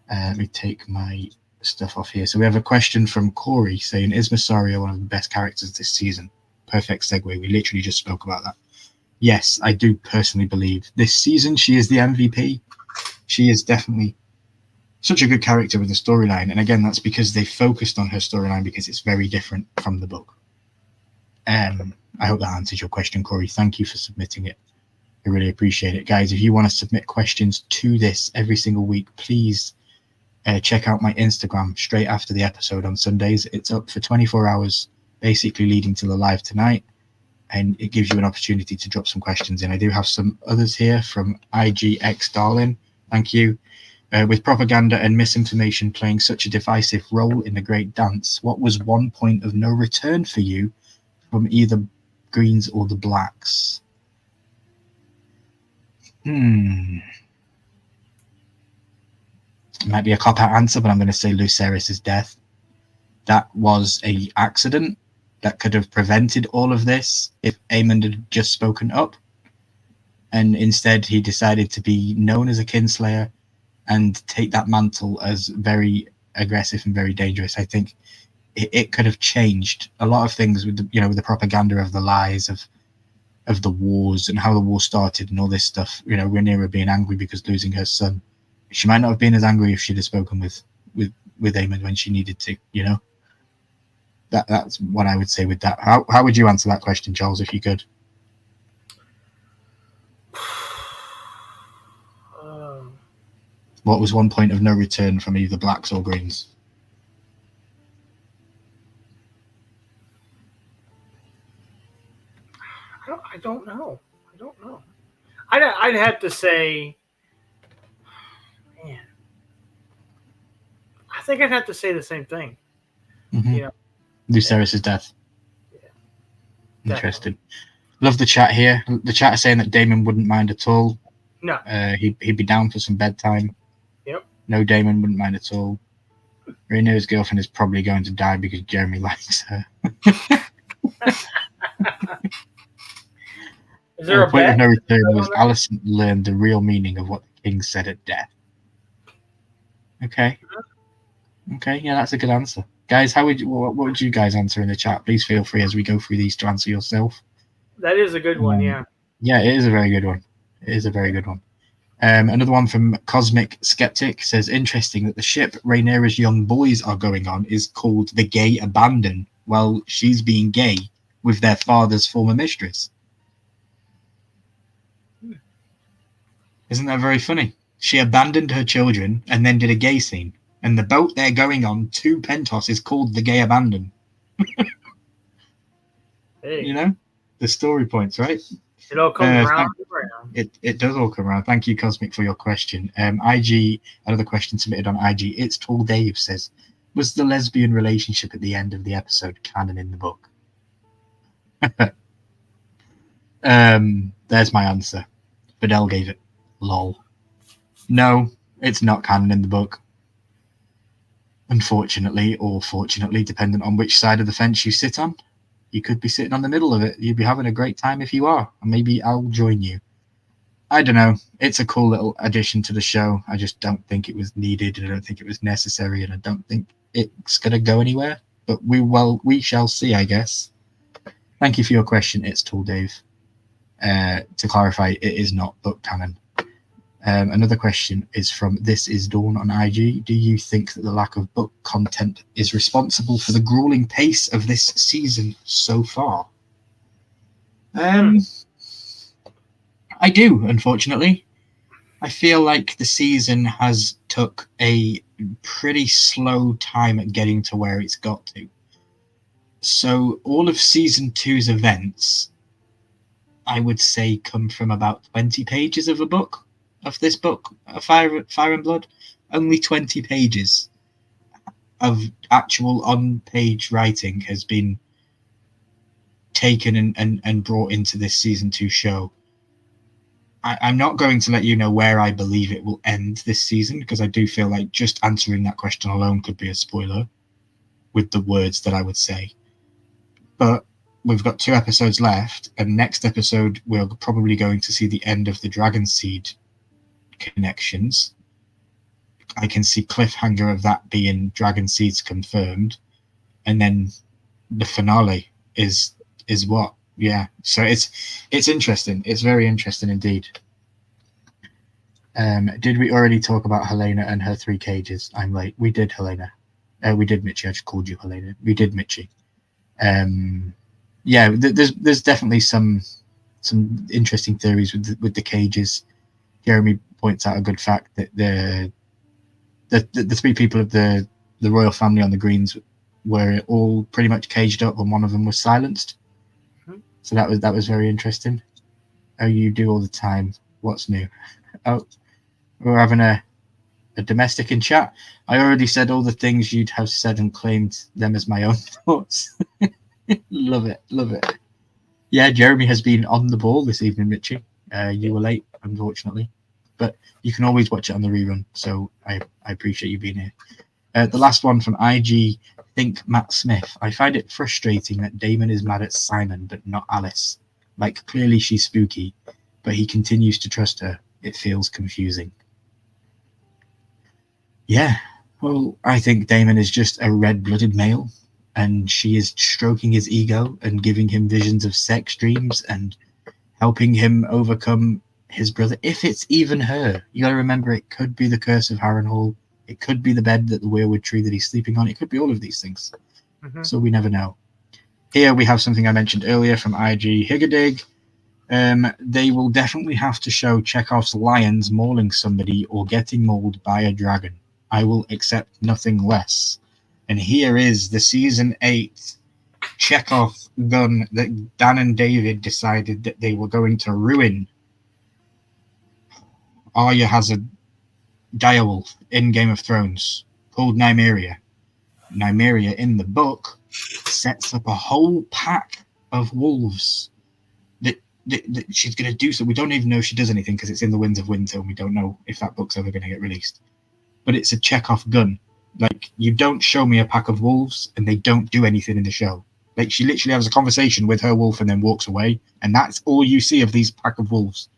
S3: Let me take my stuff off here. So we have a question from Corey saying, "Is Mysaria one of the best characters this season?" Perfect segue. We literally just spoke about that. Yes, I do personally believe this season she is the MVP. She is definitely such a good character with the storyline. And again, that's because they focused on her storyline, because it's very different from the book. I hope that answers your question, Corey. Thank you for submitting it. I really appreciate it. Guys, if you want to submit questions to this every single week, please check out my Instagram straight after the episode on Sundays. It's up for 24 hours, basically leading to the live tonight. And it gives you an opportunity to drop some questions in. I do have some others here from IGX Darling. Thank you. With propaganda and misinformation playing such a divisive role in the Great Dance, what was one point of no return for you from either Greens or the Blacks? It might be a cop-out answer, but I'm going to say Lucerys' death. That was an accident that could have prevented all of this if Aemond had just spoken up. And instead, he decided to be known as a Kinslayer and take that mantle as very aggressive and very dangerous. I think it could have changed a lot of things with with the propaganda of the lies of the wars and how the war started and all this stuff. Rhaenyra being angry because losing her son. She might not have been as angry if she'd have spoken with Aemond when she needed to. That's what I would say with that. How would you answer that question, Charles, if you could? What was one point of no return from either Blacks or Greens?
S4: I don't know. I'd have to say, man. I think I'd have to say the same thing.
S3: Mm-hmm. Lucerys' death.
S4: Yeah.
S3: Interesting. Love the chat here. The chat is saying that Daemon wouldn't mind at all.
S4: No.
S3: He'd be down for some bedtime.
S4: Yep.
S3: No, Daemon wouldn't mind at all. Rhaenyra's girlfriend is probably going to die because Jeremy likes her.
S4: Is there a
S3: point
S4: bet?
S3: of no return was Alicent learned the real meaning of what the king said at death. Okay, yeah, that's a good answer. Guys, what would you guys answer in the chat? Please feel free as we go through these to answer yourself.
S4: That is a good one, yeah.
S3: Yeah, it is a very good one. Another one from Cosmic Skeptic says, interesting that the ship Rhaenyra's young boys are going on is called the Gay Abandon, while she's being gay with their father's former mistress. Isn't that very funny? She abandoned her children and then did a gay scene. And the boat they're going on to Pentos is called the Gay Abandon.
S4: Hey.
S3: The story points, right?
S4: It all comes around.
S3: It does all come around. Thank you, Cosmic, for your question. IG, another question submitted on IG. It's Tall Dave says, was the lesbian relationship at the end of the episode canon in the book? There's my answer. Fidel gave it. Lol. No, it's not canon in the book. Unfortunately, or fortunately, depending on which side of the fence you sit on. You could be sitting on the middle of it. You'd be having a great time if you are. And maybe I'll join you. I don't know. It's a cool little addition to the show. I just don't think it was needed, and I don't think it was necessary, and I don't think it's going to go anywhere. But we shall see, I guess. Thank you for your question. It's Tool Dave. To clarify, it is not book canon. Another question is from This Is Dawn on IG. Do you think that the lack of book content is responsible for the grueling pace of this season so far? I do, unfortunately. I feel like the season has took a pretty slow time at getting to where it's got to. So all of season 2's events, I would say, come from about 20 pages of a book. Of this book, Fire and Blood, only 20 pages of actual on-page writing has been taken and brought into this season 2 show. I'm not going to let you know where I believe it will end this season, because I do feel like just answering that question alone could be a spoiler with the words that I would say. But we've got 2 episodes left, and next episode we're probably going to see the end of the Dragon Seed connections. I can see cliffhanger of that being Dragon Seeds confirmed, and then the finale is what? Yeah. So it's interesting. It's very interesting indeed. Did we already talk about Helena and her 3 cages? I'm late. We did, Helena. We did, Mitchie. I just called you Helena. We did, Mitchie. Yeah, there's definitely some interesting theories with the cages. Jeremy points out a good fact that the 3 people of the royal family on the Greens were all pretty much caged up, and one of them was silenced. Mm-hmm. So that was very interesting. Oh, you do all the time. What's new? Oh, we're having a domestic in chat. I already said all the things you'd have said and claimed them as my own thoughts. Love it. Yeah, Jeremy has been on the ball this evening, Mitchie. You were late, unfortunately. But you can always watch it on the rerun, so I appreciate you being here. The last one from IG Think Matt Smith. I find it frustrating that Damon is mad at Simon, but not Alice. Like, clearly she's spooky, but he continues to trust her. It feels confusing. Yeah, well, I think Damon is just a red-blooded male, and she is stroking his ego and giving him visions of sex dreams and helping him overcome his brother. If it's even her, you got to remember, it could be the curse of Harrenhal. It could be the bed that the weirwood tree that he's sleeping on. It could be all of these things. Mm-hmm. So we never know. Here we have something I mentioned earlier from IG Higadig. They will definitely have to show Chekhov's lions mauling somebody or getting mauled by a dragon. I will accept nothing less. And here is the season 8 Chekhov gun that Dan and David decided that they were going to ruin. Arya has a direwolf in Game of Thrones called Nymeria. Nymeria in the book sets up a whole pack of wolves that she's going to do. So we don't even know if she does anything because it's in the Winds of Winter, and we don't know if that book's ever going to get released. But it's a Chekhov gun. Like, you don't show me a pack of wolves and they don't do anything in the show. Like, she literally has a conversation with her wolf and then walks away, and that's all you see of these pack of wolves.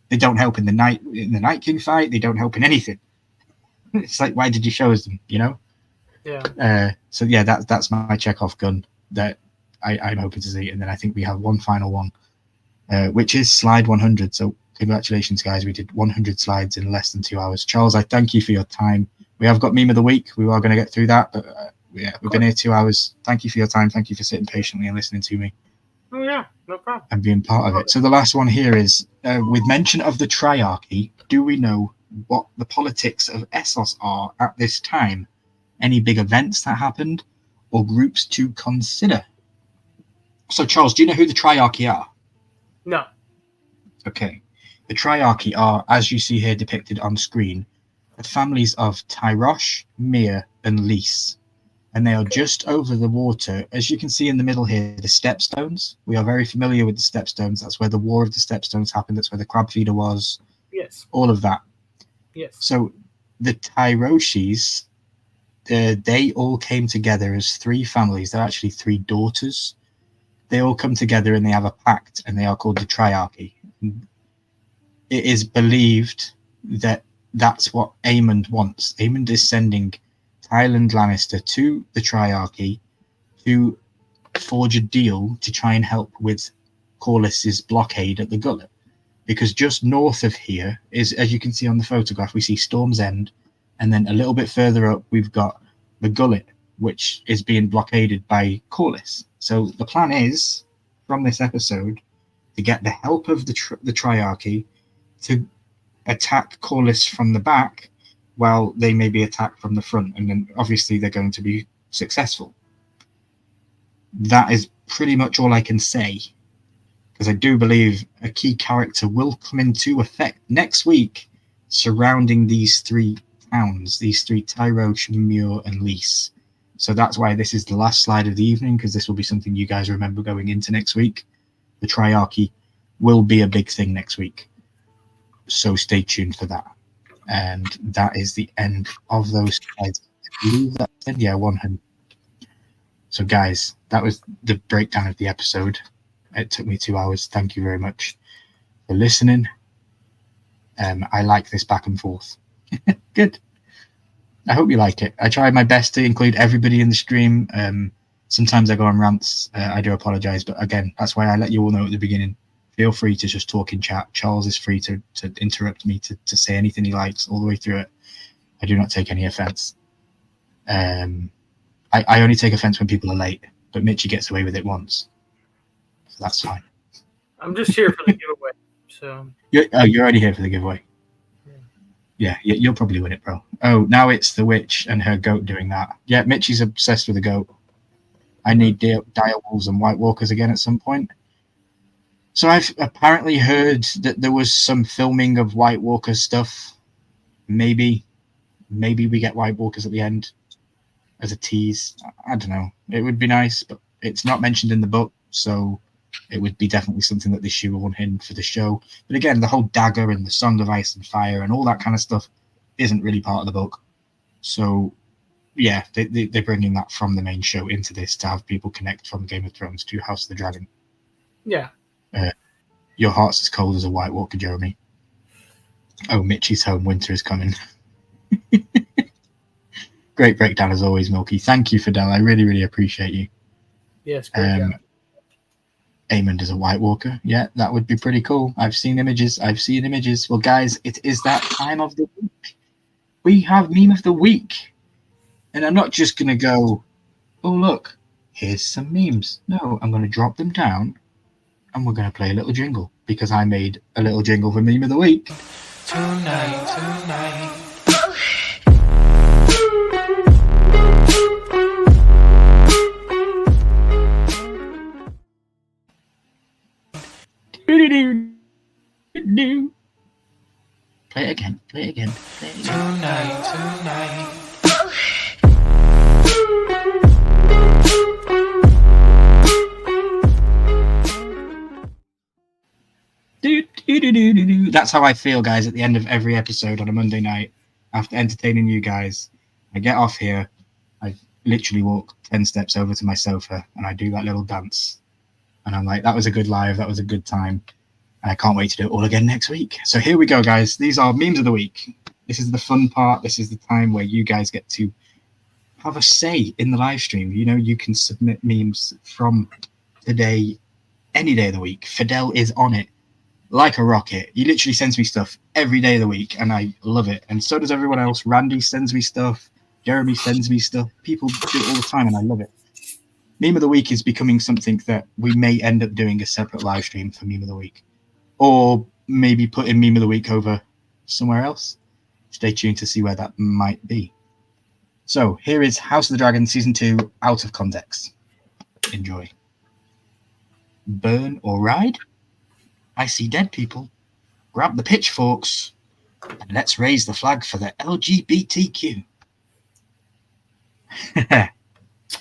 S3: They don't help in the Night King fight. They don't help in anything. It's like, why did you show us them? You know? Yeah. So yeah, that's my Chekhov gun that I'm hoping to see, and then I think we have one final one, which is slide 100. So congratulations, guys! We did 100 slides in less than 2 hours. Charles, I thank you for your time. We have got meme of the week. We are going to get through that, but yeah, we've been here 2 hours. Thank you for your time. Thank you for sitting patiently and listening to me.
S4: Oh yeah, no problem.
S3: And being part of it. So the last one here is, with mention of the Triarchy, do we know what the politics of Essos are at this time? Any big events that happened or groups to consider? So Charles, do you know who the Triarchy are?
S4: No.
S3: Okay. The Triarchy are, as you see here depicted on screen, the families of Tyrosh, Mir, and Lys. And they are just over the water. As you can see in the middle here, the Stepstones. We are very familiar with the Stepstones. That's where the War of the Stepstones happened. That's where the crab feeder was.
S4: Yes.
S3: All of that.
S4: Yes.
S3: So the Tyroshis, they all came together as three families. They're actually three daughters. They all come together and they have a pact, and they are called the Triarchy. It is believed that that's what Aemond wants. Aemond is sending Tywin Lannister to the Triarchy to forge a deal to try and help with Corlys's blockade at the Gullet. Because just north of here is, as you can see on the photograph, we see Storm's End, and then a little bit further up we've got the Gullet, which is being blockaded by Corlys. So the plan is, from this episode, to get the help of the Triarchy to attack Corlys from the back, while they may be attacked from the front, and then obviously they're going to be successful. That is pretty much all I can say, because I do believe a key character will come into effect next week surrounding these three towns, these three, Tyrosh, Muir, and Lys. So that's why this is the last slide of the evening, because this will be something you guys remember going into next week. The Triarchy will be a big thing next week, so stay tuned for that. And that is the end of those slides. I believe that's it. Yeah, 100. So guys, that was the breakdown of the episode. It took me 2 hours. Thank you very much for listening. I like this back and forth. Good. I hope you like it. I tried my best to include everybody in the stream. Sometimes I go on rants. I do apologize, but again, that's why I let you all know at the beginning. Feel free to just talk in chat. Charles is free to interrupt me, to say anything he likes all the way through it. I do not take any offense. I only take offense when people are late, but Mitchie gets away with it once. So that's fine.
S4: I'm just here for the giveaway. So
S3: you're already here for the giveaway. Yeah, you'll probably win it, bro. Oh, now it's the witch and her goat doing that. Yeah, Mitchie's obsessed with the goat. I need dire wolves and White Walkers again at some point. So I've apparently heard that there was some filming of White Walker stuff. Maybe we get White Walkers at the end as a tease. I don't know. It would be nice, but it's not mentioned in the book, so it would be definitely something that they shoehorn in for the show. But again, the whole dagger and the Song of Ice and Fire and all that kind of stuff isn't really part of the book. So yeah, they're bringing that from the main show into this to have people connect from Game of Thrones to House of the Dragon.
S4: Yeah.
S3: Your heart's as cold as a White Walker, Jeremy. Oh, Mitchie's home. Winter is coming. Great breakdown as always, Milky. Thank you, Fidel. I really, really appreciate you.
S4: Yes, great job.
S3: Aemond is a White Walker. Yeah, that would be pretty cool. I've seen images. Well, guys, it is that time of the week. We have Meme of the Week. And I'm not just going to go, oh, look, here's some memes. No, I'm going to drop them down and we're going to play a little jingle, because I made a little jingle for Meme of the Week.
S12: Tonight.
S3: Play it again.
S12: Tonight.
S3: That's how I feel, guys, at the end of every episode on a Monday night after entertaining you guys. I get off here, I literally walk 10 steps over to my sofa and I do that little dance. And I'm like, that was a good live, that was a good time. And I can't wait to do it all again next week. So here we go, guys. These are Memes of the Week. This is the fun part. This is the time where you guys get to have a say in the live stream. You know, you can submit memes from today, any day of the week. Fidel is on it like a rocket. He literally sends me stuff every day of the week, and I love it. And so does everyone else. Randy sends me stuff. Jeremy sends me stuff. People do it all the time, and I love it. Meme of the Week is becoming something that we may end up doing a separate live stream for Meme of the Week. Or maybe putting Meme of the Week over somewhere else. Stay tuned to see where that might be. So here is House of the Dragon Season 2 Out of Context. Enjoy. Burn or ride? I see dead people. Grab the pitchforks and let's raise the flag for the LGBTQ.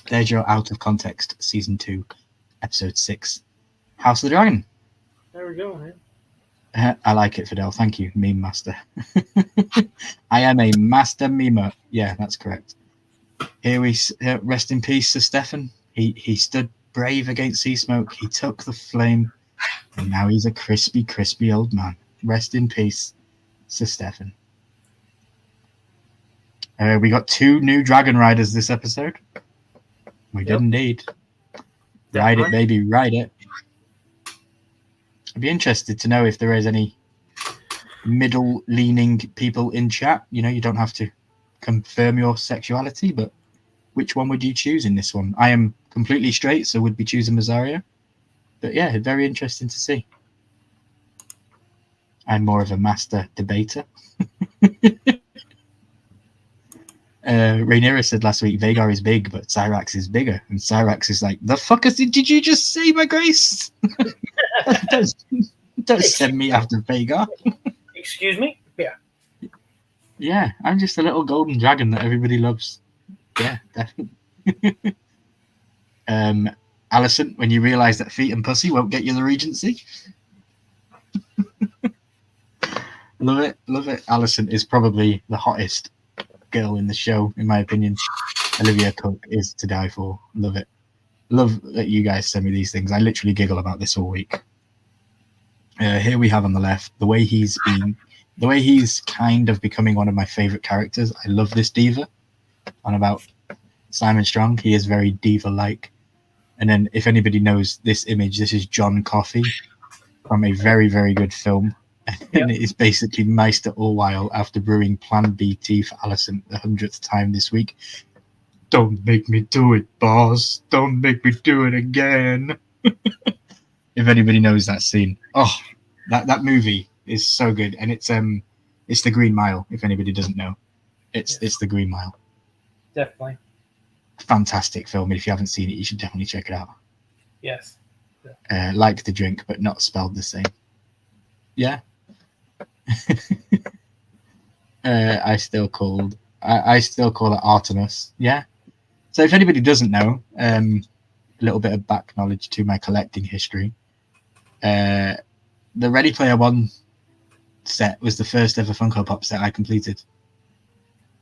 S3: There's your Out of Context Season 2 Episode 6 House of the Dragon.
S4: There we go, man.
S3: I like it, Fidel. Thank you, meme master. I am a master memer. Yeah, that's correct. Here we rest in peace, Sir Stefan. He stood brave against Sea Smoke. He took the flame, and now he's a crispy old man. Rest in peace, Sir Stefan. We got 2 new Dragon Riders this episode. We did indeed. Ride it, baby, ride it. I'd be interested to know if there is any middle-leaning people in chat. You know, you don't have to confirm your sexuality, but which one would you choose in this one? I am completely straight, so would be choosing Mazaria. But yeah, very interesting to see. I'm more of a master debater. Rhaenyra said last week, Vhagar is big, but Cyrax is bigger. And Cyrax is like, the fuck did you just say, my grace? don't send me after Vhagar.
S4: Excuse me? Yeah.
S3: Yeah, I'm just a little golden dragon that everybody loves. Yeah, definitely. Alison, when you realise that feet and pussy won't get you the regency. Love it, love it. Alison is probably the hottest girl in the show, in my opinion. Olivia Cook is to die for. Love it. Love that you guys send me these things. I literally giggle about this all week. Here we have on the left the way he's kind of becoming one of my favorite characters. I love this diva. On about Simon Strong, he is very diva-like. And then, if anybody knows this image, this is John Coffey from a very, very good film. And it is basically Meister Orwell after brewing Plan B tea for Alison the 100th time this week. Don't make me do it, boss. Don't make me do it again. If anybody knows that scene. Oh, that movie is so good. And it's The Green Mile, if anybody doesn't know. It's The Green Mile.
S4: Definitely.
S3: Fantastic film. And if you haven't seen it, you should definitely check it out.
S4: Yes.
S3: Like the drink, but not spelled the same. Yeah. I still call it Artemis. Yeah. So if anybody doesn't know, a little bit of back knowledge to my collecting history. The Ready Player One set was the first ever Funko Pop set I completed.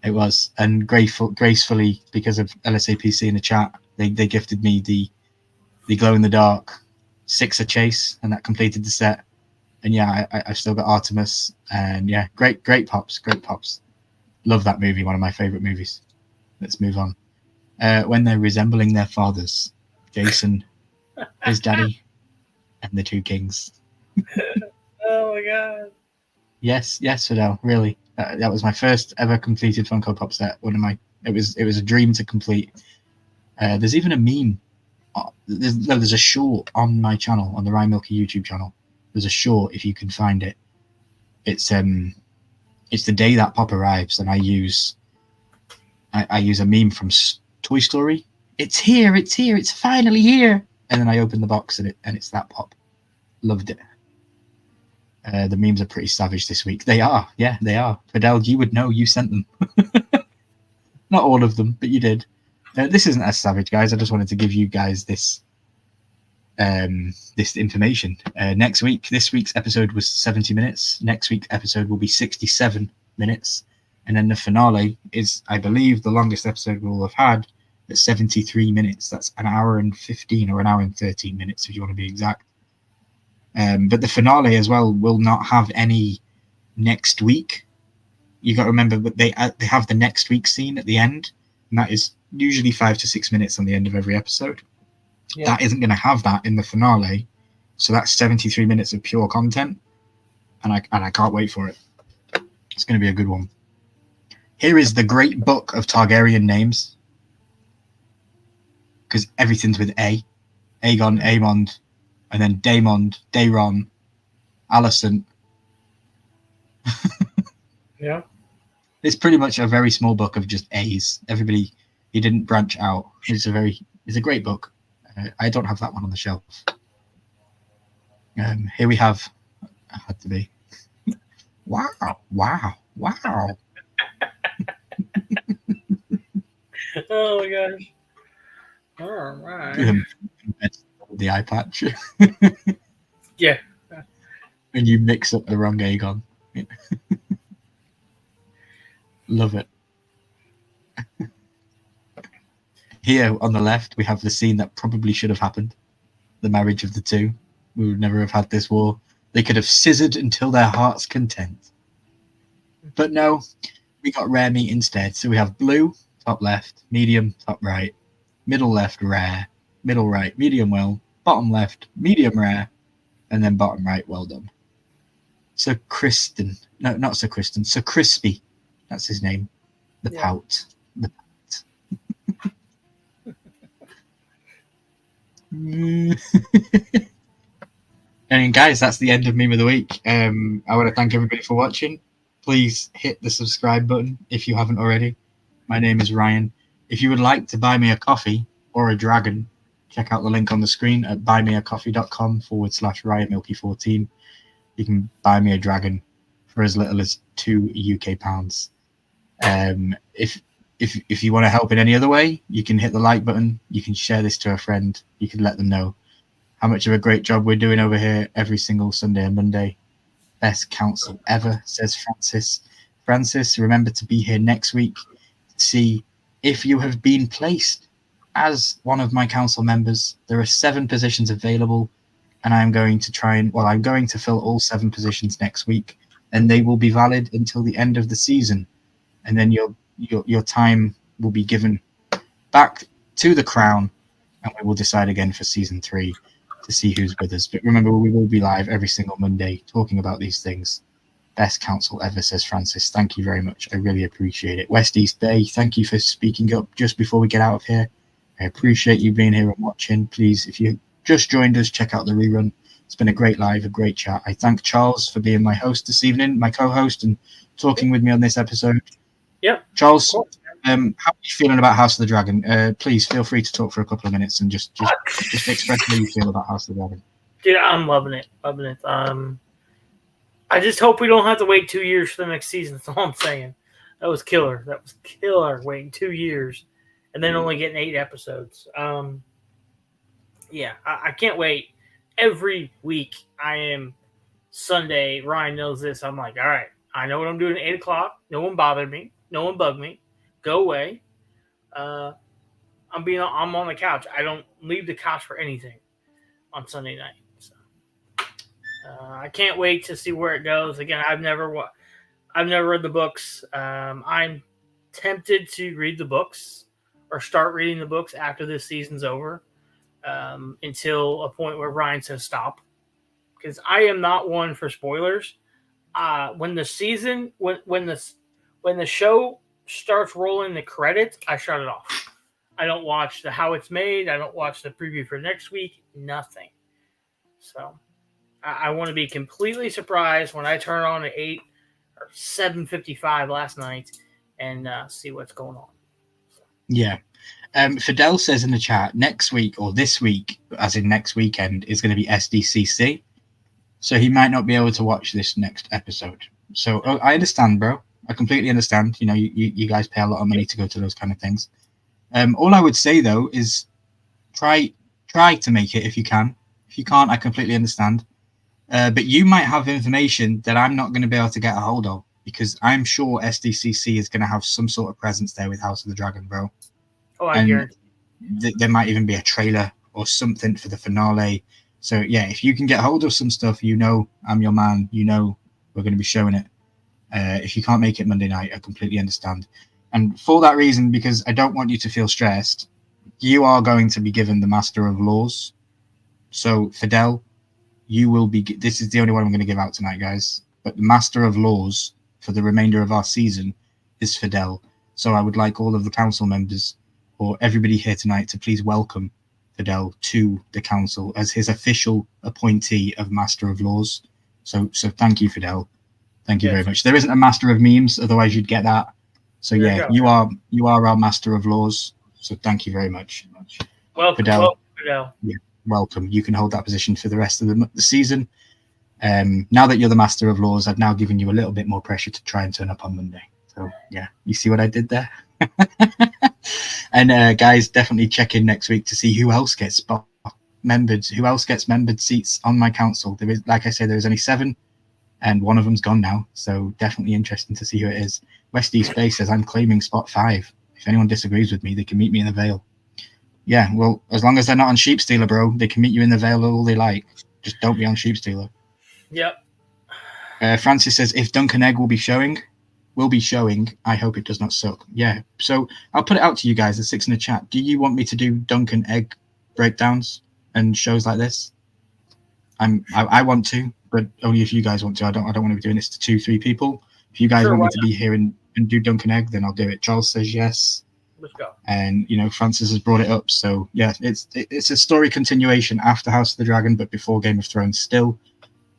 S3: It was, and gracefully, because of LSAPC in the chat, they gifted me the glow in the dark Sixer Chase, and that completed the set. And yeah, I've still got Artemis, and yeah, great pops. Love that movie, one of my favorite movies. Let's move on. When they're resembling their fathers, Jason, his daddy, and the 2 kings.
S4: Oh my god.
S3: Yes, Fidel, really. That was my first ever completed Funko Pop set. It was a dream to complete. There's even a meme. There's a short on my channel, on the Ryan Milky YouTube channel. There's a short, if you can find it. It's the day that pop arrives, and I use a meme from Toy Story. It's here, it's finally here. And then I open the box and it's that pop. Loved it. The memes are pretty savage this week. They are, yeah, they are. Fidel, you would know, you sent them. Not all of them, but you did. This isn't as savage, guys. I just wanted to give you guys this information. This week's episode was 70 minutes. Next week's episode will be 67 minutes. And then the finale is, I believe, the longest episode we'll have had at 73 minutes. That's an hour and 15 or an hour and 13 minutes, if you want to be exact. But the finale as well will not have any next week. You got to remember that they have the next week scene at the end, and that is usually 5 to 6 minutes on the end of every episode. Yeah. That isn't going to have that in the finale, so that's 73 minutes of pure content, and I can't wait for it. It's going to be a good one. Here is the Great Book of Targaryen names, because everything's with A. Aegon, Aemond, and then Daemon, Daeron, Alicent.
S4: Yeah.
S3: It's pretty much a very small book of just A's. He didn't branch out. It's a great book. I don't have that one on the shelf. Here we have, it had to be. Wow.
S4: Oh my gosh. All right.
S3: The eye patch.
S4: Yeah.
S3: when you mix up the wrong Aegon. Love it. Here on the left, we have the scene that probably should have happened. The marriage of the two. We would never have had this war. They could have scissored until their heart's content. But no, we got rare meat instead. So we have blue, top left, medium, top right, middle left, rare, middle right, medium well, bottom left, medium rare, and then bottom right, well done. Sir Kristen. No, not Sir Kristen. Sir Crispy. That's his name. The Pout. The Pout. And guys, that's the end of Meme of the Week. I want to thank everybody for watching. Please hit the subscribe button if you haven't already. My name is Ryan. If you would like to buy me a coffee or a dragon, check out the link on the screen at buymeacoffee.com/RyanMilky14. You can buy me a dragon for as little as £2 UK. If you want to help in any other way, you can hit the like button. You can share this to a friend. You can let them know how much of a great job we're doing over here every single Sunday and Monday. Best council ever, says Francis. Francis, remember to be here next week to see if you have been placed as one of my council members. There are 7 positions available, and I'm going to fill all 7 positions next week, and they will be valid until the end of the season. And then your time will be given back to the crown, and we will decide again for season 3 to see who's with us. But remember, we will be live every single Monday talking about these things. Best council ever, says Francis. Thank you very much. I really appreciate it. West East Bay, thank you for speaking up just before we get out of here. I appreciate you being here and watching. Please, if you just joined us, check out the rerun. It's been a great live, a great chat. I thank Charles for being my host this evening, my co-host, and talking with me on this episode.
S4: Yep.
S3: Charles, how are you feeling about House of the Dragon? Please feel free to talk for a couple of minutes and just express how you feel about House of the Dragon.
S4: Dude, I'm loving it. I just hope we don't have to wait 2 years for the next season. That's all I'm saying. That was killer. Waiting 2 years and then only getting 8 episodes. I can't wait. Every week I am Sunday. Ryan knows this. I'm like, all right, I know what I'm doing at 8 o'clock. No one bothered me. No one bugged me. Go away. I'm on the couch. I don't leave the couch for anything on Sunday night. So I can't wait to see where it goes. Again, I've never read the books. I'm tempted to read the books or start reading the books after this season's over, until a point where Ryan says stop, because I am not one for spoilers. When the show starts rolling the credits, I shut it off. I don't watch how it's made. I don't watch the preview for next week. Nothing. So I want to be completely surprised when I turn on at 8 or 7:55 last night and see what's going on.
S3: Yeah. Fidel says in the chat, next week or this week, as in next weekend, is going to be SDCC. So he might not be able to watch this next episode. So I understand, bro. I completely understand. You know, you guys pay a lot of money to go to those kind of things. All I would say, though, is try to make it if you can. If you can't, I completely understand. But you might have information that I'm not going to be able to get a hold of, because I'm sure SDCC is going to have some sort of presence there with House of the Dragon, bro.
S4: Oh, I guarantee.
S3: There might even be a trailer or something for the finale. So, yeah, if you can get hold of some stuff, you know I'm your man. You know we're going to be showing it. If you can't make it Monday night, I completely understand. And for that reason, because I don't want you to feel stressed, you are going to be given the Master of Laws. So, Fidel, you will be... This is the only one I'm going to give out tonight, guys. But the Master of Laws for the remainder of our season is Fidel. So I would like all of the council members or everybody here tonight to please welcome Fidel to the council as his official appointee of Master of Laws. So thank you, Fidel. Thank you very much. There isn't a Master of Memes, otherwise you'd get that. So you are our Master of Laws. So thank you very much.
S4: Welcome,
S3: Fidel.
S4: Fidel.
S3: Yeah, welcome. You can hold that position for the rest of the season. Now that you're the Master of Laws, I've now given you a little bit more pressure to try and turn up on Monday. So yeah, you see what I did there? And guys, definitely check in next week to see who else gets membered seats on my council. There is, like I said, there is only 7 and one of them's gone now. So definitely interesting to see who it is. West East Bay says, I'm claiming spot 5. If anyone disagrees with me, they can meet me in the Vale. Yeah, well, as long as they're not on Sheep Stealer, bro, they can meet you in the Vale all they like. Just don't be on Sheep Stealer.
S4: Yep.
S3: Francis says, if Duncan Egg will be showing, I hope it does not suck. Yeah, so I'll put it out to you guys, the 6 in the chat. Do you want me to do Duncan Egg breakdowns and shows like this? I want to, but only if you guys want to. I don't want to be doing this to 2-3 people. If you guys want me to be here and do Duncan Egg, then I'll do it. Charles says yes.
S4: Let's go.
S3: And Francis has brought it up. So yeah, it's a story continuation after House of the Dragon, but before Game of Thrones still.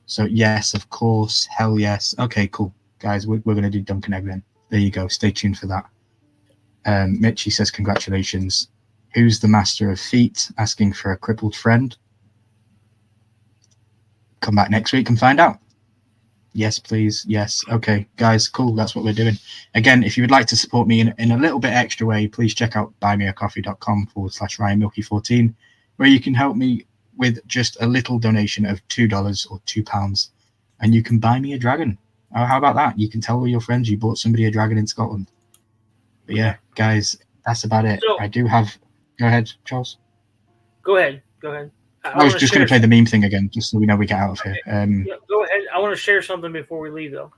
S3: So yes, of course, hell yes. Okay, cool, guys. We're gonna do Duncan Egg then. There you go. Stay tuned for that. Mitchie says congratulations. Who's the master of feet? Asking for a crippled friend. Come back next week and find out. Yes, please. Yes. Okay, guys, cool. That's what we're doing. Again, if you would like to support me in a little bit extra way, please check out buymeacoffee.com/RyanMilky14, where you can help me with just a little donation of $2 or £2, and you can buy me a dragon. Oh, how about that? You can tell all your friends you bought somebody a dragon in Scotland. But yeah, guys, that's about it.
S4: So,
S3: I do have... Go ahead, Charles.
S4: Go ahead.
S3: I was just going to play the meme thing again, just so we know we get out of here.
S4: Yeah, go ahead. I want to share something before we leave, though.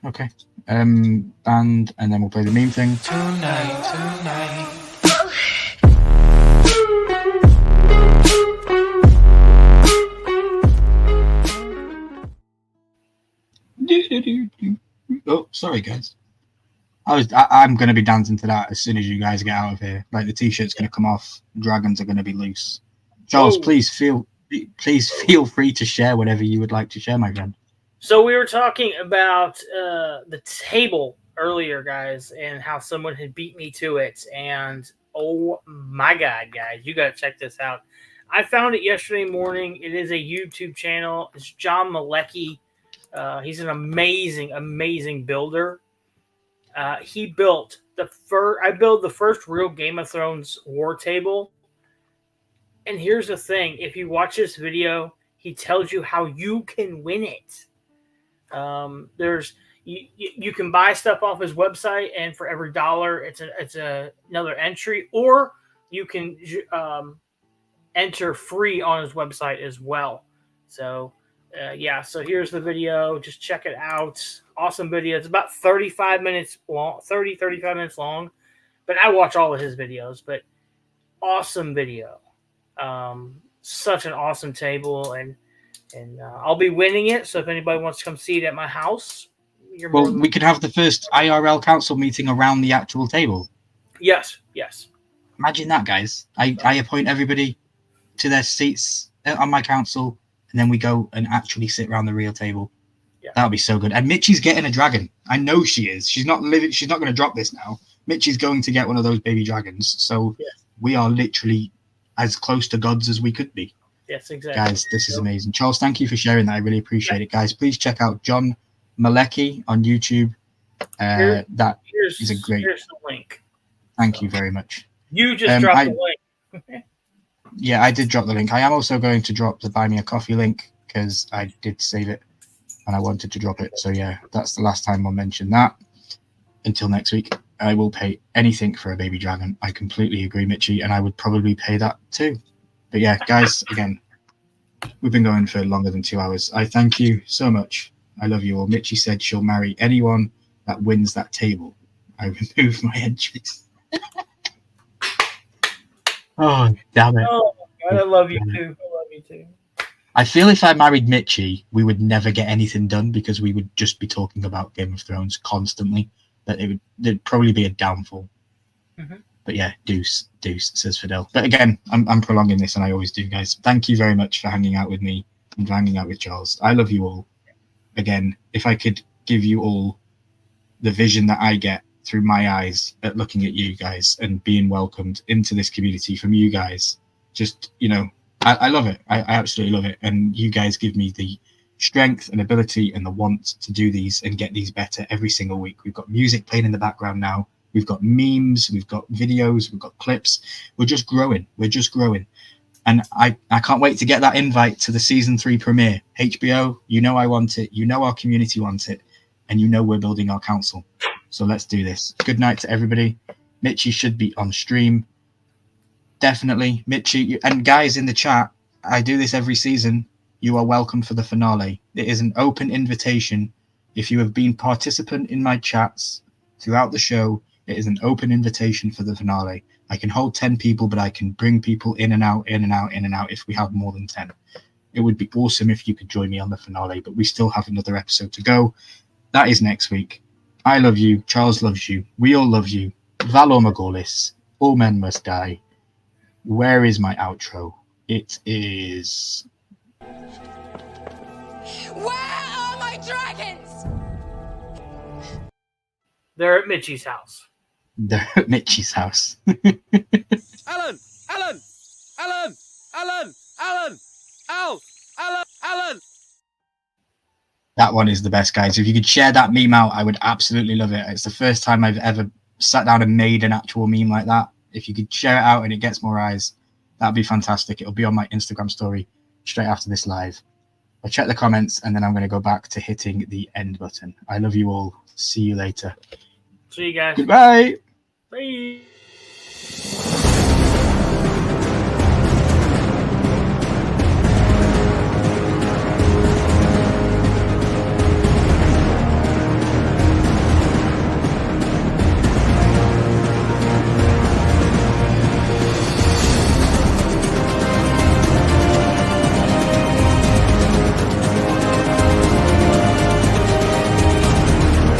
S3: Okay. And then we'll play the meme thing.
S12: Tonight.
S3: Oh, sorry, guys. I'm going to be dancing to that as soon as you guys get out of here. Like, the t-shirt's going to come off. Dragons are going to be loose. Charles, please feel free to share whatever you would like to share, my friend.
S4: So we were talking about the table earlier, guys, and how someone had beat me to it. And oh my God, guys, you got to check this out. I found it yesterday morning. It is a YouTube channel. It's John Malecki. He's an amazing builder. He built I built the first real Game of Thrones war table. And here's the thing. If you watch this video, he tells you how you can win it. You can buy stuff off his website, and for every $1, it's another entry, or you can enter free on his website as well. So so here's the video. Just check it out. Awesome video. It's about 35 minutes long, 35 minutes long, but I watch all of his videos. But awesome video. Such an awesome table, and I'll be winning it. So if anybody wants to come see it at my house,
S3: we could have the first IRL council meeting around the actual table.
S4: Yes.
S3: Imagine that, guys. I appoint everybody to their seats on my council, and then we go and actually sit around the real table. Yeah. That would be so good. And Mitchie's getting a dragon. I know she is. She's not going to drop this now. Mitchie's going to get one of those baby dragons. So we are literally as close to gods as we could be.
S4: Yes, exactly.
S3: Guys, this is amazing. Charles, thank you for sharing that. I really appreciate it. Guys, please check out John Malecki on YouTube. Here's a great...
S4: Here's the link.
S3: Thank you very much.
S4: You just dropped the link.
S3: Yeah, I did drop the link. I am also going to drop the Buy Me a Coffee link because I did save it and I wanted to drop it. So yeah, that's the last time I'll mention that. Until next week, I will pay anything for a baby dragon. I completely agree, Mitchie, and I would probably pay that too. But yeah, guys, again, we've been going for longer than 2 hours. I thank you so much. I love you all. Mitchie said she'll marry anyone that wins that table. I remove my entries. Oh, damn it.
S4: Oh, God, I love you too.
S3: I feel if I married Mitchie, we would never get anything done because we would just be talking about Game of Thrones constantly. That there'd probably be a downfall. Mm-hmm. But yeah, deuce, says Fidel. But again, I'm prolonging this, and I always do, guys. Thank you very much for hanging out with me and for hanging out with Charles. I love you all. Again, if I could give you all the vision that I get through my eyes at looking at you guys and being welcomed into this community from you guys, just, I love it. I absolutely love it. And you guys give me the strength and ability and the want to do these and get these better every single week. We've got music playing in the background now. We've got memes, we've got videos, we've got clips. We're just growing. And I can't wait to get that invite to the season 3 premiere. HBO, you know I want it. You know our community wants it. And you know we're building our council. So let's do this. Good night to everybody. Mitchie should be on stream. Definitely. Mitchie, and guys in the chat, I do this every season. You are welcome for the finale. It is an open invitation. If you have been participant in my chats throughout the show, it is an open invitation for the finale. I can hold 10 people, but I can bring people in and out, in and out, in and out if we have more than 10. It would be awesome if you could join me on the finale, but we still have another episode to go. That is next week. I love you. Charles loves you. We all love you. Valor Morghulis. All men must die. Where is my outro? It is...
S8: Where are my dragons?
S4: They're at Mitchie's house.
S3: They're at Mitchie's house.
S7: Alan! Alan! Alan! Alan! Alan! Alan!
S3: That one is the best, guys. If you could share that meme out, I would absolutely love it. It's the first time I've ever sat down and made an actual meme like that. If you could share it out and it gets more eyes, that'd be fantastic. It'll be on my Instagram story straight after this live. I'll check the comments and then I'm going to go back to hitting the end button. I love you all. See you later.
S4: See you guys.
S3: Goodbye.
S4: Bye.